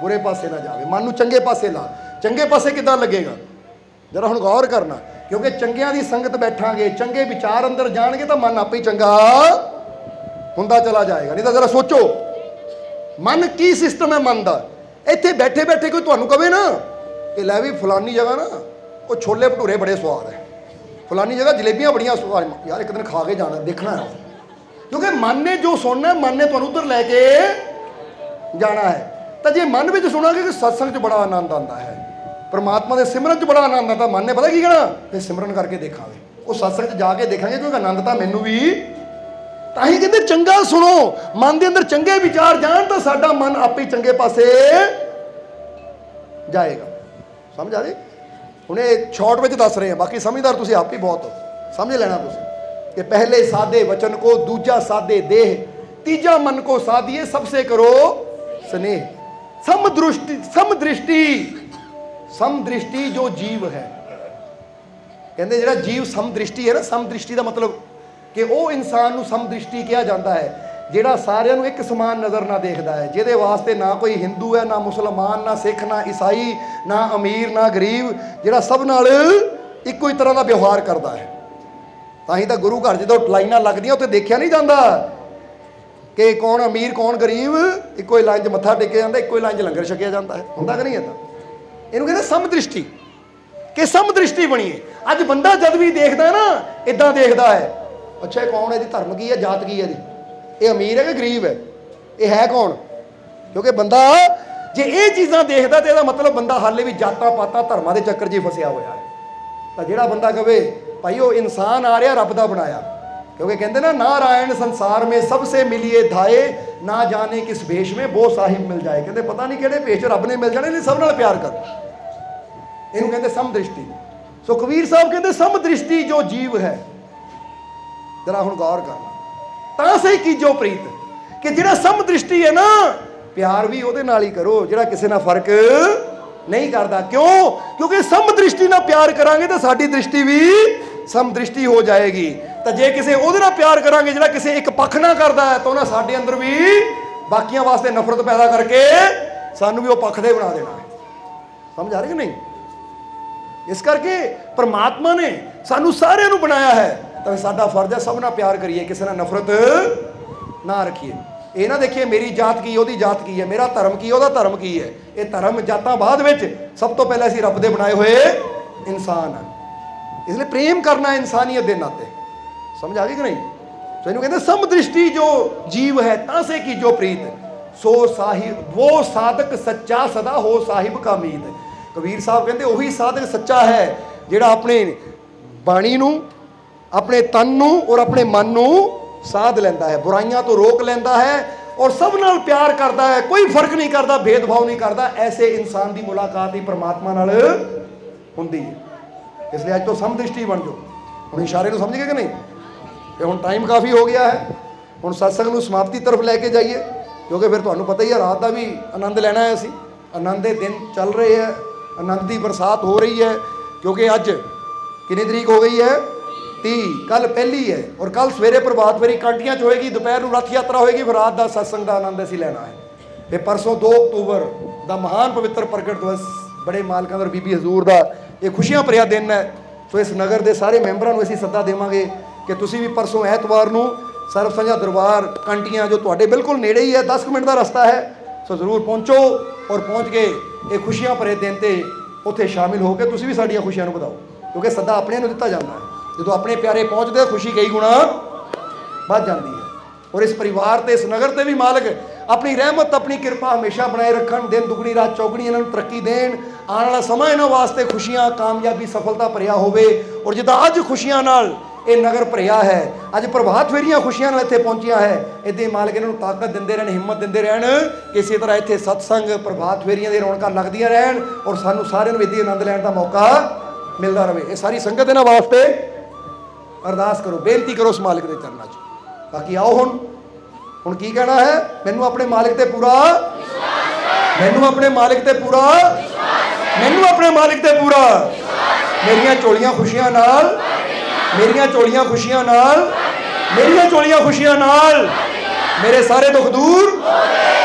बुरे पासे ना जाए, मन नूं चंगे पासे ला। चंगे पासे किद्दां लगेगा जरा हुण गौर करना, क्योंकि चंगियां दी संगत बैठांगे, चंगे विचार अंदर जाणगे तो मन आपे चंगा हुंदा चला जाएगा। नहीं तो जरा सोचो मन की सिस्टम है मन का। इत्थे बैठे बैठे कोई तुहानूं कहे ना कि लै भी फलानी जगह ना वो छोले भटूरे बड़े स्वाद है, फलानी जगह जलेबियां बड़ियां स्वाद, यार एक दिन खा के जाना, देखना है। क्योंकि मन ने जो सुनना है, मन ने तुहानूं उधर लैके जाना है। तो जे मन में सुना कि सत्संग च बड़ा आनंद आता है परमात्मा के सिमरन च बड़ा आनंद आता। मन ने पता की कहना, फिर सिमरन करके देखांगे, वो सत्संग च जाके देखांगे, क्योंकि आनंद तो मैनू भी। तां ही कहते चंगा सुनो, मन के अंदर चंगे विचार जान तो साडा मन आपे ही चंगे पासे जाएगा। समझ आ रही? हुणे शॉर्ट में दस रहे हैं, बाकी समझदार तुसीं आप ही बहुत हो, समझ लेना तुसीं कि पहले सादे वचन को, दूजा सादे देह, तीजा मन को साधिए, सबसे करो स्नेह। समदृष्टि, समदृष्टि, समदृष्टि जो जीव है, कहते जिहड़ा जीव समदृष्टि है ना, समदृष्टि का मतलब कि वो इंसान नूं समदृष्टि कहा जाता है जिहड़ा सारिਆਂ ਨੂੰ एक समान नज़र ना देखता है, जिहदे वास्ते ना कोई हिंदू है, ना मुसलमान, ना सिख, ना ईसाई, ना अमीर, ना गरीब, जिहड़ा सब नाल इक्को ही तरह का व्यवहार करता है। तां ही तो गुरु घर जो लाइनां लगदियां उत्ते देखिया नहीं जाता कि कौन अमीर कौन गरीब, इक्को ही लाइन 'च मत्था टेकिया जाता, इक्को ही लाइन 'च लंगर छकिया जाता है। हुंदा कि नहीं इदां? इहनूं कहंदे समदृष्टि, कि समदृष्टि बणीए। अज बंदा जद भी देखदा ना, इदां देखदा है, अच्छा ये कौन है जी, धर्म की है, जात की है जी, ये अमीर है कि गरीब है, ये है कौन? क्योंकि बंदा जे ये चीज़ां देखदा तो इसदा मतलब बंदा हाले भी जातां पातां धर्मां दे चक्कर 'च फसिया होया है। तो जिहड़ा बंदा कहे भाई वो इंसान आ रहा रब दा बनाया, क्योंकि कहते ना नारायण संसार में सबसे मिलिए धाए, ना जाने किस भेष में वो साहिब मिल जाए। कहते पता नहीं किहड़े भेष रब ने मिल जाने, नहीं सब नाल प्यार कर। इहनूं कहते समदृष्टि। सो कबीर साहब कहते समदृष्टि जो जीव है, जरा हुण गौर करना, तां सही कीजो प्रीत, कि जिहड़ा समदृष्टि है ना, प्यार भी उहदे नाल ही करो जिहड़ा किसी नाल फर्क नहीं करता। क्यों? क्योंकि समदृष्टि नाल प्यार करांगे तो साडी दृष्टि भी समदृष्टि हो जाएगी। तो जे किसी उहदे नाल प्यार करांगे जिहड़ा किसी एक पक्ष ना करता है, तो उन्हें साडे अंदर भी बाकियां वास्ते नफरत पैदा करके सानू भी वो पक्ष दे बना देना है। समझ आ रही कि नहीं? इस करके परमात्मा ने सानू सारिਆਂ ਨੂੰ बनाया है, तो साडा फर्ज है सब नाल प्यार करिए, किसी नाल नफरत ना रखिए। ये ना देखिए मेरी जात की, ओदी जात की है, मेरा धर्म की, ओदा धर्म की है। ये धर्म जातां बाद विच, सब तो पहले असीं रब दे बनाए हुए इंसान हैं, इसलिए प्रेम करना इंसानियत के नाते। समझ आ गई कि नहीं? तो इन्हों कहते समदृष्टि जो जीव है, तां से की जो प्रीत, सो साहिब वो साधक सच्चा सदा हो साहिब का मीत। कबीर साहब कहते वही साधक सच्चा है जिहड़ा अपने बाणी नूं, अपने तन नूं और अपने मन नूं साध लैंदा है, बुराइयां तो रोक लैंदा है और सब नाल प्यार करता है, कोई फर्क नहीं करता, भेदभाव नहीं करता। ऐसे इंसान की मुलाकात ही परमात्मा नाल हुंदी है। इसलिए अज तो समदृष्टि बन जाओ। हुण इशारे नूं समझ गए कि नहीं? ते हुण टाइम काफ़ी हो गया है, हुण सत्संग नूं समाप्ति तरफ लैके जाइए, क्योंकि फिर तुहानूं पता ही है रात का भी आनंद लैना है। असीं आनंद के दिन चल रहे हैं, आनंद की बरसात हो रही है, क्योंकि अज कितनी तरीक हो गई है? 30, कल पहली है, और कल सवेरे प्रभात फेरी कांटियां च होएगी, दोपहर को रथ यात्रा होएगी, फिर रात का सत्संग का आनंद असीं लैना है। फिर परसों 2 अक्तूबर का महान पवित्र प्रगट दिवस, बड़े मालकां दा बीबी हजूर का ये खुशियां भरिया दिन है। सो इस नगर के सारे मैंबरां नूं असीं सद्दा देवांगे कि तुसीं भी परसों ऐतवार नूं सर्व संझा दरबार कांटियां जो तुहाडे बिल्कुल नेड़े ही है, 10 मिनट का रस्ता है, सो जरूर पहुँचो और पहुँच के ये खुशियां भरे दिन ते उत्थे शामिल हो के तुसीं भी साडियां खुशियां नूं वधाओ, क्योंकि सद्दा अपने नूं दित्ता जाता है। जो अपने प्यारे पहुँचते खुशी कई गुणा बढ़ जाती है। और इस परिवार से, इस नगर से भी मालिक अपनी रहमत, अपनी कृपा हमेशा बनाए रखन, दिन दुगनी रात चौगनी इन्होंने तरक्की देन, आने वाला समय इन्होंने वास्ते खुशियां, कामयाबी, सफलता भरिया होवे। और जिदा अज खुशियां नाल ये नगर भरिया है, अज प्रभात फेरियां खुशियां नाल इत्थे पहुंचिया है, इदां मालिक इन्होंने ताकत दिंदे रहन, हिम्मत दिंदे रहन, इसी तरह इत्थे सत्संग प्रभात फेरियां दी रौनकां लगदियां रहन और सानू सारिआं नूं इदां आनंद लैण दा मौका मिलदा रहे। ये सारी संगत इन्हां वास्ते अरदास करो, बेनती करो उस मालिक के चरणों च। बाकी आओ हुण की कहना है? मैनू अपने मालिक ते पूरा, मैनू अपने मालिक ते पूरा, मैनू अपने मालिक ते पूरा, मेरियां चोलियां खुशियां नाल, मेरियां चोलियां खुशियां नाल, मेरियां चोलियां खुशियां नाल, मेरे सारे दुख दूर,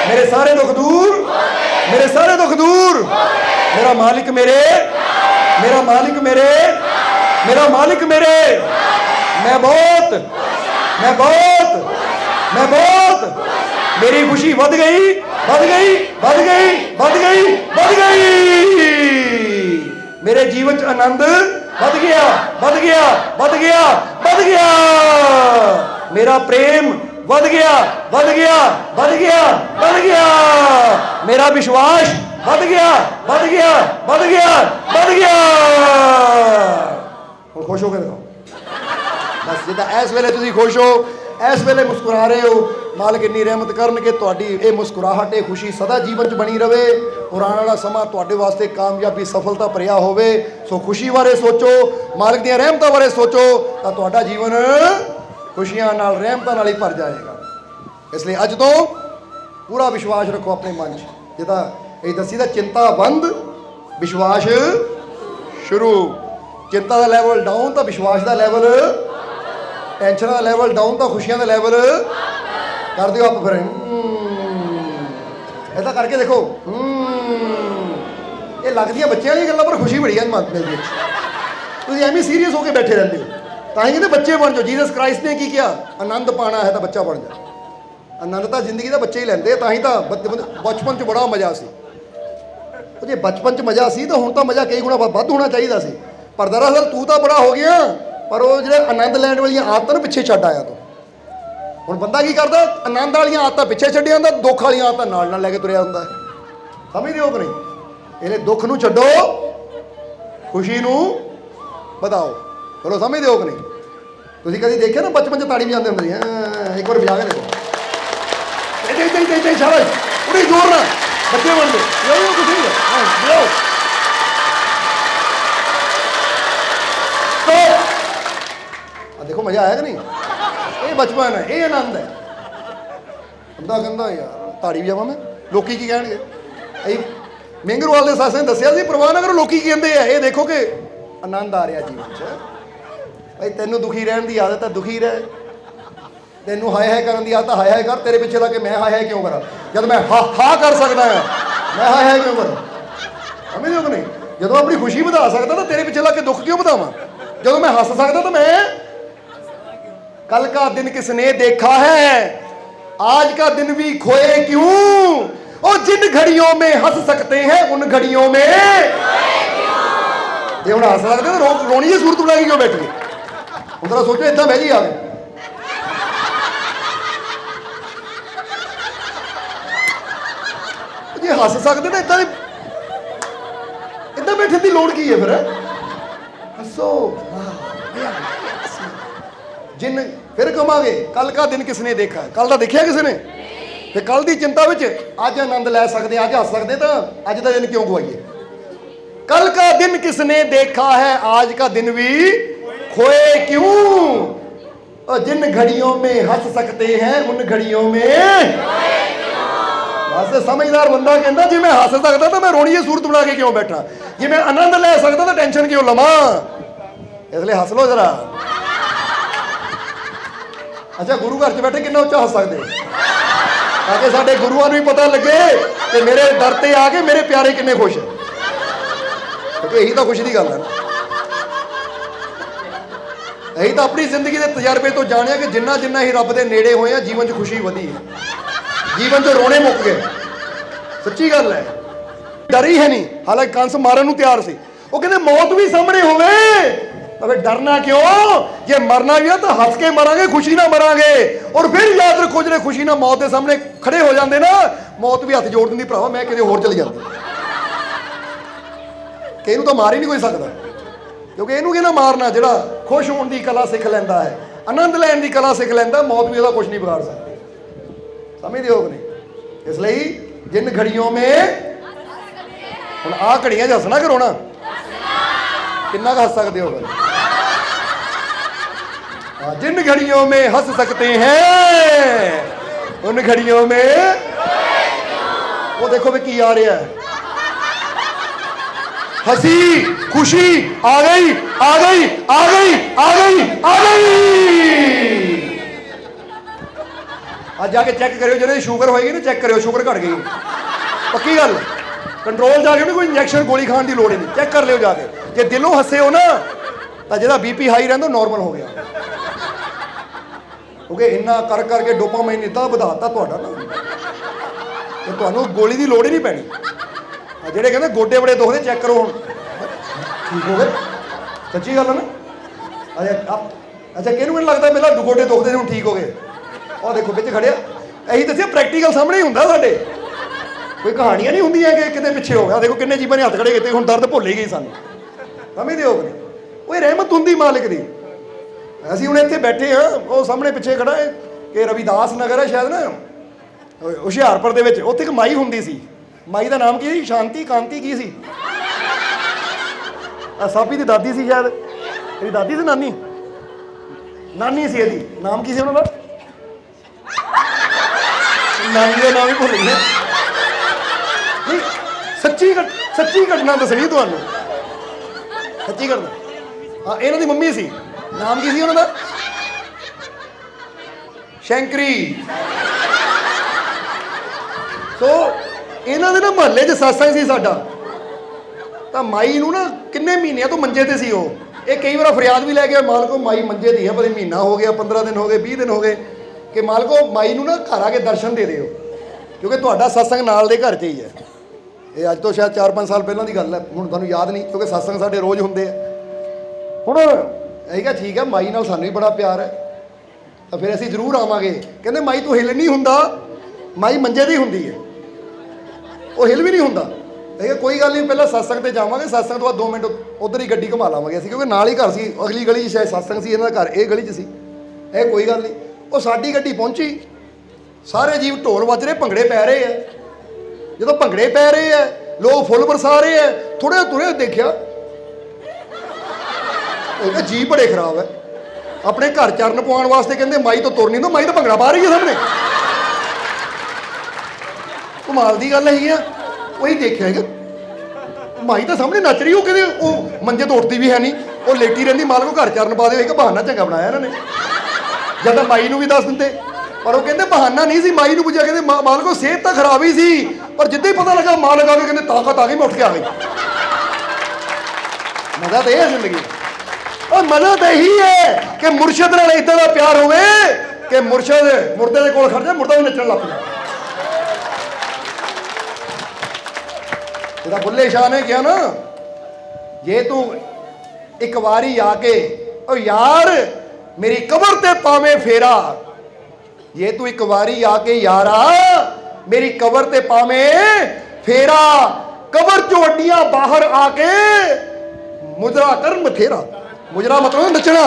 मेरे सारे दुख दूर, मेरे सारे दुख दूर। मेरा मालिक मेरे, मेरा मालिक मेरे, मेरा मालिक मेरे, मैं बहुत, मैं बहुत, मैं बहुत, मेरी खुशी बढ़ गई, बढ़ गई, बढ़ गई, बढ़ गई, बढ़ गई, मेरे जीवन च आनंद बढ़ गया, बढ़ गया, बढ़ गया, बढ़ गया, मेरा प्रेम बढ़ गया, बढ़ गया, बढ़ गया, बढ़ गया, मेरा विश्वास ਵੱਧ ਗਿਆ ਵੱਧ ਗਿਆ ਵੱਧ ਗਿਆ ਵੱਧ ਗਿਆ। ਹੁਣ ਖੁਸ਼ ਹੋ ਕੇ ਦਿਖਾਓ ਬਸ। ਜਿੱਦਾਂ ਇਸ ਵੇਲੇ ਤੁਸੀਂ ਖੁਸ਼ ਹੋ, ਇਸ ਵੇਲੇ ਮੁਸਕਰਾ ਰਹੇ ਹੋ, ਮਾਲਕ ਇੰਨੀ ਰਹਿਮਤ ਕਰਨ ਕਿ ਤੁਹਾਡੀ ਇਹ ਮੁਸਕਰਾਹਟ, ਇਹ ਖੁਸ਼ੀ ਸਦਾ ਜੀਵਨ 'ਚ ਬਣੀ ਰਵੇ ਔਰ ਆਉਣ ਵਾਲਾ ਸਮਾਂ ਤੁਹਾਡੇ ਵਾਸਤੇ ਕਾਮਯਾਬੀ ਸਫਲਤਾ ਭਰਿਆ ਹੋਵੇ। ਸੋ ਖੁਸ਼ੀ ਬਾਰੇ ਸੋਚੋ, ਮਾਲਕ ਦੀਆਂ ਰਹਿਮਤਾਂ ਬਾਰੇ ਸੋਚੋ, ਤਾਂ ਤੁਹਾਡਾ ਜੀਵਨ ਖੁਸ਼ੀਆਂ ਨਾਲ ਰਹਿਮਤਾਂ ਨਾਲ ਹੀ ਭਰ ਜਾਏਗਾ। ਇਸ ਲਈ ਅੱਜ ਤੋਂ ਪੂਰਾ ਵਿਸ਼ਵਾਸ ਰੱਖੋ ਆਪਣੇ ਮਨ 'ਚ। ਜਿੱਦਾਂ ਇਹ ਦੱਸੀ ਦਾ ਚਿੰਤਾ ਬੰਦ, ਵਿਸ਼ਵਾਸ ਸ਼ੁਰੂ। ਚਿੰਤਾ ਦਾ ਲੈਵਲ ਡਾਊਨ ਤਾਂ ਵਿਸ਼ਵਾਸ ਦਾ ਲੈਵਲ, ਟੈਨਸ਼ਨ ਦਾ ਲੈਵਲ ਡਾਊਨ ਤਾਂ ਖੁਸ਼ੀਆਂ ਦਾ ਲੈਵਲ ਕਰ ਦਿਓ ਆਪ। ਫਿਰ ऐसा करके देखो। ये लगदियां बच्चों वाली गल्लां पर खुशी बड़ी है मिलती है। तुम एवं सीरीयस होकर बैठे रहते हो, तां ही कहते बच्चे बन जाओ। जीसस क्राइस्ट ने की किया, आनंद पाना है तो बच्चा बन जाए। आनंद तो जिंदगी का बच्चे ही लेंदे, तां ही तो बचपन च बड़ा मज़ा सी। जे बचपन च मज़ा सी तो हुण तो मज़ा कई गुणा वध होना चाहिए सी। पर दरअसल तू तो बड़ा हो गया, पर वो जो आनंद लैण वाली आदतां पिछे छड्ड आया तू। ਹੁਣ ਬੰਦਾ ਕੀ ਕਰਦਾ, ਆਨੰਦ ਵਾਲੀਆਂ ਆਦਤਾਂ ਪਿੱਛੇ ਛੱਡਿਆ ਹੁੰਦਾ, ਦੁੱਖ ਵਾਲੀਆਂ ਆਦਤਾਂ ਨਾਲ ਨਾਲ ਲੈ ਕੇ ਤੁਰਿਆ ਹੁੰਦਾ ਹੈ। ਸਮਝਦੇ ਹੋ ਕਿ ਨਹੀਂ? ਇਹਨੇ ਦੁੱਖ ਨੂੰ ਛੱਡੋ, ਖੁਸ਼ੀ ਨੂੰ ਵਧਾਓ। ਚਲੋ ਸਮਝਦੇ ਹੋ ਕਿ ਨਹੀਂ? ਤੁਸੀਂ ਕਦੀ ਦੇਖਿਆ ਨਾ ਬਚਪਨ 'ਚ ਤਾੜੀ ਵਜਾਉਂਦੇ ਹੁੰਦੇ ਸੀ? ਇੱਕ ਵਾਰ ਵਜਾ ਕੇ ਦੇਖੋ। ਤੇ ਸ਼ਾਬਾਸ਼, ਪੂਰੀ ਜ਼ੋਰ ਨਾਲ ਬੱਚੇ ਬਣਦੇ। ਲਿਓ ਕੁਛ ਨਹੀਂ ਲਿਓ। ਆ ਦੇਖੋ ਮਜ਼ਾ ਆਇਆ ਕਿ ਨਹੀਂ? ਇਹ ਬਚਪਨ ਹੈ, ਇਹ ਆਨੰਦ ਹੈ। ਬੰਦਾ ਕਹਿੰਦਾ ਯਾਰ ਤਾੜੀ ਵਜਾਵਾਂ ਮੈਂ, ਲੋਕੀ ਕੀ ਕਹਿਣਗੇ? ਇਹ ਮਿੰਗਰਵਾਲ ਦੇ ਸਾਸਾਂ ਨੇ ਦੱਸਿਆ ਸੀ, ਪਰਵਾਹ ਨਾ ਕਰੋ ਲੋਕੀ ਕੀ ਕਹਿੰਦੇ ਆ, ਇਹ ਦੇਖੋ ਕਿ ਆਨੰਦ ਆ ਰਿਹਾ ਜੀਵਨ 'ਚ। ਭਾਈ ਤੈਨੂੰ ਦੁਖੀ ਰਹਿਣ ਦੀ ਆਦਤ ਹੈ, ਦੁਖੀ ਰਹਿ। ਤੈਨੂੰ ਹਾਏ ਹਾਏ ਕਰਨ ਦੀ ਆਦਤ, ਹਾਏ ਹਾਏ ਕਰ। ਤੇਰੇ ਪਿੱਛੇ ਲੱਗ ਕੇ ਮੈਂ ਹਾਏ ਹਾਏ ਕਿਉਂ ਕਰਾਂ ਜਦ ਮੈਂ ਹਾ ਕਰ ਸਕਦਾ ਹਾਂ? ਮੈਂ ਹਾਏ ਹਾਏ ਕਿਉਂ ਕਰਾਂ? ਸਮਝਦੇ ਹੋ ਕਿ ਨਹੀਂ? ਜਦੋਂ ਆਪਣੀ ਖੁਸ਼ੀ ਵਧਾ ਸਕਦਾ ਤਾਂ ਤੇਰੇ ਪਿੱਛੇ ਲੱਗ ਕੇ ਦੁੱਖ ਕਿਉਂ ਵਧਾਵਾਂ? ਜਦੋਂ ਮੈਂ ਹੱਸ ਸਕਦਾ ਤਾਂ ਮੈਂ कल का दिन किसने देखा है, आज का दिन भी खोए क्यों? और जिन घड़ियों में हंस सकते हैं उन घड़ियों में जे हुण हंस सकते तो रोनी जी सूरत बना के क्यों बैठी? हुण जरा सोचो, इदां बह जी आ गए जे हंस सकते तो इदां बैठने की लोड़ की है? फिर हंसो। जिन फिर कमांगे कल का दिन किसने देखा है? कल का देखिया किसी ने? फिर कल की चिंता विच अज आनंद लै सकते, अज हस सकते, तो अज का दिन क्यों गवाइए? कल का दिन किसने देखा है, आज का दिन भी खोए क्यों? और जिन घड़ियों में हंस सकते हैं उन घड़ियों में बस। समझदार बंदा कहता जी मैं हस सकता तो मैं रोनी सूरत बना के क्यों बैठा? जी मैं आनंद लै सकता तो टेंशन क्यों लवां? इसलिए हस लो जरा। अच्छा, गुरु घर च बैठे कितना उच्चा हस सकते, ताकि साडे गुरुआं नूं भी पता लगे कि मेरे दर ते आके मेरे प्यारे किन्ने खुश है। क्योंकि यही तो खुशी की गल है ना। यही तो अपनी जिंदगी के तजर्बे तो जानिया कि जिन्ना जिन्ना ही रब दे नेड़े होए जीवन च खुशी वधी है, जीवन च रोने मुक गए। सच्ची गल है, डर ही है नहीं। हालांकि कंस मारन नूं तैयार सी, वो कहते मौत भी सामने होवे तो फिर डरना क्यों? जे मरना भी है तो हंस के मरांगे, खुशी ना मरांगे। और फिर याद रखो जो खुशी ना मौत के सामने खड़े हो जाते ना, मौत भी हथ जोड़ दी भरावा मैं किते होर चली जाती। कि इहनूं तो मार ही नहीं कोई सकता, क्योंकि इहनूं कि ना मारना जिहड़ा खुश होने की कला सिख लैंदा है, आनंद लैण की कला सिख लैंदा, मौत भी इहदा कुछ नहीं बिगाड़ सकती। समझदे हो कि नहीं? इसलिए जिन घड़ियों में हुण आ घड़ियां च हसना कि रोना, किन्ना क हस सकते हो? जिन घड़ियों में हंस सकते हैं उन घड़ियों में वो देखो भी की आ रहा है, हंसी खुशी आ गई आ गई आ गई आ गई आ गई। आज जाके चेक करो, जो शुगर होएगी ना चेक करो, शुगर घट गई पक्की गल। कंट्रोल जाके कोई इंजैक्शन गोली खाने की लोड़ नहीं, चेक कर लियो जाके। जे दिलों हसे हो ना तो जो बीपी हाई रहता नॉर्मल हो गया, क्योंकि इन्ना कर करके डोपामाइन इतना ਵਧਾਤਾ ਤੁਹਾਡਾ ना कि ਤੁਹਾਨੂੰ गोली की लोड़ ही नहीं पैनी। ਜਿਹੜੇ ਕਹਿੰਦੇ ਗੋਡੇ ਬੜੇ ਦੁਖਦੇ ਚੈੱਕ ਕਰੋ ਹੁਣ ठीक हो गए, सच्ची गल है ना। अच्छा किहनूं नहीं लगता मेरा गोडे दुखते हुण ठीक हो गए? और देखो बिच खड़िया, यही दसिया प्रैक्टिकल सामने ही हुंदा साडे। कोई कहानियां नहीं होंगी कि कितने पिछे हो गया, देखो किन्ने जीवन ने हथ खड़े किए, हुण दर्द भुल ही गई सानू, समझदे हो कि कोई रहमत होंगी मालिक दी। असीं हुण इत्थे बैठे हाँ, वो सामने पिछे खड़ा है कि रविदास नगर है शायद ना हुशियारपुर दे विच, उत्थे एक माई हुंदी सी, माई का नाम की सी, शांति कांति की सी, साबी की दादी सी शायद, तेरी दादी सी नानी, नानी सी यदी, नाम की सी उन्होंने, नानी का नाम ही भुल गया। नहीं सच्ची घटना दसनी तुहानूं, सच्ची घटना। हाँ इन्हां दी मम्मी सी, नाम की सी उन्होंने, शैंकरी। सो इन्हां दे ना महल्ले च सत्संग सी साडा, तो माई नूं ना किन्ने महीनों तो मंजे ते सी वो, ये कई बार फरियाद भी लै गया मालको माई मंजे दी है, पता महीना हो गया, 15 दिन हो गए, 20 दिन हो गए, कि मालको माई नूं ना घर आके दर्शन दे दिओ, क्योंकि तुहाडा सत्संग नाल दे घर च ही है। ये अज तो शायद 4-5 साल पहलों की गल है, हुण तुहानूं याद नहीं, क्योंकि सत्संग साडे रोज़ हुंदे आ। हुण असीं कहा ठीक है, माई नाल सानूं भी बड़ा प्यार है, तो फिर असीं जरूर आवांगे। कहंदे माई तूं हिल नहीं हुंदा, माई मंजे दी हुंदी है, वो हिल भी नहीं हुंदा। कोई गल नहीं, पहले सत्संग ते जावांगे, सत्संग तो बाद 2 मिनट उधर ही गड्डी घुमा लावांगे असीं, क्योंकि नाल ही घर सी, अगली गली च शायद सत्संग सी, इन्हां दा घर इह गली च सी। ਇਹ कोई गल नहीं, वो साडी गड्डी पहुंची, सारे जीव ढोल वज रहे, भंगड़े पै रहे है, जो भंगड़े पै रहे है, लोग फुल बरसा रहे है, थोड़े तुरे देखा जी बड़े खराब है, अपने घर चरण पवाउण वास्ते कहंदे माई तो तुर नहीं दो, माई तो भंगड़ा पा रही है सामने, कमाल की गल है। वही देखा है माई तो सामने नच रही, वो मंजे तो उठती भी है नहीं, वो लेटी रही, मालक घर चरण पा दे, बहाना चंगा बनाया इन्होंने, जब माई नूं भी दस दिंदे, पर वो कहते बहाना नहीं सी, माई नूं पुछया कहते मालको सेहत तो खराब ही सी, पर जिद्दां ही पता लगा मालक आ गए, कहते ताकत आ गई, मैं उठ के आ गई। मजा तो यह है जिंदगी, और मजा तो यही है कि मुर्शद नाल इदां दा प्यार होवे कि मुर्शद मुर्दे दे कोल खड़ जाए, मुर्दा भी नच्चण लग पिया। ਇਹਦਾ ਬੁੱਲੇ ਸ਼ਾਹ ਨੇ ਕਿਹਾ ਨਾ, ਜੇ ਤੂੰ ਇੱਕ ਵਾਰੀ ਆ ਕੇ ਓ ਯਾਰ ਮੇਰੀ ਕਬਰ ਤੇ ਪਾਵੇਂ ਫੇਰਾ, ਜੇ ਤੂੰ ਇੱਕ ਵਾਰੀ ਆ ਕੇ ਯਾਰਾ ਮੇਰੀ ਕਬਰ ਤੇ ਪਾਵੇਂ ਫੇਰਾ, ਕਬਰ ਚੋਂ ਅੱਡੀਆਂ ਬਾਹਰ ਆ ਕੇ ਮੁਜਰਾ ਕਰ ਮਥੇਰਾ, ਮੁਜਰਾ मतलब ਨੱਚਣਾ।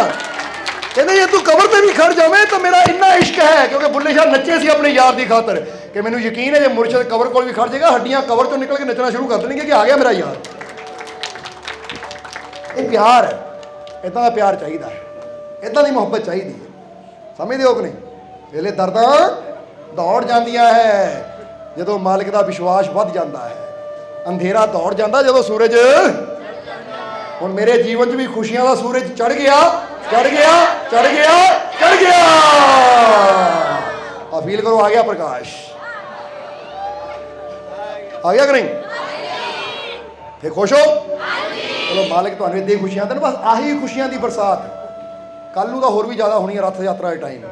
ਕਹਿੰਦੇ ਜੇ ਤੂੰ ਕਬਰ ਤੇ ਵੀ ਖੜ ਜਾਵੇਂ ਤਾਂ ਮੇਰਾ ਇੰਨਾ ਇਸ਼ਕ ਹੈ, ਕਿਉਂਕਿ ਬੁੱਲੇ ਸ਼ਾਹ ਨੱਚੇ ਸੀ ਆਪਣੇ ਯਾਰ ਦੀ ਖਾਤਰ, कि मैनू यकीन है जो मुर्शद कवर को भी खड़ जाएगा, हड्डियां कवर चो निकल के नचना शुरू कर देंगे कि आ गया मेरा यार। ये प्यार है, इदा का प्यार चाहिए, इदा की मुहब्बत चाहिए, समझते हो कि नहीं। वेले दर्दां दौड़ जांदियां है जो मालिक का विश्वास वध जाता है, अंधेरा दौड़ जाता जो सूरज, हुण मेरे जीवन च भी खुशियां का सूरज चढ़ गया, चढ़ गया, चढ़ गया, चढ़ गया। फील करो आ गया प्रकाश, आ गया कि नहीं, फिर खुश हो। चलो मालिक तुहानूं इदां ही खुशियां देन, बस आही खुशियां की बरसात कल नूं तां होर भी ज़्यादा होनी है, रथ यात्रा के टाइम,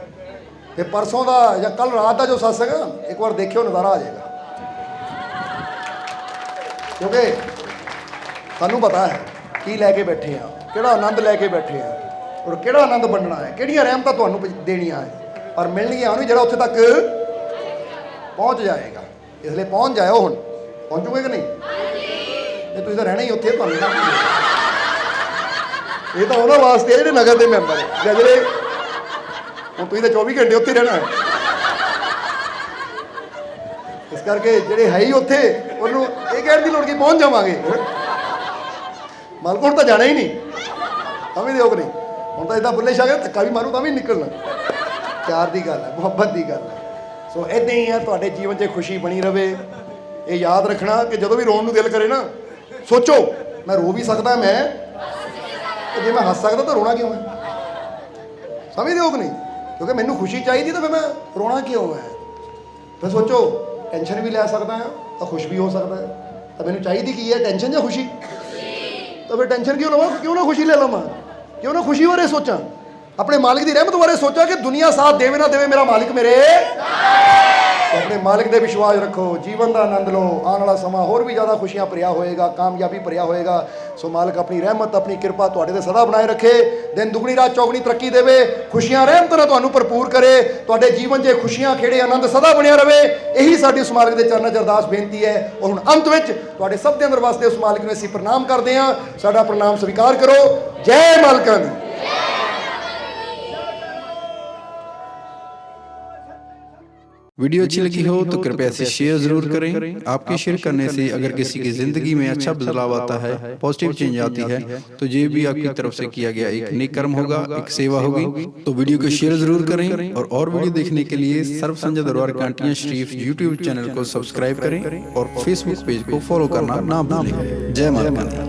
फिर परसों का या कल रात का जो सत्संग एक बार देखियो नज़ारा आ जाएगा, क्योंकि सानूं पता है की लैके बैठे हैं, किहड़ा आनंद लैके बैठे हैं, और किहड़ा आनंद वंडना है, किहड़ियां रहमतां तुहानूं देनियां है, और मिलणगियां उहनूं जिहड़ा उत्थे तक पहुँच जाएगा। इसलिए पहुँच जाओ, हुण पहुँचोगे कि नहीं, नहीं तुसीं तां रहना ही उत्थे, तुहानूं ये तो उन्होंने वास्ते जिहड़े नगर के मैंबर या जिहड़े हुण तुसीं तां 24 घंटे उत्थे रहना है, इस करके जिहड़े है ही उत्थे उन्होंने ये कहण दी लोड़ की पहुँच जावांगे, मालक हुण तां जाना ही नहीं, समझदे हो कि नहीं। हुण तां इदां बुल्ले शाह धक्का भी मारू तां भी निकलना, प्यार की गल है, मुहब्बत की गल है। सो इदां ही है, तुहाडे जीवन 'च खुशी बनी रहे। ये याद रखना कि जो भी रोन नूं दिल करे ना, सोचो मैं रो भी सकता, मैं जे मैं हस सकता तो रोना क्यों है, समझदे हो कि नहीं, क्योंकि मैनूं खुशी चाहिए तो फिर मैं रोना क्यों है। फिर सोचो टेंशन भी लै सकता है तो खुश भी हो सकता है, तो मैनूं चाहिए की है, टेंशन या खुशी, तो फिर टेंशन क्यों लवां, क्यों ना खुशी ले लवां, क्यों ना खुशी बारे सोचा, अपने मालिक की रहमत बारे सोचा कि दुनिया साथ देवे ना देवे मेरा मालिक मेरे अपने मालिक दे विश्वास रखो, जीवन का आनंद लो। आने वाला समा होर भी ज़्यादा खुशियां भरिया होएगा, कामयाबी भरिया होएगा। सो मालिक अपनी रहमत अपनी कृपा तुहाडे ते सदा बनाए रखे, दिन दुगनी रात चौगनी तरक्की देवे, खुशियां रहमत नाल तुहानू भरपूर करे, तुहाडे जीवन 'च खुशियां खेड़े आनंद सदा बनिया रहे। यही साडी उस मालिक दे चरणों 'च अरदास बेनती है। और हुण अंत विच तुहाडे सब दे अंदर वास्ते उस मालिक नूं असीं प्रणाम करदे हां। साडा प्रणाम स्वीकार करो। जय मालिका दी। वीडियो अच्छी लगी हो तो कृपया इसे शेयर जरूर करें। आपके शेयर करने से अगर किसी की जिंदगी में अच्छा बदलाव आता है, पॉजिटिव चेंज आती है, तो ये भी आपकी तरफ से किया गया एक नेक कर्म होगा, एक सेवा होगी। तो वीडियो को शेयर जरूर करें और वीडियो देखने के लिए सर्व संजय दरबार कांटियां शरीफ यूट्यूब चैनल को सब्सक्राइब करें और फेसबुक पेज को फॉलो करना ना भूलें। जय माता दी।